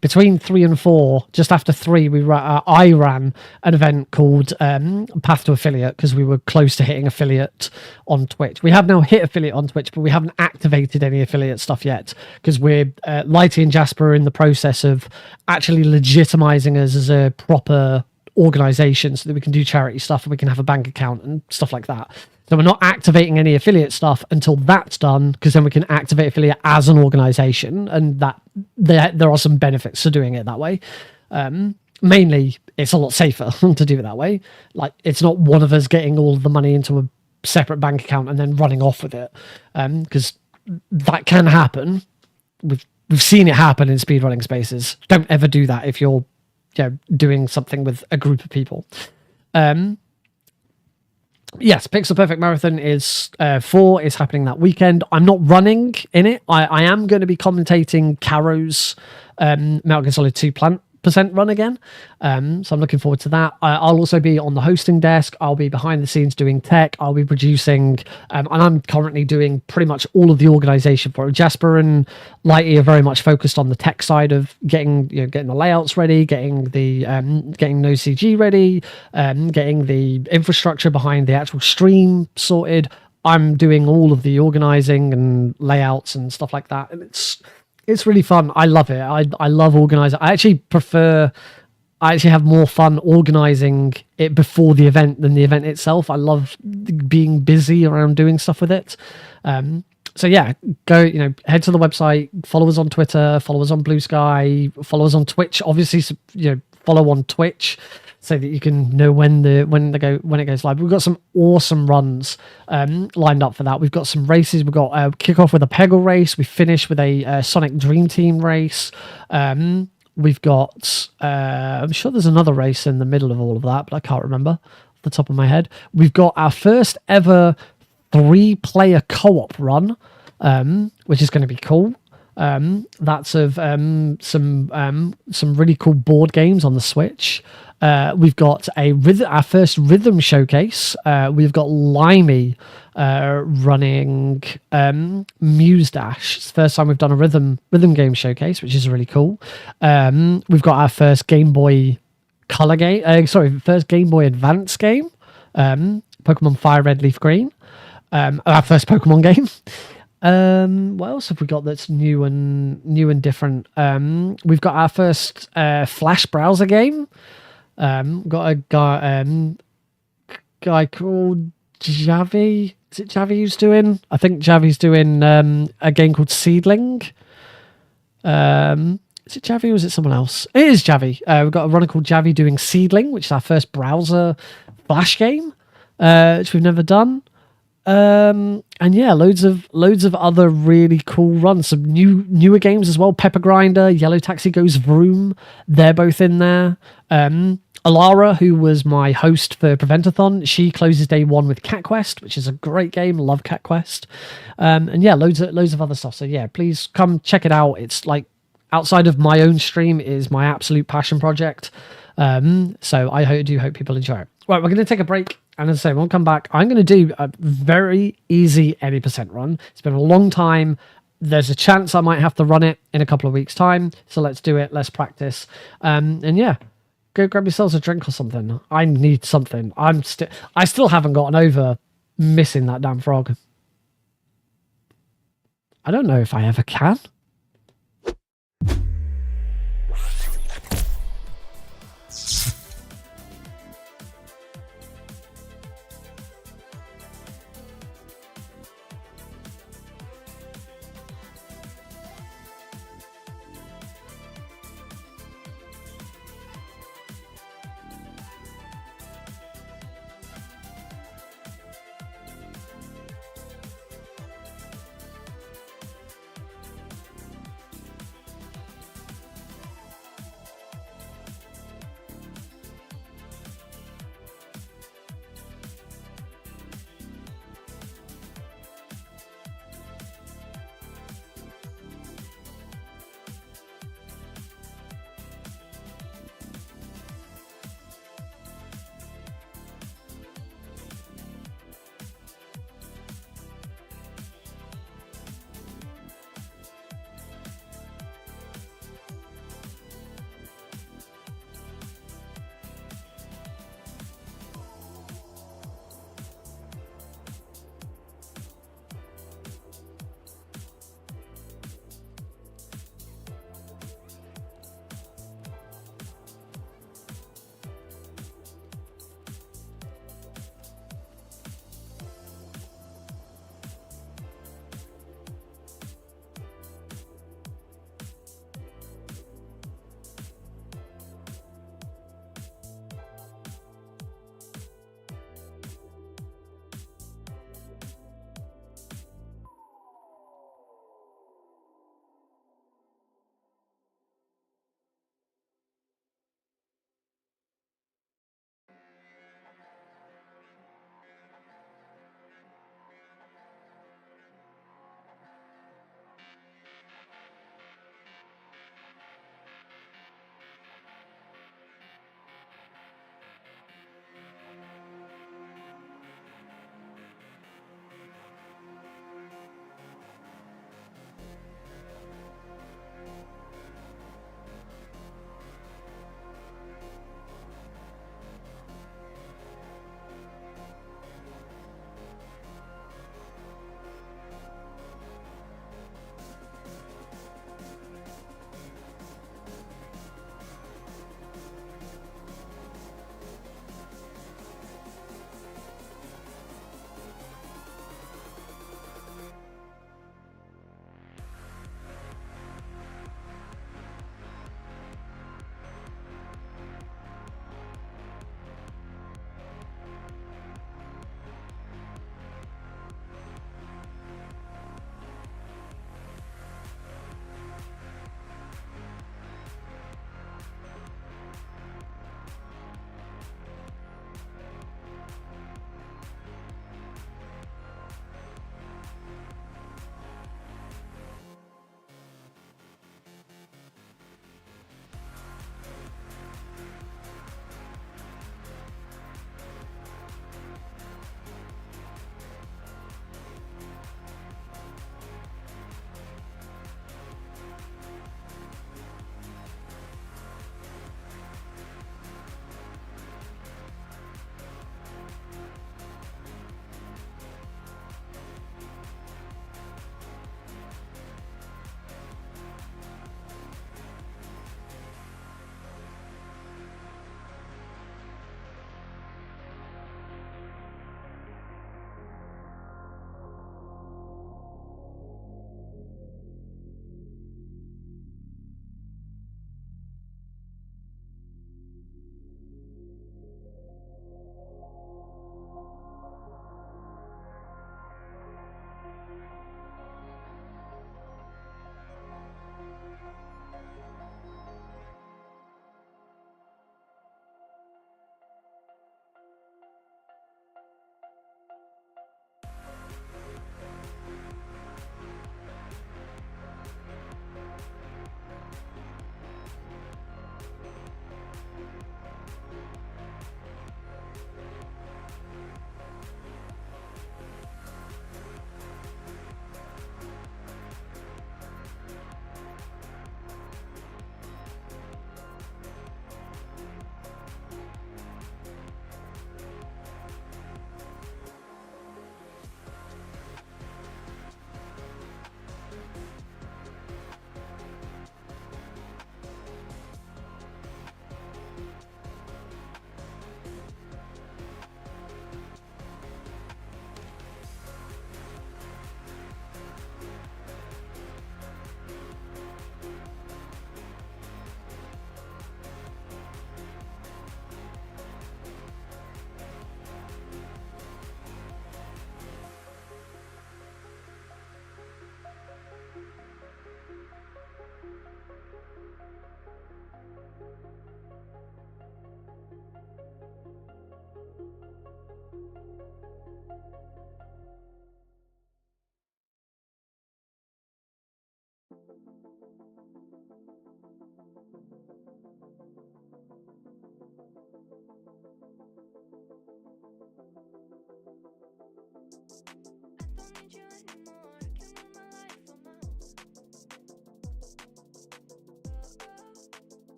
between 3 and 4. Just after 3, I ran an event called Path to Affiliate, because we were close to hitting affiliate on Twitch. We have now hit affiliate on Twitch, but we haven't activated any affiliate stuff yet, because we're Lighty and Jasper are in the process of actually legitimizing us as a proper organization, so that we can do charity stuff and we can have a bank account and stuff like that. So we're not activating any affiliate stuff until that's done, because then we can activate affiliate as an organization, and that there are some benefits to doing it that way. Mainly, it's a lot safer to do it that way. Like, it's not one of us getting all of the money into a separate bank account and then running off with it, because that can happen. We've seen it happen in speedrunning spaces. Don't ever do that if you're doing something with a group of people. Yes, Pixel Perfect Marathon is 4 is happening that weekend. I'm not running in it. I am going to be commentating Caro's Metal Gear Solid 2 Plant 100% run again. So I'm looking forward to that. I'll also be on the hosting desk. I'll be behind the scenes doing tech. I'll be producing, and I'm currently doing pretty much all of the organization for it. Jasper and Lighty are very much focused on the tech side of getting the layouts ready, getting no CG ready, getting the infrastructure behind the actual stream sorted. I'm doing all of the organizing and layouts and stuff like that, and it's really fun. I love it. I love organizing. I actually have more fun organizing it before the event than the event itself. I love being busy around doing stuff with it. So yeah, go, head to the website, follow us on Twitter, follow us on Blue Sky, follow us on Twitch. Obviously, follow on Twitch so that you can know when it goes live. We've got some awesome runs lined up for that. We've got some races. We've got kick off with a Peggle race. We finish with a Sonic Dream Team race. We've got I'm sure there's another race in the middle of all of that, but I can't remember off the top of my head. We've got our first ever 3-player co-op run, which is going to be cool. That's of some really cool board games on the Switch. We've got our first rhythm showcase. We've got Limey running Muse Dash. It's the first time we've done a rhythm game showcase, which is really cool. We've got our first Game Boy Color game. First Game Boy Advance game. Pokemon Fire Red Leaf Green. Our first Pokemon game. What else have we got that's new and different? We've got our first Flash browser game. Got a guy called Javi. Is it Javi who's doing? I think Javi's doing a game called Seedling. Is it Javi or is it someone else? It is Javi. We've got a runner called Javi doing Seedling, which is our first browser Flash game, which we've never done. And yeah, loads of other really cool runs. Some newer games as well. Pepper Grinder, Yellow Taxi Goes Vroom. They're both in there. Alara, who was my host for Prevent-a-thon, she closes day one with Cat Quest, which is a great game. Love Cat Quest. And yeah, loads of other stuff. So yeah, please come check it out. It's like outside of my own stream, it is my absolute passion project. So I do hope people enjoy it. Right, we're going to take a break. And as I say, when we come back, I'm going to do a very easy 80% run. It's been a long time. There's a chance I might have to run it in a couple of weeks' time. So let's do it. Let's practice. And yeah, go grab yourselves a drink or something. I need something. I still haven't gotten over missing that damn frog. I don't know if I ever can.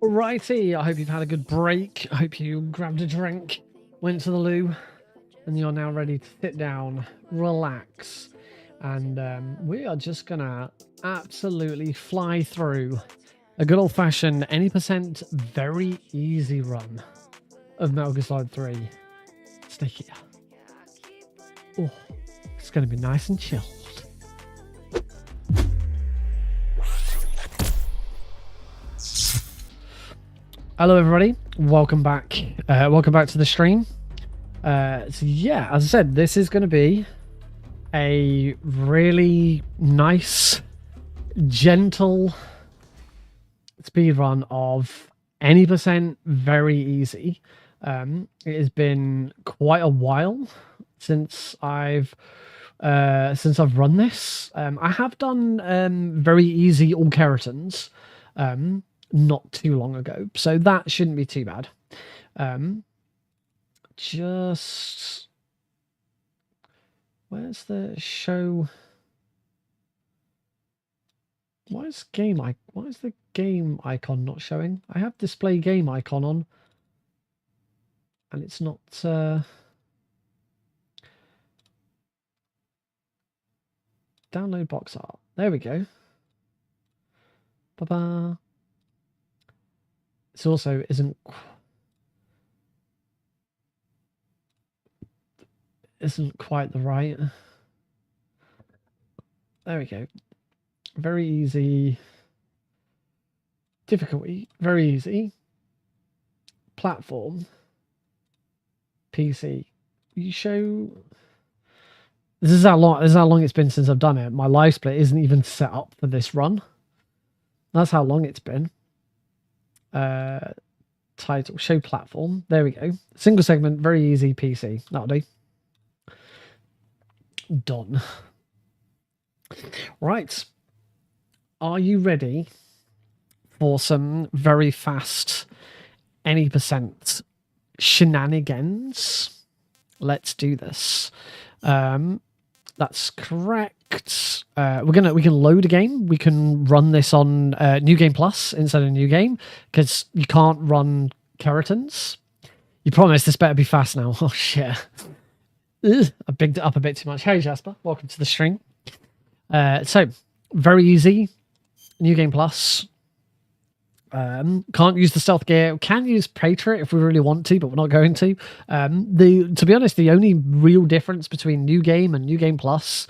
Righty, I hope you've had a good break. I hope you grabbed a drink, went to the loo, and you're now ready to sit down, relax, and we are just gonna absolutely fly through a good old-fashioned any percent very easy run of Metal Gear Solid 3. Stay here. Oh, it's gonna be nice and chilled. Hello everybody, welcome back to the stream. So yeah, as I said, this is going to be a really nice, gentle speed run of any percent very easy. It has been quite a while since I've run this. I have done very easy all Kerotans not too long ago, so that shouldn't be too bad. Just where's the show? Why is the game icon not showing? I have display game icon on, and it's not. Download box art. There we go. Ba-ba. This also isn't quite the right. There we go. Very easy. Difficulty, very easy. Platform. PC. You show. This is how long it's been since I've done it. My live split isn't even set up for this run. That's how long it's been. Title, show platform. There we go. Single segment, very easy PC. That'll do. Done. Right. Are you ready for some very fast any percent shenanigans? Let's do this. That's correct. We can load a game. We can run this on New Game Plus instead of New Game because you can't run Kerotans. You promise this better be fast now. Oh shit! Ugh, I bigged it up a bit too much. Hey Jasper, welcome to the stream. So very easy. New Game Plus. Can't use the stealth gear. Can use Patriot if we really want to, but we're not going to. To be honest, the only real difference between New Game and New Game Plus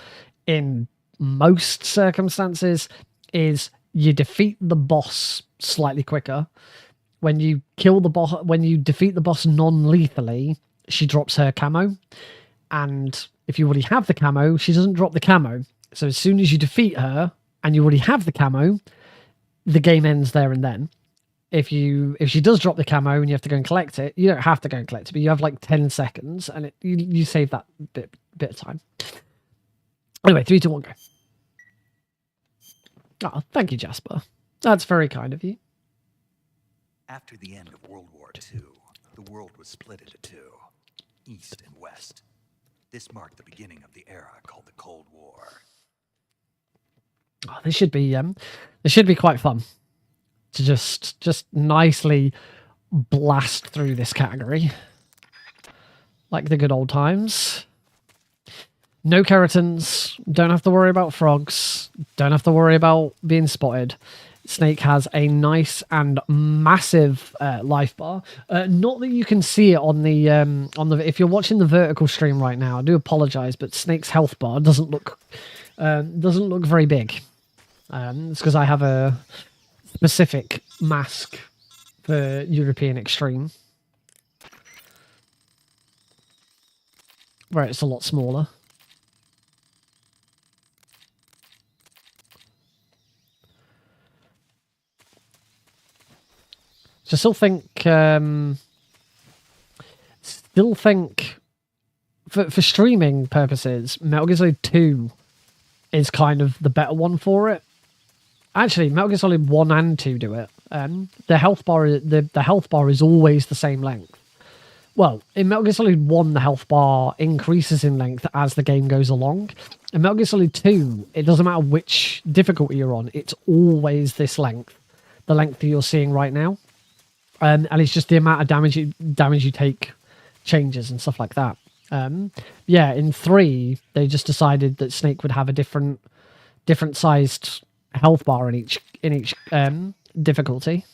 in most circumstances is you defeat the boss slightly quicker. When you kill the boss, when you defeat the boss non-lethally, she drops her camo. And if you already have the camo, she doesn't drop the camo. So as soon as you defeat her and you already have the camo, the game ends there and then. If she does drop the camo and you have to go and collect it, you don't have to go and collect it, but you have like 10 seconds and you save that bit of time. Anyway, 3, 2, 1, go. Oh, thank you, Jasper. That's very kind of you. After the end of World War II, the world was split into two, East and West. This marked the beginning of the era called the Cold War. Oh, this should be quite fun to just nicely blast through this category like the good old times. No Kerotans, don't have to worry about frogs, don't have to worry about being spotted. Snake has a nice and massive life bar. Not that you can see it on the if you're watching the vertical stream right now. I do apologize, but Snake's health bar doesn't look very big. It's because I have a specific mask for European Extreme, where it's a lot smaller. So still think for streaming purposes, Metal Gear Solid 2 is kind of the better one for it. Actually, Metal Gear Solid 1 and 2 do it. The health bar is always the same length. Well, in Metal Gear Solid 1, the health bar increases in length as the game goes along. In Metal Gear Solid 2, it doesn't matter which difficulty you're on, it's always this length. The length that you're seeing right now. And it's just the amount of damage you take changes and stuff like that. Yeah, in 3, they just decided that Snake would have a different sized health bar in each difficulty.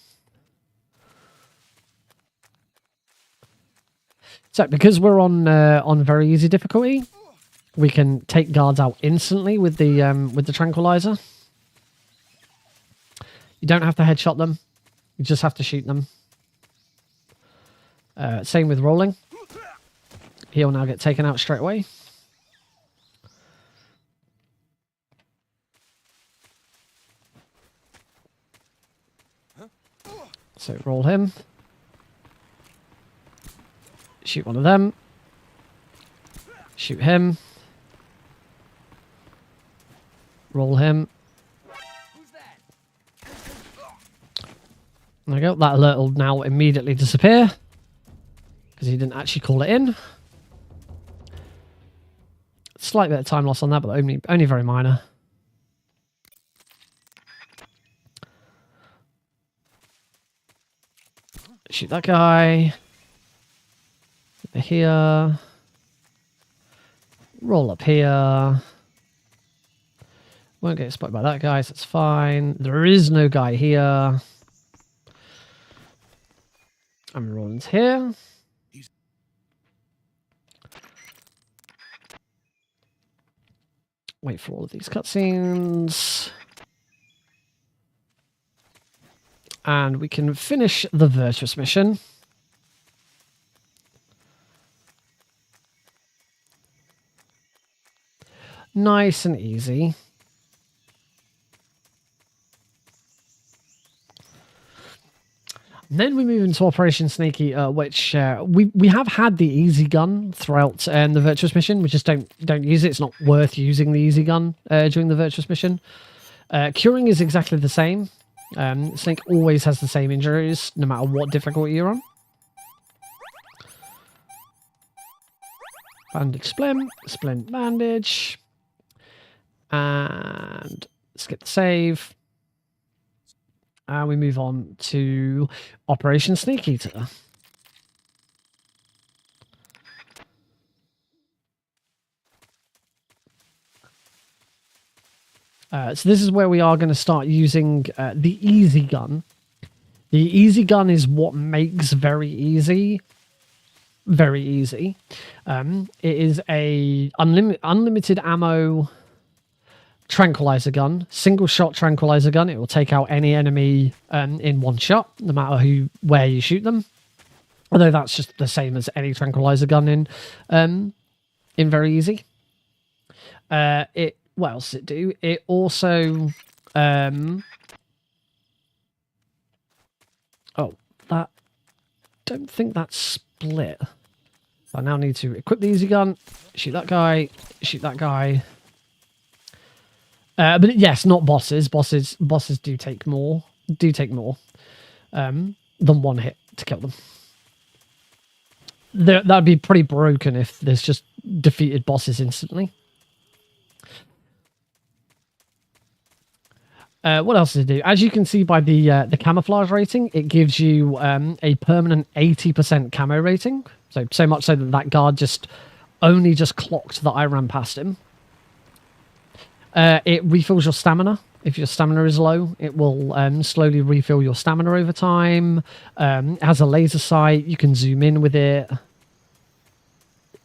So because we're on very easy difficulty, we can take guards out instantly with the tranquilizer. You don't have to headshot them; you just have to shoot them. Same with rolling. He'll now get taken out straight away. So roll him. Shoot one of them. Shoot him. Roll him. There we go. That alert will now immediately disappear. Because he didn't actually call it in. Slight bit of time loss on that, but only very minor. Shoot that guy. Over here. Roll up here. Won't get spotted by that guy, so it's fine. There is no guy here. And Rollins here. Wait for all of these cutscenes. And we can finish the Virtuous mission. Nice and easy. And then we move into Operation Snake Eater, which we have had the easy gun throughout the Virtuous mission. We just don't use it. It's not worth using the easy gun during the Virtuous mission. Curing is exactly the same. Snake always has the same injuries, no matter what difficulty you're on. Bandage splint bandage. And skip the save. And we move on to Operation Snake Eater. So this is where we are going to start using the easy gun. The easy gun is what makes very easy. It is a unlimited ammo tranquilizer gun, single shot tranquilizer gun. It will take out any enemy in one shot, no matter where you shoot them. Although that's just the same as any tranquilizer gun in very easy. What else does it do? It also don't think that's split. I now need to equip the easy gun, shoot that guy, shoot that guy. But yes, not bosses. Bosses do take more than one hit to kill them. That'd be pretty broken if there's just defeated bosses instantly. What else does it do? As you can see by the camouflage rating, it gives you a permanent 80% camo rating. So much so that guard only just clocked that I ran past him. It refills your stamina. If your stamina is low, it will slowly refill your stamina over time. It has a laser sight. You can zoom in with it.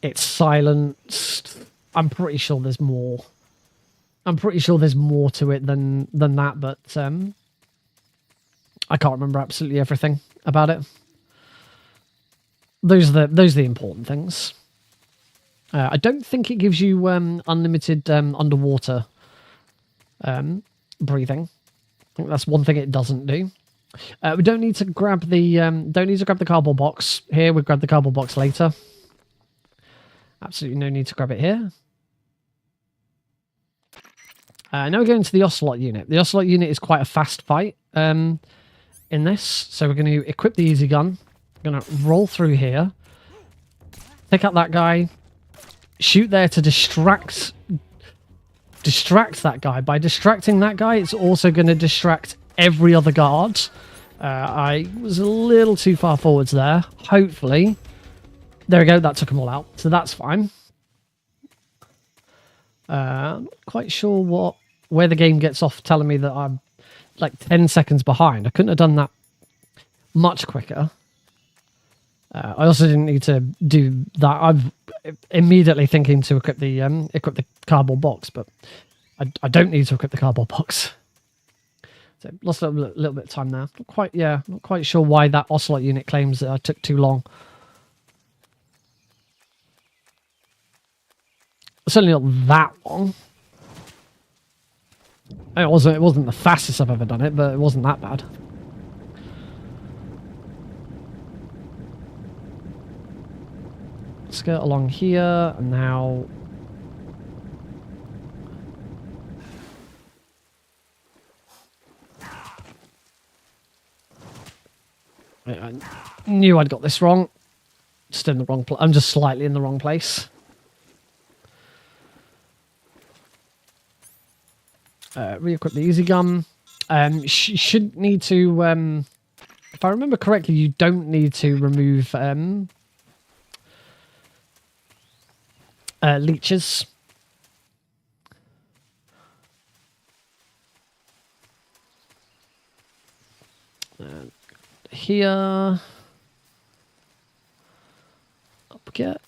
It's silenced. I'm pretty sure there's more. I'm pretty sure there's more to it than that, but I can't remember absolutely everything about it. Those are the important things. I don't think it gives you unlimited underwater breathing. I think that's one thing it doesn't do. We don't need to grab the cardboard box here. We'll grab the cardboard box later. Absolutely no need to grab it here. Now we're going to the Ocelot unit. The Ocelot unit is quite a fast fight in this. So we're going to equip the easy gun. We're going to roll through here. Pick up that guy. Shoot there to distract that guy. By distracting that guy, it's also going to distract every other guard. I was a little too far forwards there. Hopefully. There we go. That took them all out. So that's fine. I'm not quite sure where the game gets off telling me that I'm like 10 seconds behind. I couldn't have done that much quicker. I also didn't need to do that. I'm immediately thinking to equip the cardboard box, but I don't need to equip the cardboard box. So lost a little bit of time there. Not quite sure why that Ocelot unit claims that I took too long. Certainly not that long. It wasn't the fastest I've ever done it, but it wasn't that bad. Skirt along here, and now I knew I'd got this wrong. Just in the wrong place. I'm just slightly in the wrong place. Re-equip the easy gun. Shouldn't need to. If I remember correctly, you don't need to remove leeches. Here, up get.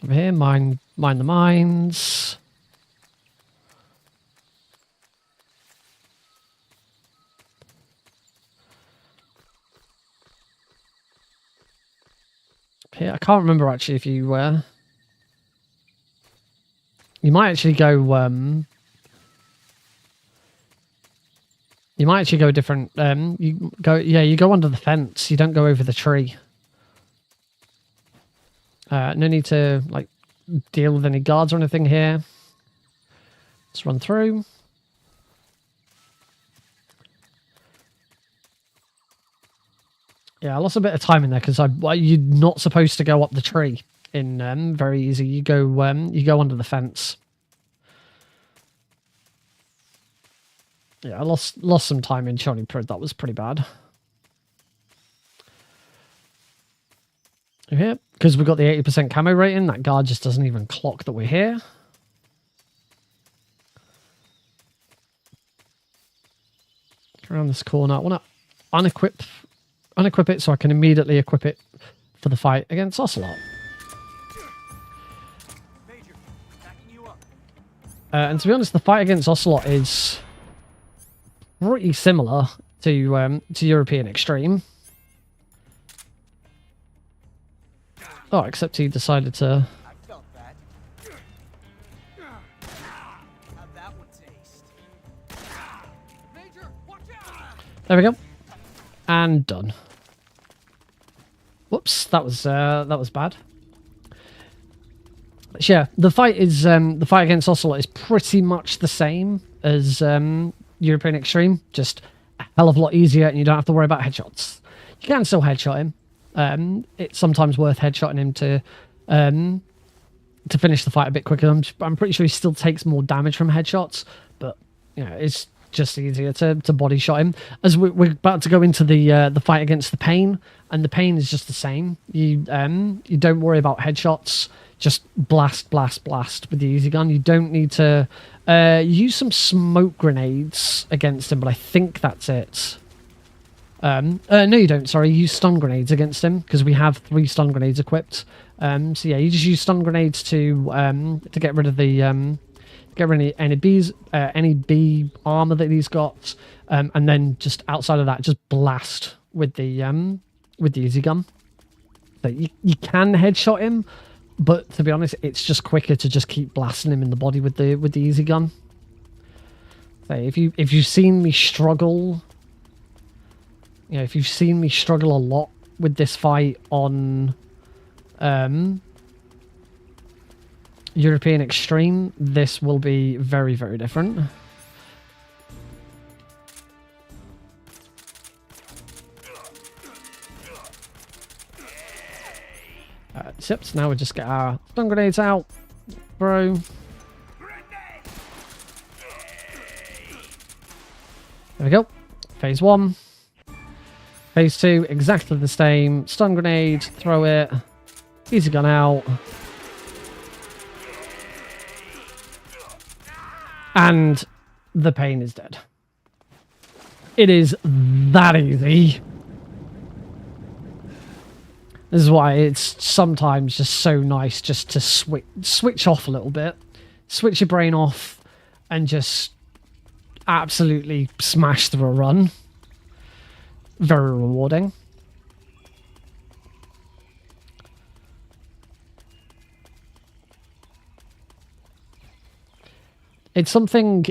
Over here, mine the mines. Here, I can't remember actually if you you might actually go you might actually go different. You go under the fence. You don't go over the tree. No need to like deal with any guards or anything here. Let's run through. Yeah, I lost a bit of time in there because you're not supposed to go up the tree in very easy. You go under the fence. Yeah, I lost some time in Charlie Prid. That was pretty bad. Here, because we've got the 80% camo rating, that guard just doesn't even clock that we're here. Around this corner, I want to unequip it so I can immediately equip it for the fight against Ocelot. Major, backing you up. And to be honest, the fight against Ocelot is pretty similar to European Extreme. Oh, except he decided to. I felt that. How'd that one taste? Major, watch out! There we go, and done. Whoops, that was bad. But yeah, the fight against Ocelot is pretty much the same as European Extreme, just a hell of a lot easier, and you don't have to worry about headshots. You can still headshot him. It's sometimes worth headshotting him to finish the fight a bit quicker. I'm pretty sure he still takes more damage from headshots, but you know it's just easier to body shot him. As we're about to go into the fight against the Pain, and the Pain is just the same. You don't worry about headshots. Just blast with the easy gun. You don't need to use some smoke grenades against him, but I think that's it. No, you don't. Sorry, use stun grenades against him because we have 3 stun grenades equipped. So yeah, you just use stun grenades to get rid of the any bee armor that he's got, and then just outside of that, just blast with the easy gun. So you can headshot him, but to be honest, it's just quicker to just keep blasting him in the body with the easy gun. So if you've seen me struggle. You know, if you've seen me struggle a lot with this fight on European Extreme, this will be very, very different. So now we just get our stun grenades out, bro. There we go. Phase 1. Phase 2, exactly the same. Stun grenade, throw it. Easy gun out. And the pain is dead. It is that easy. This is why it's sometimes just so nice just to switch off a little bit. Switch your brain off and just absolutely smash through a run. Very rewarding. It's something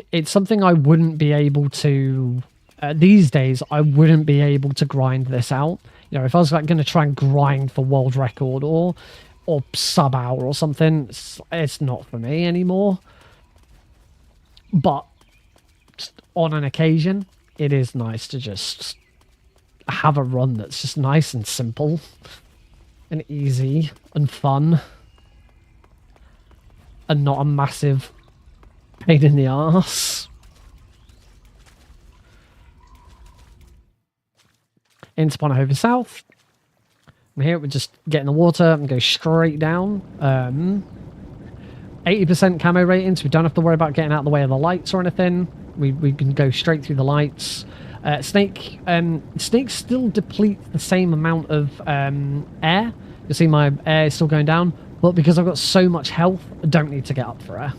I wouldn't be able to these days. I wouldn't be able to grind this out. You know, if I was like going to try and grind for world record or sub hour or something, it's not for me anymore. But on an occasion, it is nice to just have a run that's just nice and simple and easy and fun and not a massive pain in the arse. Into Pontohova South. From here, we just get in the water and go straight down. 80% camo rating, so we don't have to worry about getting out of the way of the lights or anything. We can go straight through the lights. Snake still depletes the same amount of air. You'll see my air is still going down, but because I've got so much health, I don't need to get up for air.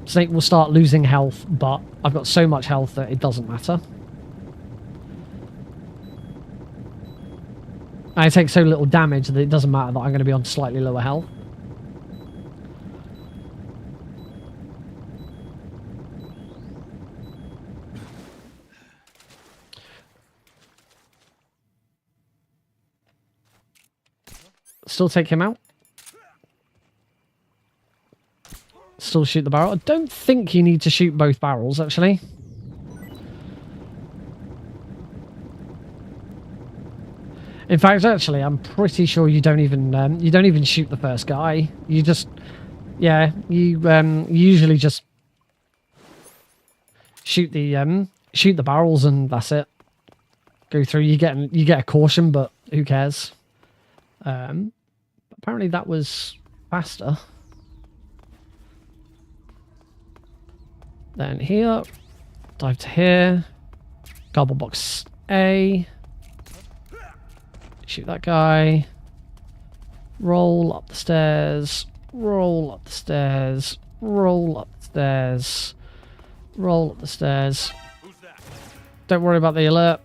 Snake will start losing health, but I've got so much health that it doesn't matter. I take so little damage that it doesn't matter that I'm going to be on slightly lower health. Still take him out. Still shoot the barrel. I don't think you need to shoot both barrels, actually. In fact, actually, I'm pretty sure you don't even shoot the first guy. You just, yeah, you usually just shoot the barrels and that's it. Go through. You get a caution, but who cares? Apparently, that was faster. Then here, dive to here, cardboard box A. Shoot that guy. Roll up the stairs. Roll up the stairs. Roll up the stairs. Roll up the stairs. Don't worry about the alert.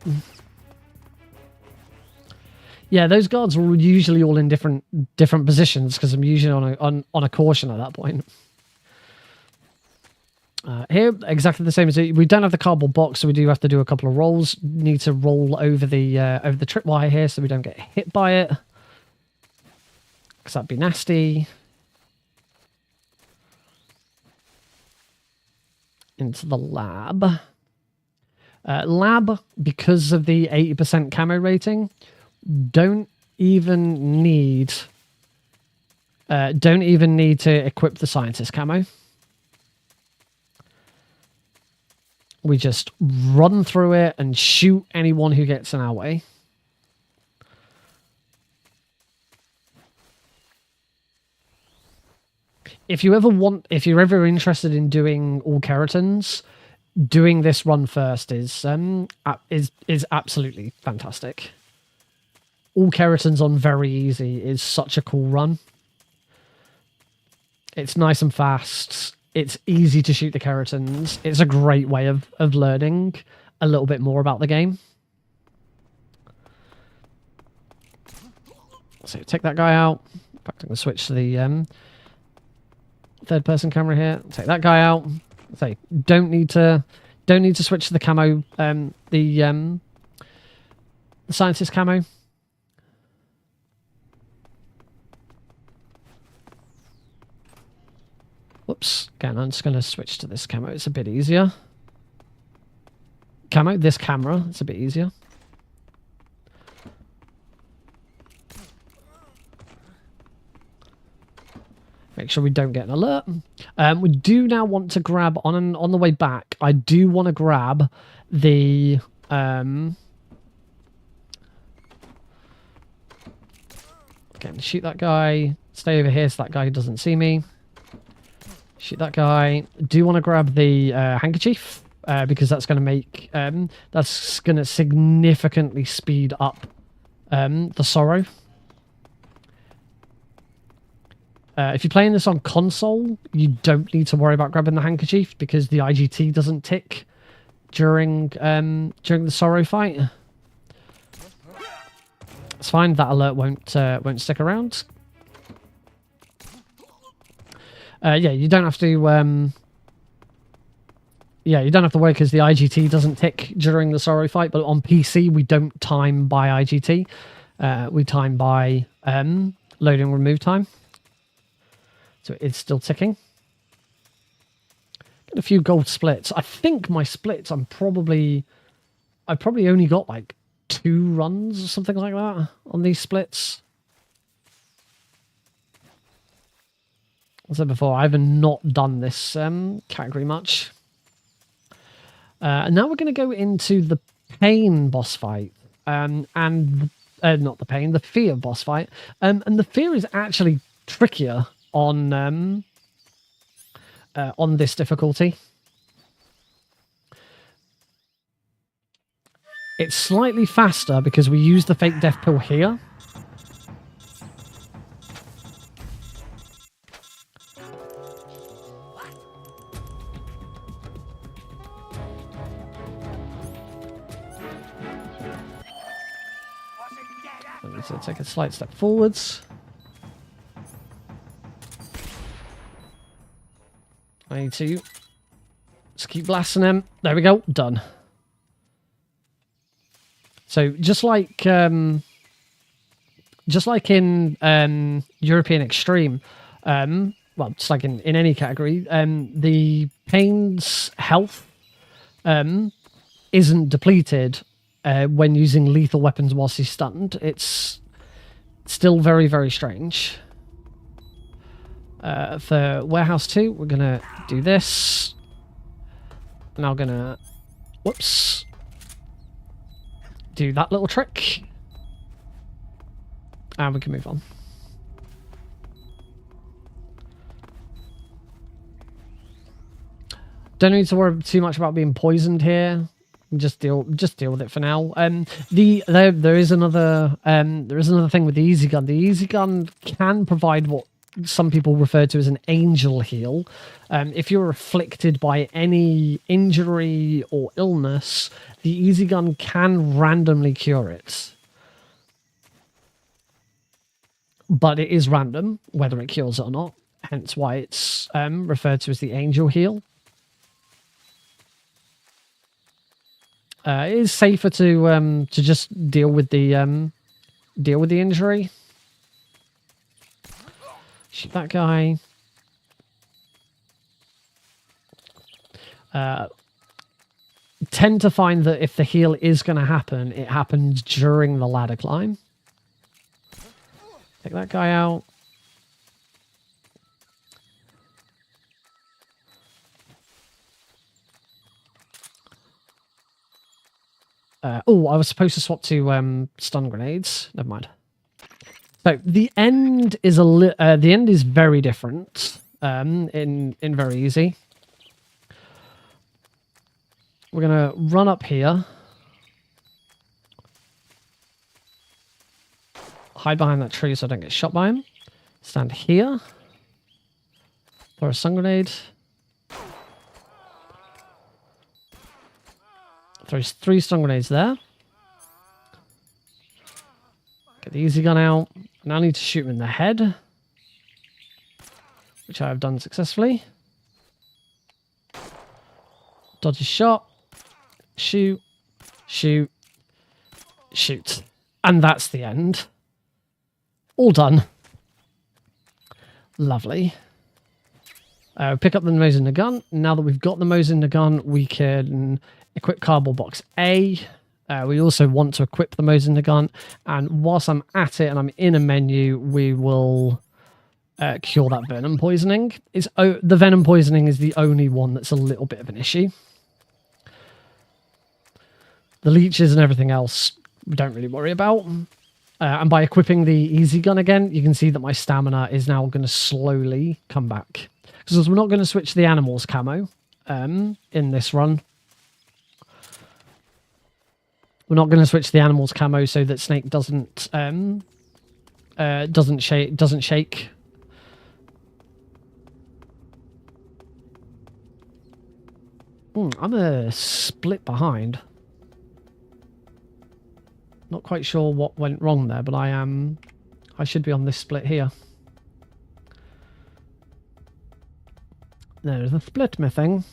Yeah, those guards are usually all in different positions because I'm usually on a caution at that point. Here, exactly the same as we don't have the cardboard box, so we do have to do a couple of rolls. Need to roll over the tripwire here so we don't get hit by it, because that'd be nasty. Into the lab. Lab, because of the 80% camo rating, don't even need to equip the scientist camo. We just run through it and shoot anyone who gets in our way. If you're ever interested in doing all Kerotans, doing this run first is absolutely fantastic. All Kerotans on very easy is such a cool run. It's nice and fast. It's easy to shoot the Kerotans. It's a great way of learning a little bit more about the game. So take that guy out. In fact, I'm going to switch to the third-person camera here. Take that guy out. So don't need to switch to the camo. The scientist camo. Again, I'm just going to switch to this camo. It's a bit easier. This camera, it's a bit easier. Make sure we don't get an alert. We do now want to grab, on the way back, I do want to grab the... Again, shoot that guy. Stay over here so that guy doesn't see me. Shoot that guy. Do want to grab the handkerchief because that's going to make... that's going to significantly speed up the sorrow. If you're playing this on console, you don't need to worry about grabbing the handkerchief because the IGT doesn't tick during the sorrow fight. It's fine. That alert won't stick around. Yeah, you don't have to. Yeah, you don't have to worry because the IGT doesn't tick during the sorrow fight. But on PC, we don't time by IGT. We time by loading remove time. So it's still ticking. Got a few gold splits. I think my splits, I probably only got like 2 runs or something like that on these splits. As I said before, I haven't not done this category much. And now we're going to go into the pain boss fight. And not the pain, the fear boss fight. And the fear is actually trickier on this difficulty. It's slightly faster because we use the fake death pill here. I need to take a slight step forwards. I need to just keep blasting them. There we go. Done. So just like in European Extreme, well, just like in any category, the pain's health isn't depleted when using lethal weapons whilst he's stunned. It's still very, very strange. For Warehouse 2, we're going to do this. Now going to... Whoops. Do that little trick. And we can move on. Don't need to worry too much about being poisoned here. Just deal with it for now. There is another thing with the easy gun. The easy gun can provide what some people refer to as an angel heal. If you're afflicted by any injury or illness, the easy gun can randomly cure it. But it is random whether it cures it or not, hence why it's referred to as the angel heal. It is safer to just deal with the injury. Shoot that guy. Tend to find that if the heal is going to happen, it happens during the ladder climb. Take that guy out. Oh, I was supposed to swap to stun grenades. Never mind. So the end is very different in very easy. We're gonna run up here, hide behind that tree so I don't get shot by him. Stand here. Throw a stun grenade. Throws 3 stun grenades there. Get the easy gun out. Now I need to shoot him in the head, which I have done successfully. Dodge his shot. Shoot. Shoot. Shoot. And that's the end. All done. Lovely. Pick up the Mosin Nagant. Now that we've got the Mosin Nagant, we can equip Cardboard Box A. We also want to equip the Mosin Nagant. And whilst I'm at it and I'm in a menu, we will cure that venom poisoning. The venom poisoning is the only one that's a little bit of an issue. The leeches and everything else we don't really worry about. And by equipping the easy gun again, you can see that my stamina is now going to slowly come back. Because we're not going to switch the animals camo in this run. We're not going to switch the animals camo so that Snake doesn't shake. I'm a split behind. Not quite sure what went wrong there, but I should be on this split here. There's a split missing.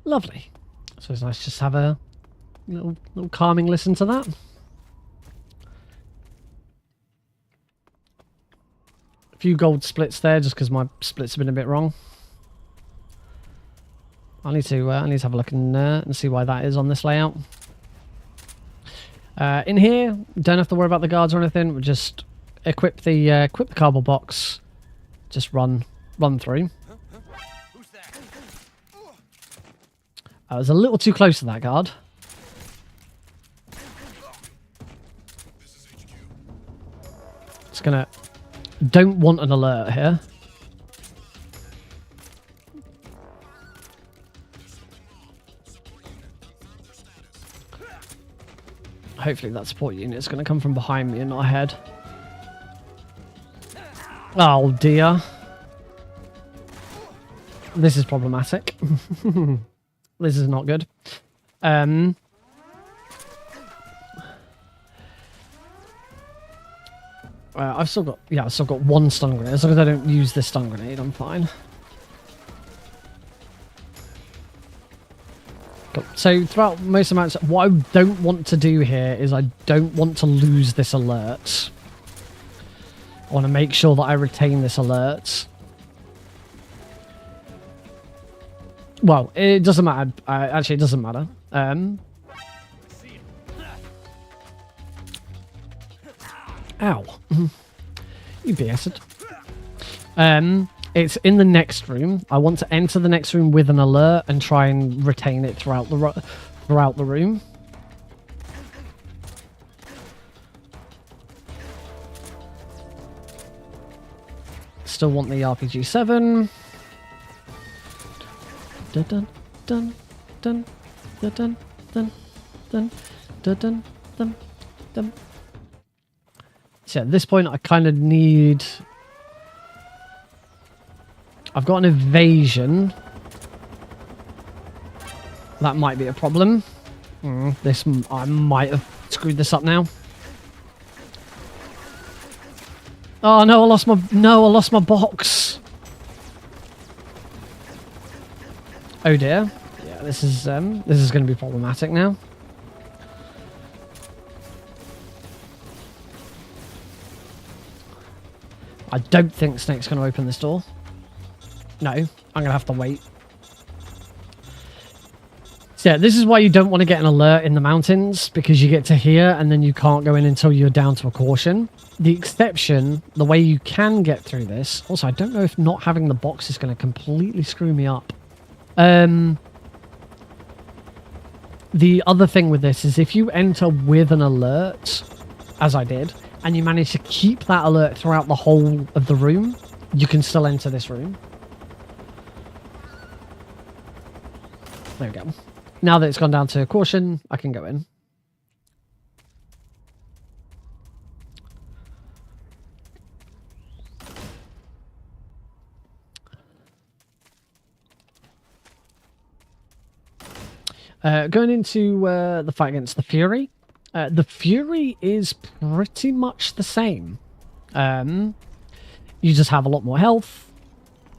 Lovely. So it's nice just to have a little calming listen to that. A few gold splits there, just because my splits have been a bit wrong. I need to have a look and see why that is on this layout. In here, don't have to worry about the guards or anything. We'll just equip the cardboard box. Just run through. I was a little too close to that guard. Just gonna... Don't want an alert here. Hopefully that support unit is going to come from behind me and not ahead. Oh dear. This is problematic. This is not good. I've still got one stun grenade. As long as I don't use this stun grenade, I'm fine. Cool. So throughout most amounts, what I don't want to do here is I don't want to lose this alert. I want to make sure that I retain this alert. Well, it doesn't matter. Actually, it doesn't matter. Ow. You BS'd. It's in the next room. I want to enter the next room with an alert and try and retain it throughout the room. Still want the RPG-7. Dun dun dun dun dun dun dun dun dun dun dun. So at this point, I kind of need... I've got an evasion. That might be a problem. I might have screwed this up now. Oh no, I lost my box. Oh dear. Yeah, this is going to be problematic now. I don't think Snake's going to open this door. No, I'm going to have to wait. So yeah, this is why you don't want to get an alert in the mountains, because you get to here and then you can't go in until you're down to a caution. The exception, the way you can get through this... Also, I don't know if not having the box is going to completely screw me up. The other thing with this is if you enter with an alert, as I did, and you manage to keep that alert throughout the whole of the room, you can still enter this room. There we go. Now that it's gone down to caution, I can go in. Going into the fight against the Fury. The Fury is pretty much the same. You just have a lot more health.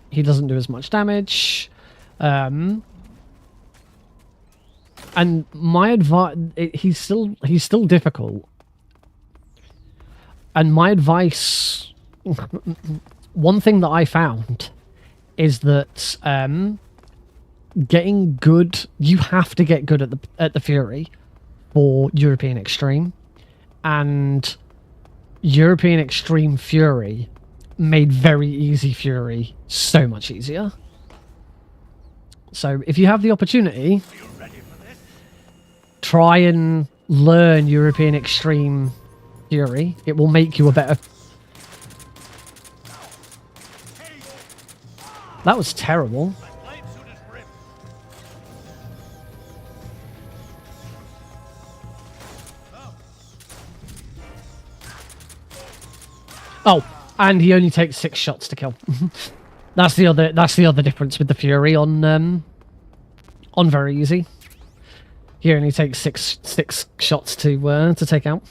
He doesn't do as much damage. And my advice, he's still difficult. And my advice, one thing that I found is that getting good, you have to get good at the Fury for European Extreme, and European Extreme Fury made very easy Fury so much easier. So if you have the opportunity, try and learn European Extreme Fury. It will make you a better... That was terrible. Oh, and he only takes 6 shots to kill. That's the other difference with the Fury on very easy. He only takes six shots to take out.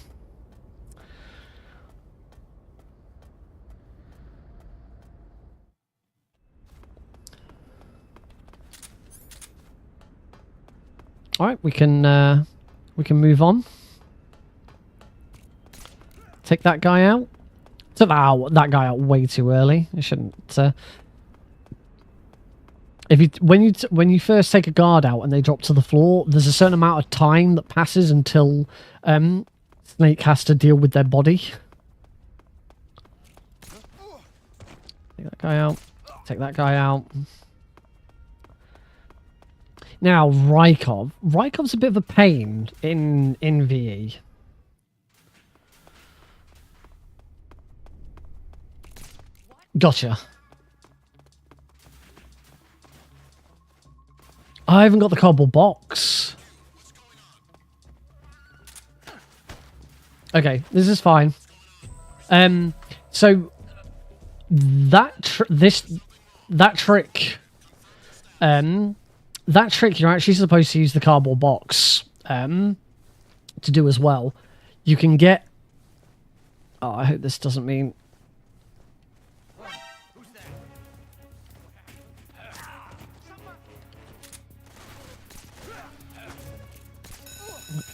All right, we can move on. Take that guy out. Took that guy out way too early. I shouldn't. When you first take a guard out and they drop to the floor, there's a certain amount of time that passes until Snake has to deal with their body. Take that guy out. Take that guy out. Now Rykov. Rykov's a bit of a pain in VE. Gotcha. I haven't got the cardboard box. Okay, this is fine. So that trick, you're actually supposed to use the cardboard box to do as well. You can get. Oh, I hope this doesn't mean.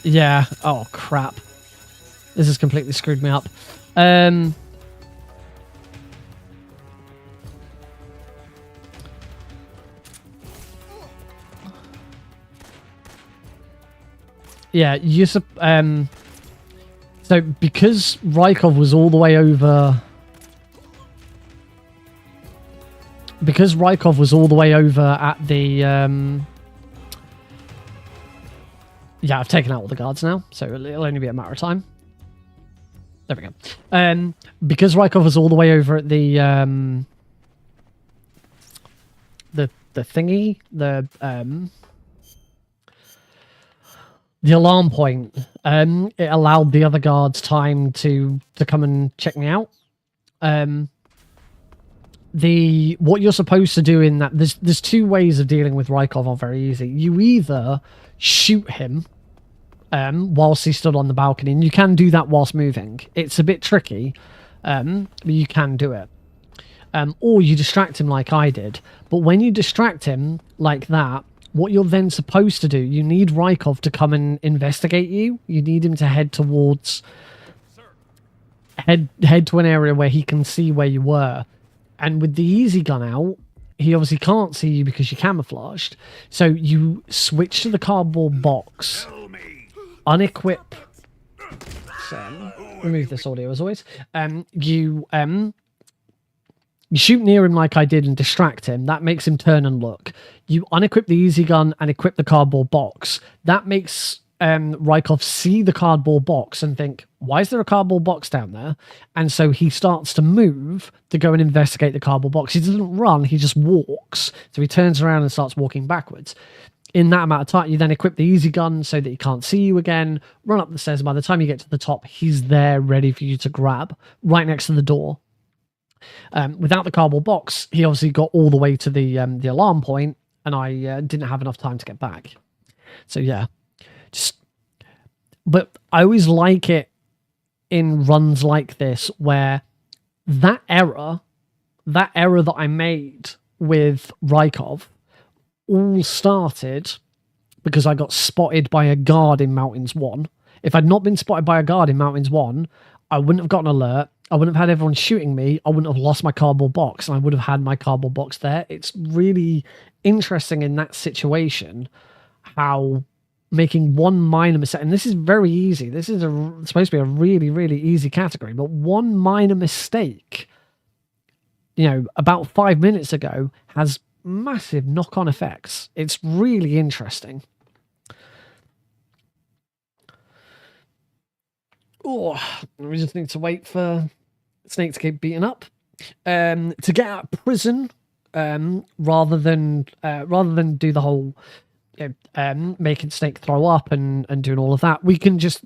Yeah. Oh, crap. This has completely screwed me up. Yeah, so because Rykov was all the way over... Because Rykov was all the way over at the... Yeah, I've taken out all the guards now, so it'll only be a matter of time. There we go. Because Rykov was all the way over at the thingy, the alarm point, it allowed the other guards time to come and check me out. What you're supposed to do in that, there's 2 ways of dealing with Rykov are very easy. You either shoot him whilst he stood on the balcony, and you can do that whilst moving. It's a bit tricky, You can do it. Or you distract him like I did. But when you distract him like that, what you're then supposed to do, you need Rykov to come and investigate you. You need him to head towards... Head to an area where he can see where you were. And with the easy gun out, he obviously can't see you because you're camouflaged. So you switch to the cardboard box, unequip... remove this audio as always. You shoot near him like I did and distract him. That makes him turn and look. You unequip the easy gun and equip the cardboard box. That makes Rykov see the cardboard box and think, why is there a cardboard box down there? And so he starts to move to go and investigate the cardboard box. He doesn't run, he just walks. So he turns around and starts walking backwards. In that amount of time, you then equip the easy gun so that he can't see you again, run up the stairs, and by the time you get to the top, he's there ready for you to grab, right next to the door. Without the cardboard box, he obviously got all the way to the alarm point, and I didn't have enough time to get back. So yeah. But I always like it in runs like this where that error that I made with Rykov all started because I got spotted by a guard in Mountains 1. If I'd not been spotted by a guard in Mountains 1, I wouldn't have gotten an alert. I wouldn't have had everyone shooting me. I wouldn't have lost my cardboard box, and I would have had my cardboard box there. It's really interesting in that situation how making one minor mistake, and this is very easy. This is supposed to be a really, really easy category, but one minor mistake, about 5 minutes ago, has massive knock-on effects. It's really interesting. Oh, we just need to wait for Snake to get beaten up. To get out of prison, rather than do the whole making Snake throw up and doing all of that, we can just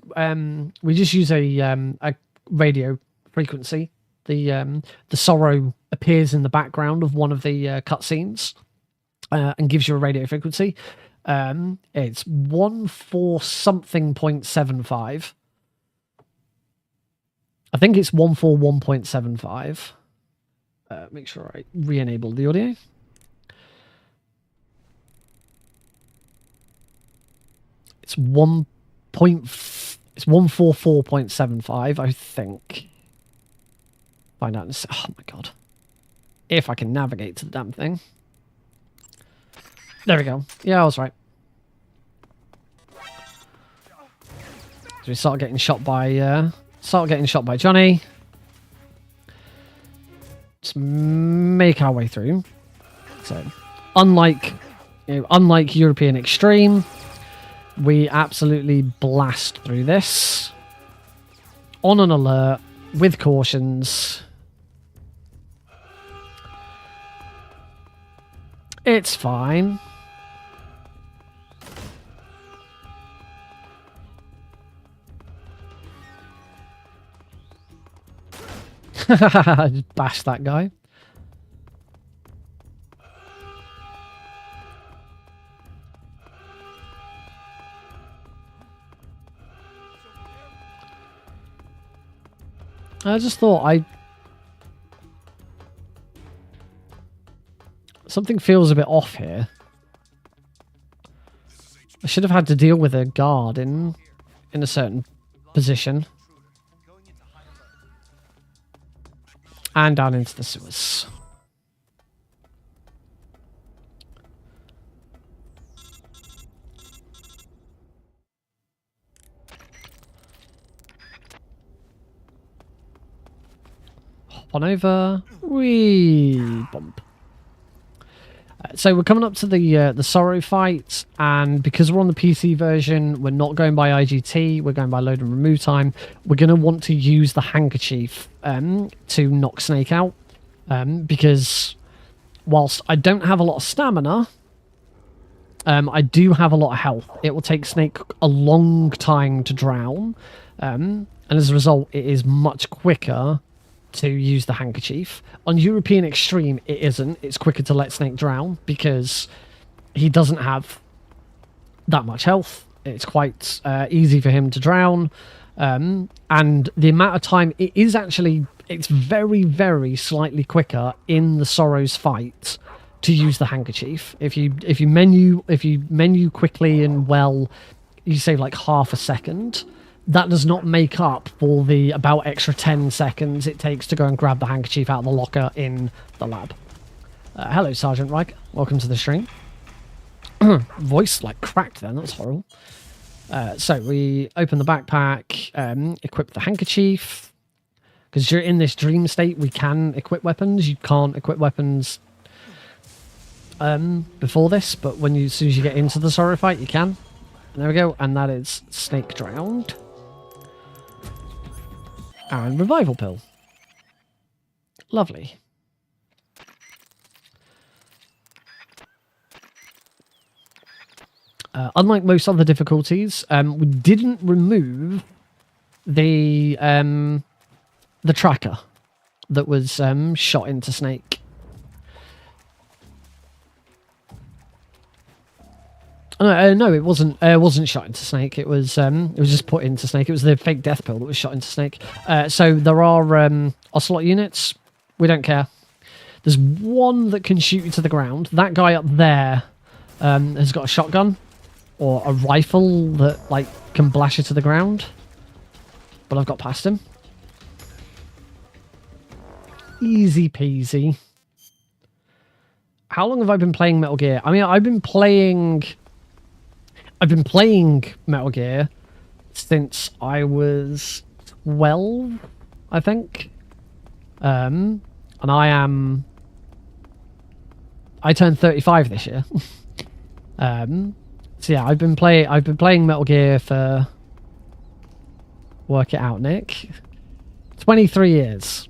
use a radio frequency. The sorrow appears in the background of one of the cutscenes and gives you a radio frequency. It's 141.75. I think it's 141.75. Make sure I re-enable the audio. It's 144.75, I think. Find out in a sec. Oh my god. If I can navigate to the damn thing. There we go. Yeah, I was right. So we start getting shot by Johnny. Just make our way through. So, unlike European Extreme, we absolutely blast through this on an alert with cautions. It's fine. Just bash that guy. I just thought something feels a bit off here. I should have had to deal with a guard in a certain position. And down into the sewers. Hop on over. Wee bump. So we're coming up to the Sorrow fight, and because we're on the PC version, we're not going by IGT, we're going by load and remove time. We're going to want to use the handkerchief to knock Snake out, because whilst I don't have a lot of stamina, I do have a lot of health. It will take Snake a long time to drown, and as a result, it is much quicker to use the handkerchief. On European Extreme, it isn't. It's quicker to let Snake drown because he doesn't have that much health. It's quite easy for him to drown. And the amount of time it is actually, it's very, very slightly quicker in the Sorrows fight to use the handkerchief. If you menu quickly and well, you save like half a second. That does not make up for the about extra 10 seconds it takes to go and grab the handkerchief out of the locker in the lab. Hello, Sergeant Reich. Welcome to the stream. Voice like cracked then. That's horrible. So we open the backpack, equip the handkerchief. Because you're in this dream state, we can equip weapons. You can't equip weapons before this, but as soon as you get into the Sorrow fight, you can. And there we go. And that is Snake Drowned. And Revival Pill. Lovely. Unlike most other difficulties, we didn't remove the tracker that was shot into Snake. No, it wasn't. Wasn't shot into Snake. It was just put into Snake. It was the fake death pill that was shot into Snake. So there are Ocelot units. We don't care. There's one that can shoot you to the ground. That guy up there has got a shotgun or a rifle that like can blast you to the ground. But I've got past him. Easy peasy. How long have I been playing Metal Gear? I mean, I've been playing Metal Gear since I was 12, I think. And I turned 35 this year. So yeah, I've been playing Metal Gear for, work it out, Nick, 23 years.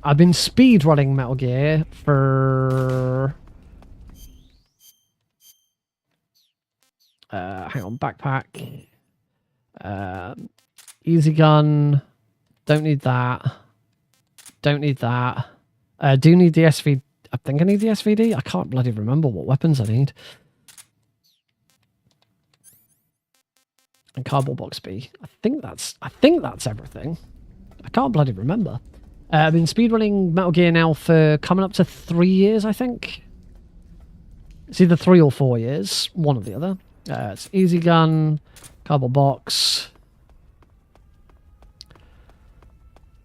I've been speedrunning Metal Gear for hang on, backpack. Easy gun. Don't need that. Don't need that. Do need the SV. I think I need the SVD. I can't bloody remember what weapons I need. And cardboard box B. I think that's everything. I can't bloody remember. I've been speedrunning Metal Gear now for coming up to 3 years, I think. It's either 3 or 4 years, one or the other. It's easy gun, cardboard box.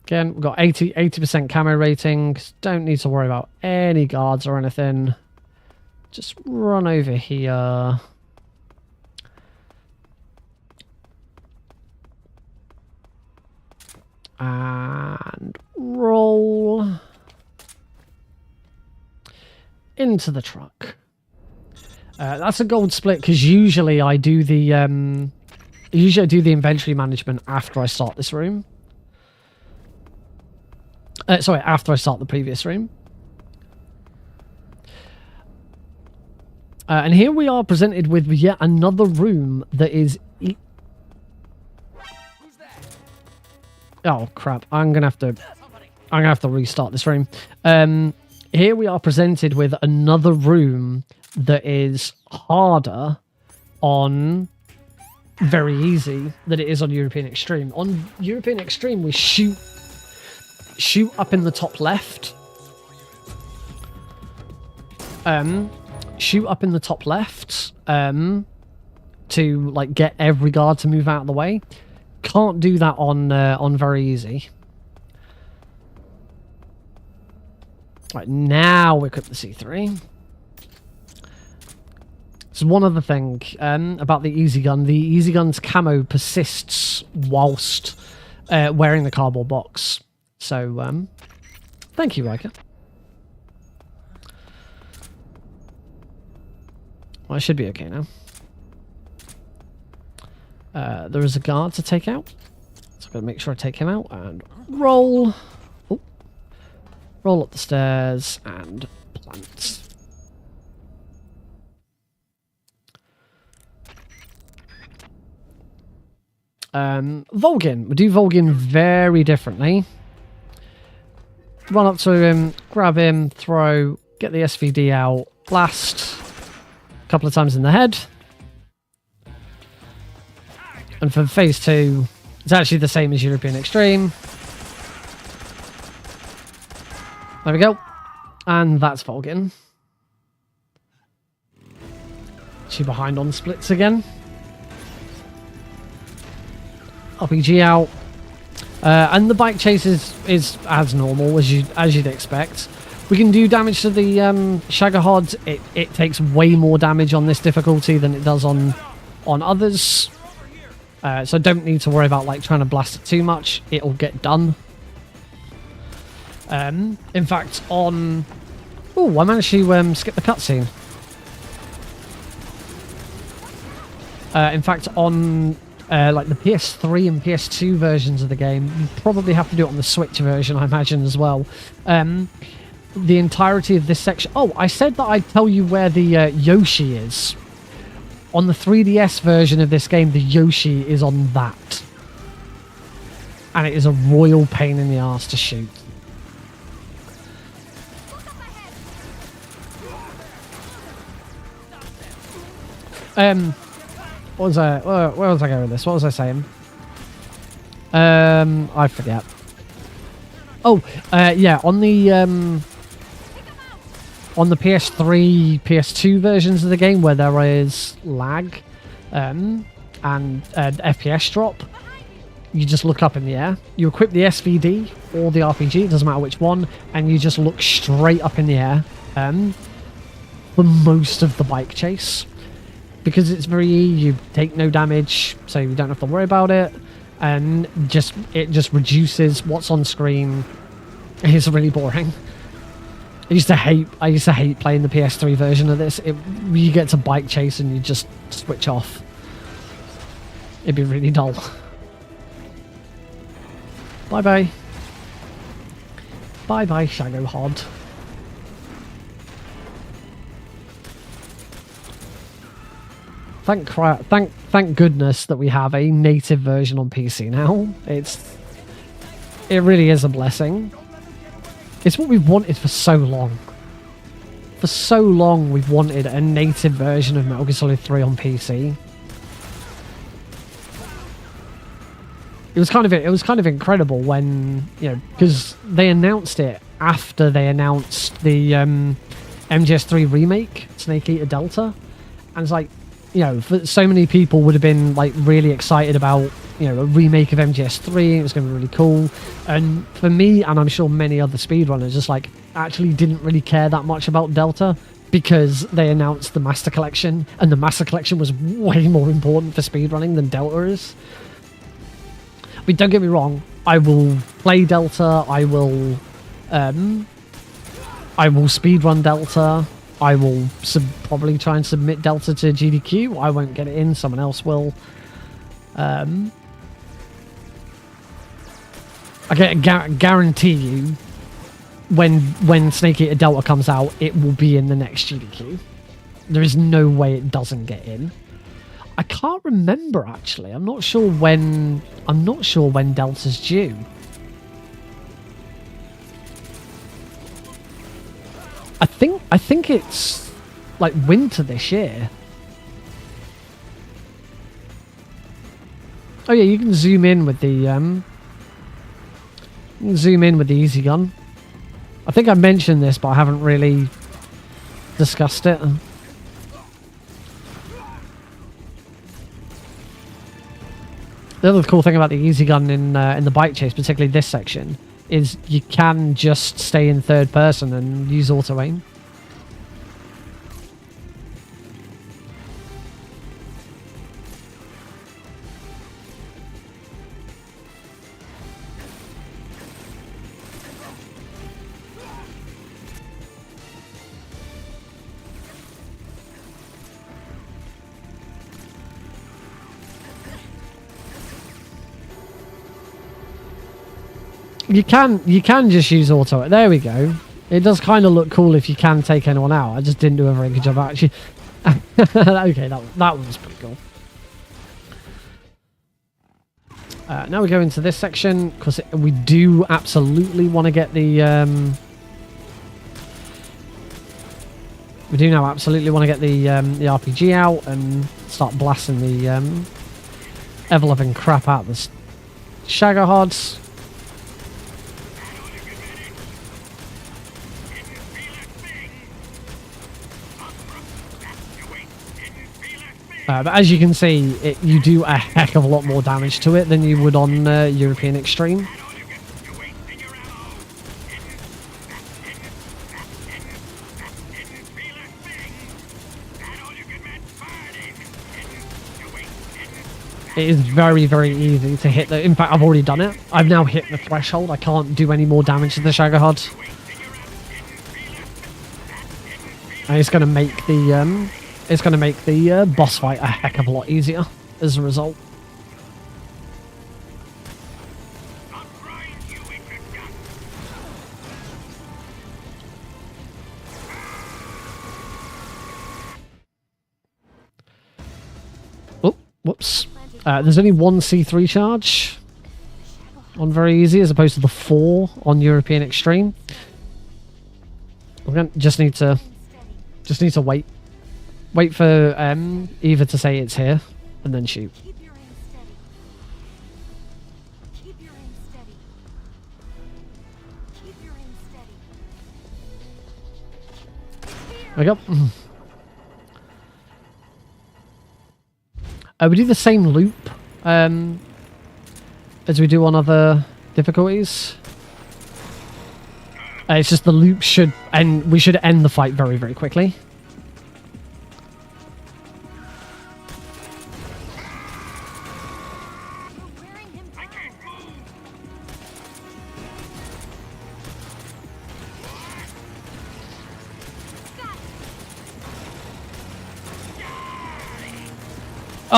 Again, we've got 80% camo rating. Don't need to worry about any guards or anything. Just run over here. And roll into the truck. That's a gold split because usually I do the inventory management after I start this room. Sorry, after I start the previous room. And here we are presented with yet another room that is. Oh crap! I'm gonna have to restart this room. Here we are presented with another room that is harder on very easy than it is on European Extreme. On European Extreme, we shoot up in the top left. Shoot up in the top left. To like get every guard to move out of the way. Can't do that on very easy. Right, now we equip the C3. So one other thing about the easy gun. The easy gun's camo persists whilst wearing the cardboard box. So, thank you, Riker. Well, I should be okay now. There is a guard to take out. So I've got to make sure I take him out and roll. Oh. Roll up the stairs and plant. Volgin. We do Volgin very differently. Run up to him, grab him, throw, get the SVD out, blast a couple of times in the head. And for phase 2, It's actually the same as European Extreme. There we go. And that's Volgin. She behind on splits again. RPG out. And the bike chase is as normal as you'd expect. We can do damage to the Shagahod. It takes way more damage on this difficulty than it does on others. So don't need to worry about like trying to blast it too much. It'll get done. In fact, on... Oh, I managed to skip the cutscene. In fact, on like the PS3 and PS2 versions of the game, you probably have to do it on the Switch version, I imagine, as well. The entirety of this section... Oh, I said that I'd tell you where the Yoshi is. On the 3DS version of this game, the Yoshi is on that. And it is a royal pain in the arse to shoot. What was I... Where was I going with this? What was I saying? I forget. Oh, yeah, on the PS3, PS2 versions of the game where there is lag and FPS drop, you just look up in the air. You equip the SVD or the RPG, it doesn't matter which one, and you just look straight up in the air for most of the bike chase. Because it's very easy, you take no damage, so you don't have to worry about it, and it just reduces what's on screen. It's really boring. I used to hate playing the PS3 version of this. You get to bike chase and you just switch off. It'd be really dull. Bye bye. Bye bye, Shagahod. Thank goodness that we have a native version on PC now. It really is a blessing. It's what we've wanted for so long. For so long we've wanted a native version of Metal Gear Solid 3 on PC. It was kind of incredible when, you know, because they announced it after they announced the MGS3 remake, Snake Eater Delta, and it's like, you know, for so many people would have been like really excited about, you know, a remake of MGS3. It was going to be really cool. And for me, and I'm sure many other speedrunners, just like actually didn't really care that much about Delta because they announced the Master Collection, and the Master Collection was way more important for speedrunning than Delta is. But don't get me wrong, I will play Delta. I will speedrun Delta. I will probably try and submit Delta to GDQ. I won't get it in, someone else will. I guarantee you, when Snake Eater Delta comes out, it will be in the next GDQ. There is no way it doesn't get in. I can't remember actually. I'm not sure when Delta's due. I think it's like winter this year. Oh yeah, you can zoom in with the easy gun. I think I mentioned this, but I haven't really discussed it. The other cool thing about the easy gun in the bike chase, particularly this section, is you can just stay in third person and use auto aim. You can just use auto. There we go. It does kind of look cool if you can take anyone out. I just didn't do a very good job actually. Okay, that was pretty cool. Now we go into this section because we do absolutely want to get the the RPG out and start blasting the ever-loving crap out of this Shaggerhods. But as you can see, you do a heck of a lot more damage to it than you would on European Extreme. It is very, very easy to hit the... In fact, I've already done it. I've now hit the threshold. I can't do any more damage to the Shaggerhod. And it's going to make the... It's going to make the boss fight a heck of a lot easier as a result. Oh, whoops. There's only one C3 charge on very easy as opposed to the 4 on European Extreme. We're going to just need to wait. Wait for Eva to say it's here, and then shoot. Keep your aim steady. Keep your aim steady. Keep your aim steady. There we go. We do the same loop as we do on other difficulties. It's just the loop should end. We should end the fight very, very quickly.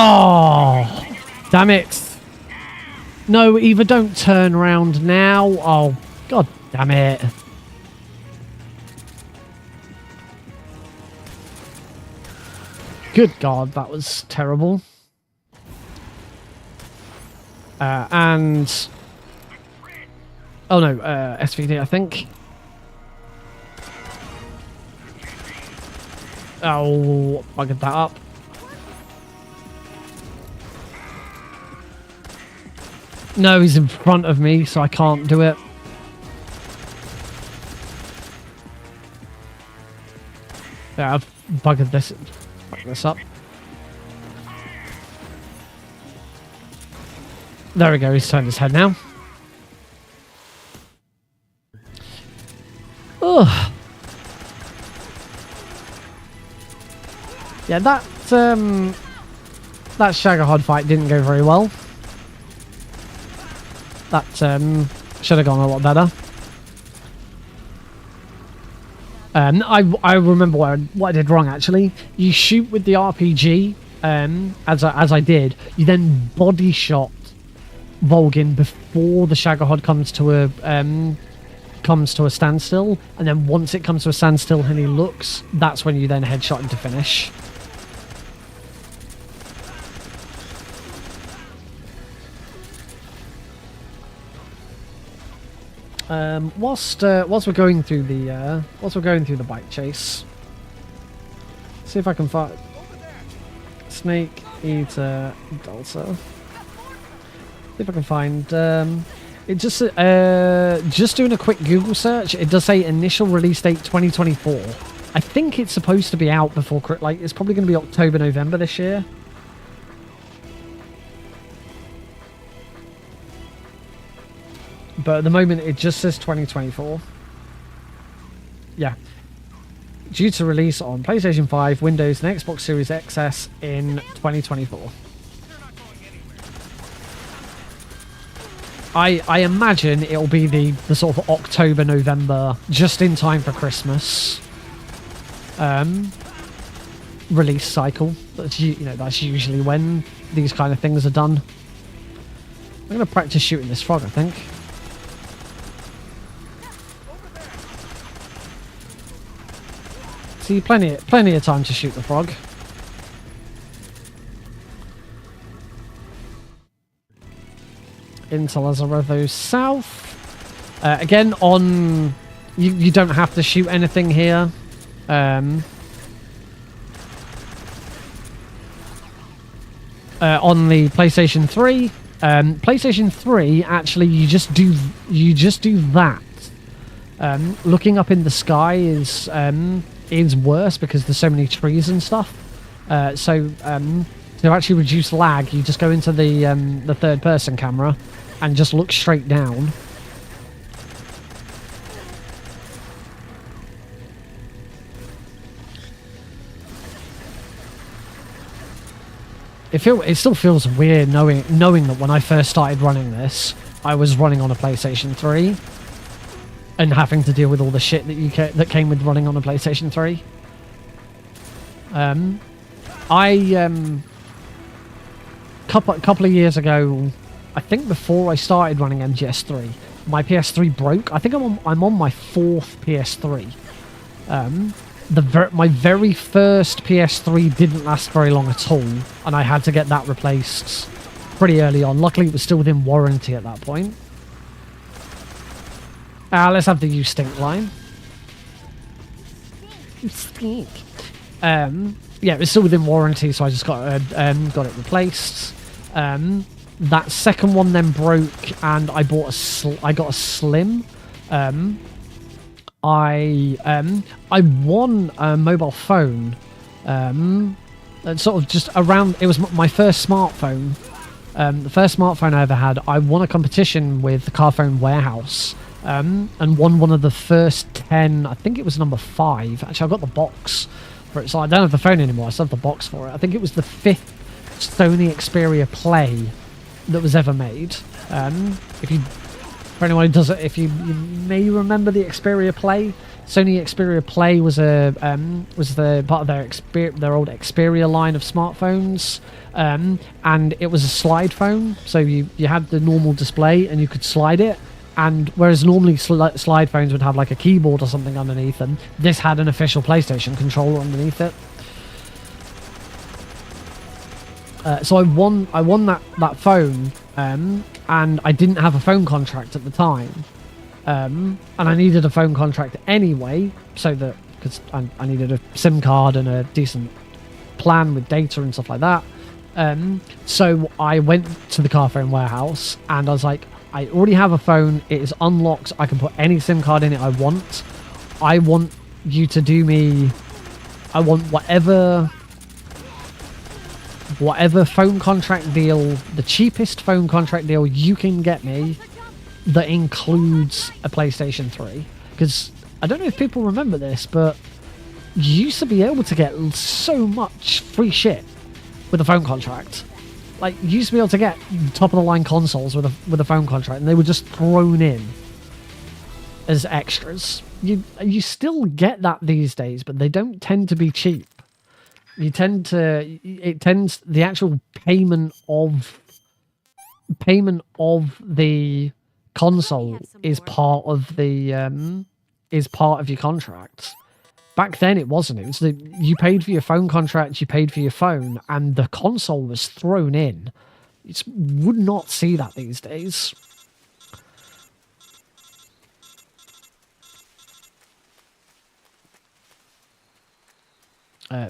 Oh, damn it. No, Eva, don't turn around now. Oh, god damn it. Good god, that was terrible. And... Oh no, SVD, I think. Oh, buggered that up. No, he's in front of me, so I can't do it. Yeah, I've buggered this up. There we go, he's turned his head now. Ugh. Yeah, that Shaggerhod fight didn't go very well. That should have gone a lot better. I remember what I did wrong actually. You shoot with the RPG, as I did. You then body shot Volgin before the Shaggerhod comes to a standstill, and then once it comes to a standstill and he looks, that's when you then headshot him to finish. Whilst we're going through the bike chase, see if I can find Snake Eater Delta. See if I can find it. Just doing a quick Google search, it does say initial release date 2024. I think it's supposed to be out before it's probably going to be October, November this year. But at the moment, it just says 2024. Yeah. Due to release on PlayStation 5, Windows, and Xbox Series XS in 2024. I imagine it'll be the sort of October, November, just in time for Christmas release cycle. That's usually when these kind of things are done. I'm going to practice shooting this frog, I think. See, plenty of time to shoot the frog. Into Lazarevo South. Again, on you don't have to shoot anything here. On the PlayStation 3, PlayStation 3, actually, you just do that. Looking up in the sky is worse because there's so many trees and stuff. So to actually reduce lag, you just go into the third-person camera and just look straight down. It still feels weird knowing that when I first started running this, I was running on a PlayStation 3 and having to deal with all the shit that came with running on a PlayStation 3. Couple of years ago, I think before I started running MGS3, my PS3 broke. I think I'm on my 4th PS3. My very first PS3 didn't last very long at all, and I had to get that replaced pretty early on. Luckily, it was still within warranty at that point. Let's have the "you stink" line. You stink. Yeah, it was still within warranty, so I just got it replaced. That second one then broke, and I got a Slim. I won a mobile phone, sort of just around. It was my first smartphone, the first smartphone I ever had. I won a competition with the Car Phone Warehouse, and won one of the first 10. I think it was number 5. Actually, I got the box for it, so I don't have the phone anymore. I still have the box for it. I think it was the 5th Sony Xperia Play that was ever made. For anyone who does it, if you may remember the Xperia Play, Sony Xperia Play was the part of their old Xperia line of smartphones, and it was a slide phone. So you had the normal display and you could slide it, and whereas normally slide phones would have like a keyboard or something underneath them, this had an official PlayStation controller underneath it. So I won that phone. And I didn't have a phone contract at the time, and I needed a phone contract anyway, because I needed a SIM card and a decent plan with data and stuff like that. So I went to the Car Phone Warehouse, and I was like, I already have a phone. It is unlocked. I can put any SIM card in it I want. I want you to do me. I want whatever phone contract deal, the cheapest phone contract deal you can get me that includes a PlayStation 3. Because I don't know if people remember this, but you used to be able to get so much free shit with a phone contract. Like, you used to be able to get top-of-the-line consoles with a phone contract, and they were just thrown in as extras. You still get that these days, but they don't tend to be cheap. The actual payment of the console is part of your contract. Back then it wasn't. It was you paid for your phone contract, you paid for your phone, and the console was thrown in. You just would not see that these days.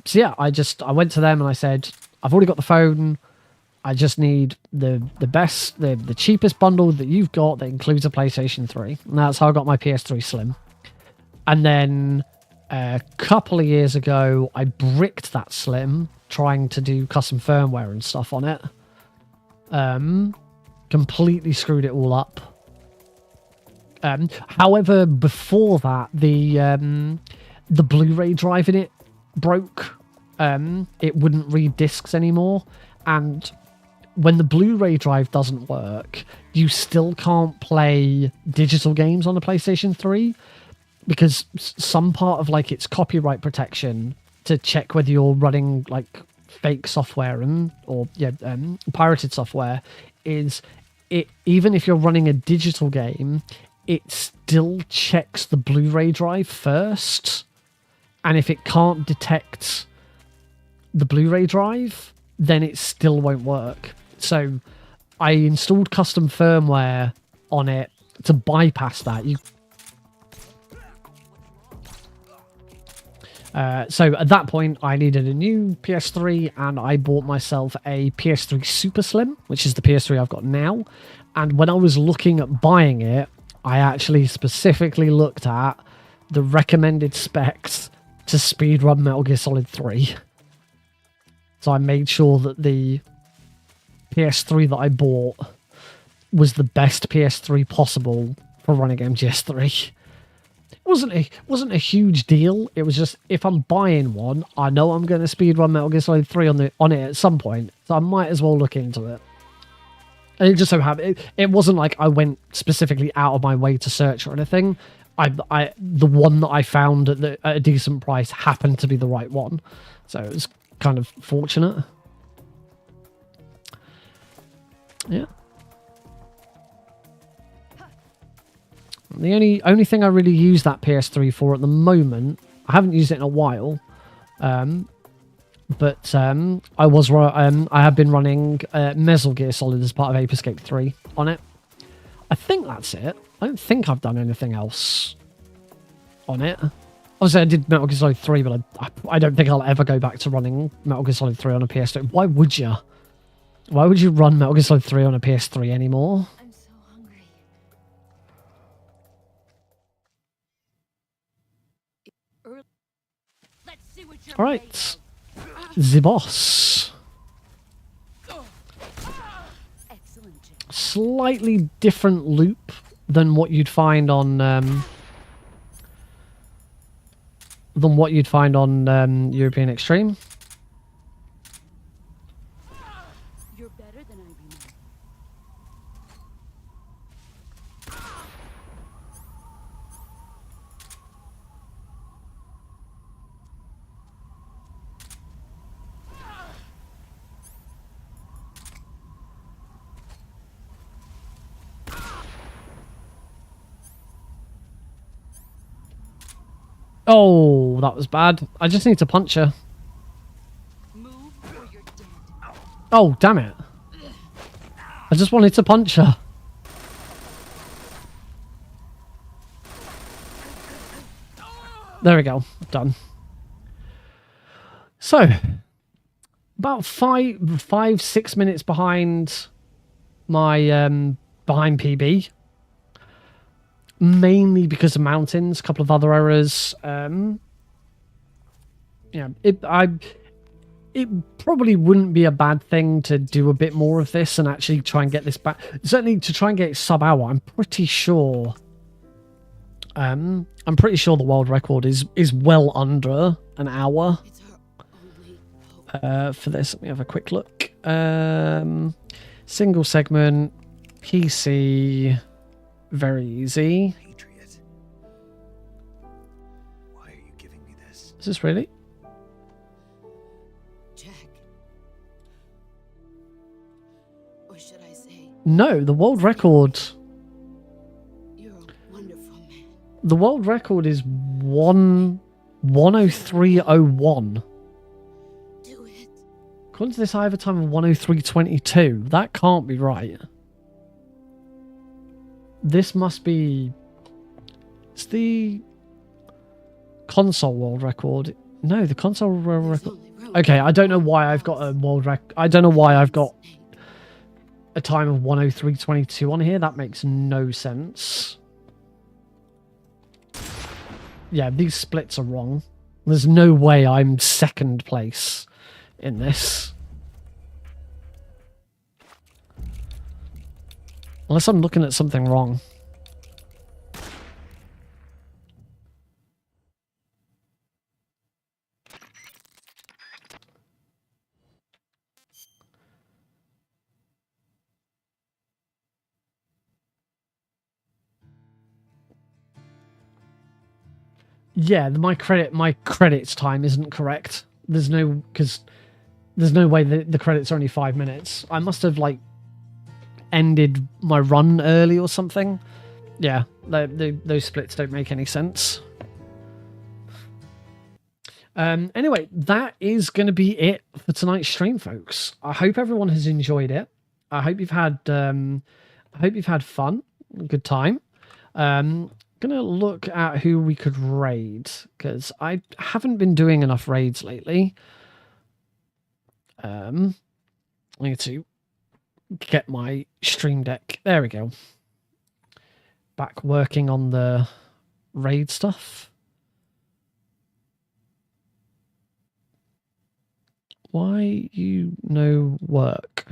So yeah, I went to them and I said, I've already got the phone. I just need the cheapest bundle that you've got that includes a PlayStation 3. And that's how I got my PS3 Slim. And then a couple of years ago, I bricked that Slim, trying to do custom firmware and stuff on it. Completely screwed it all up. However, before that, the Blu-ray drive in it broke. It wouldn't read discs anymore, and when the Blu-ray drive doesn't work, you still can't play digital games on a PlayStation 3 because some part of like its copyright protection to check whether you're running like fake software or pirated software is it. Even if you're running a digital game, it still checks the Blu-ray drive first. And if it can't detect the Blu-ray drive, then it still won't work. So I installed custom firmware on it to bypass that. So at that point, I needed a new PS3, and I bought myself a PS3 Super Slim, which is the PS3 I've got now. And when I was looking at buying it, I actually specifically looked at the recommended specs to speedrun Metal Gear Solid 3. So I made sure that the PS3 that I bought was the best PS3 possible for running MGS3. It wasn't a huge deal. It was just, if I'm buying one, I know I'm going to speedrun Metal Gear Solid 3 on it at some point, so I might as well look into it. And it just so happened, it wasn't like I went specifically out of my way to search or anything. The one that I found at a decent price happened to be the right one, so it was kind of fortunate. Yeah. The only thing I really use that PS3 for at the moment, I haven't used it in a while, but I have been running Metal Gear Solid as part of Ape Escape 3 on it. I think that's it. I don't think I've done anything else on it. Obviously, I did Metal Gear Solid 3, but I don't think I'll ever go back to running Metal Gear Solid 3 on a PS3. Why would you? Why would you run Metal Gear Solid 3 on a PS3 anymore? I'm so hungry. Let's see what you're made Alright. The boss. of. Excellent. Jim. Slightly different loop than what you'd find on European Extreme. You're better than I remember. Oh, that was bad. I just need to punch her. Move or you're dead. Oh, damn it. I just wanted to punch her. There we go. Done. So, about 6 minutes behind my behind PB. Mainly because of mountains, a couple of other errors. Yeah, it probably wouldn't be a bad thing to do a bit more of this and actually try and get this back. Certainly to try and get it sub-hour. I'm pretty sure the world record is well under an hour. It's our only hope. For this, let me have a quick look. Single segment, PC, very easy. Patriot. Why are you giving me this? Is this really? Jack. Or should I say, No, the world record. you're a wonderful man. The world record is 103.01. Do it. According to this, I have a time of 103.22. That can't be right. This must be... It's the console world record. No, the console world There's record... only room Okay, for I don't know one why I've got a thousand. world record. I don't know why I've got a time of 103.22 on here. That makes no sense. Yeah, these splits are wrong. There's no way I'm second place in this. Unless I'm looking at something wrong. Yeah, my credits time isn't correct. There's no way the credits are only 5 minutes. I must have like ended my run early or something. Yeah, those splits don't make any sense. Anyway, that is going to be it for tonight's stream, folks. I hope everyone has enjoyed it. I hope you've had fun, a good time. Gonna look at who we could raid, because I haven't been doing enough raids lately. I need to get my stream deck. There we go. Back working on the raid stuff. Why you no work?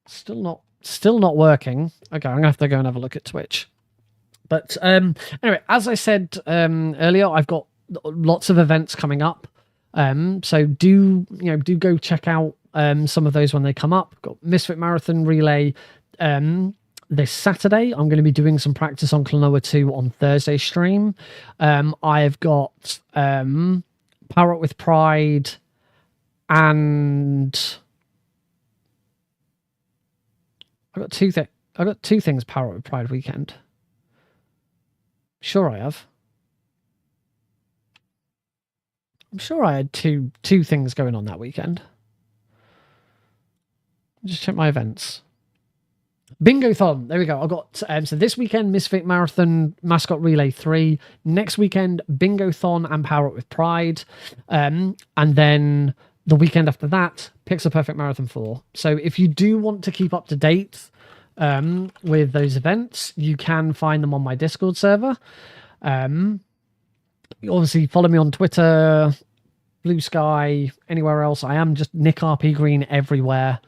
Still not working. Okay, I'm gonna have to go and have a look at Twitch. But anyway, as I said earlier, I've got lots of events coming up. So do go check out some of those when they come up. Got Misfit Marathon Relay this Saturday. I'm going to be doing some practice on Klonoa 2 on Thursday stream. I've got Power Up with Pride and I got two things Power Up with Pride weekend. Sure I have. I'm sure I had two things going on that weekend. Just check my events. Bingo-thon. There we go. I've got so this weekend Misfit Marathon Mascot Relay 3. Next weekend Bingo-thon and Power Up with Pride. And then the weekend after that, Pixel Perfect Marathon 4. So if you do want to keep up to date with those events, you can find them on my Discord server. Obviously follow me on Twitter, Blue Sky, anywhere else. I am just Nick RP Green everywhere.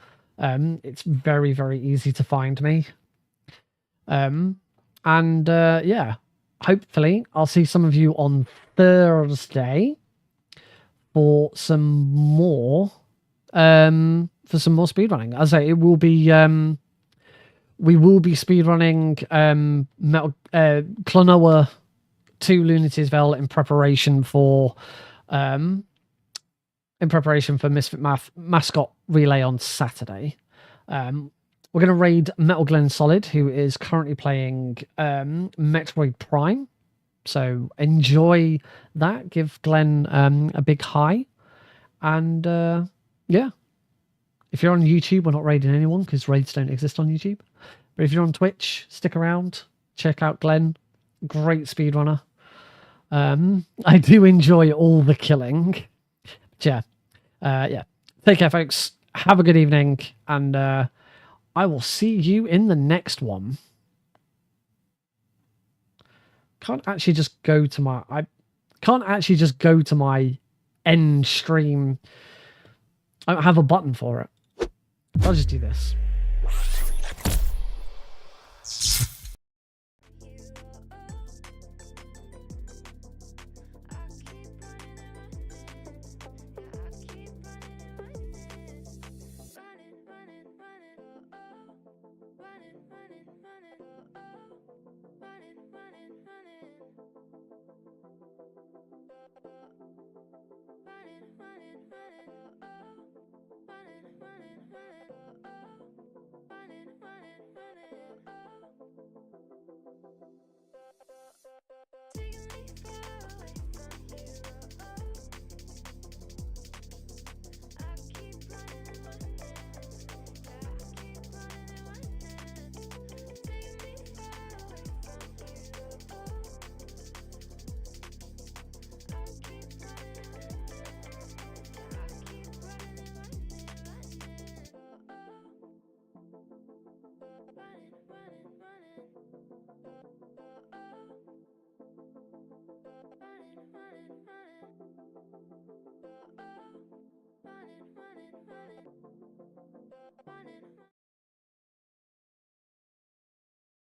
It's very, very easy to find me. Yeah, hopefully I'll see some of you on Thursday for some more speedrunning. As I say, it will be we will be speedrunning Klonoa 2 Lunatiesville in preparation for Misfit Mascot Relay on Saturday. We're going to raid Metal Glenn Solid, who is currently playing Metroid Prime. So enjoy that. Give Glenn a big hi. And yeah, if you're on YouTube, we're not raiding anyone because raids don't exist on YouTube. But if you're on Twitch, stick around. Check out Glenn. Great speedrunner. I do enjoy all the killing. But yeah. Take care, folks. Have a good evening, and I will see you in the next one. I can't actually just go to my end stream. I don't have a button for it. I'll just do this.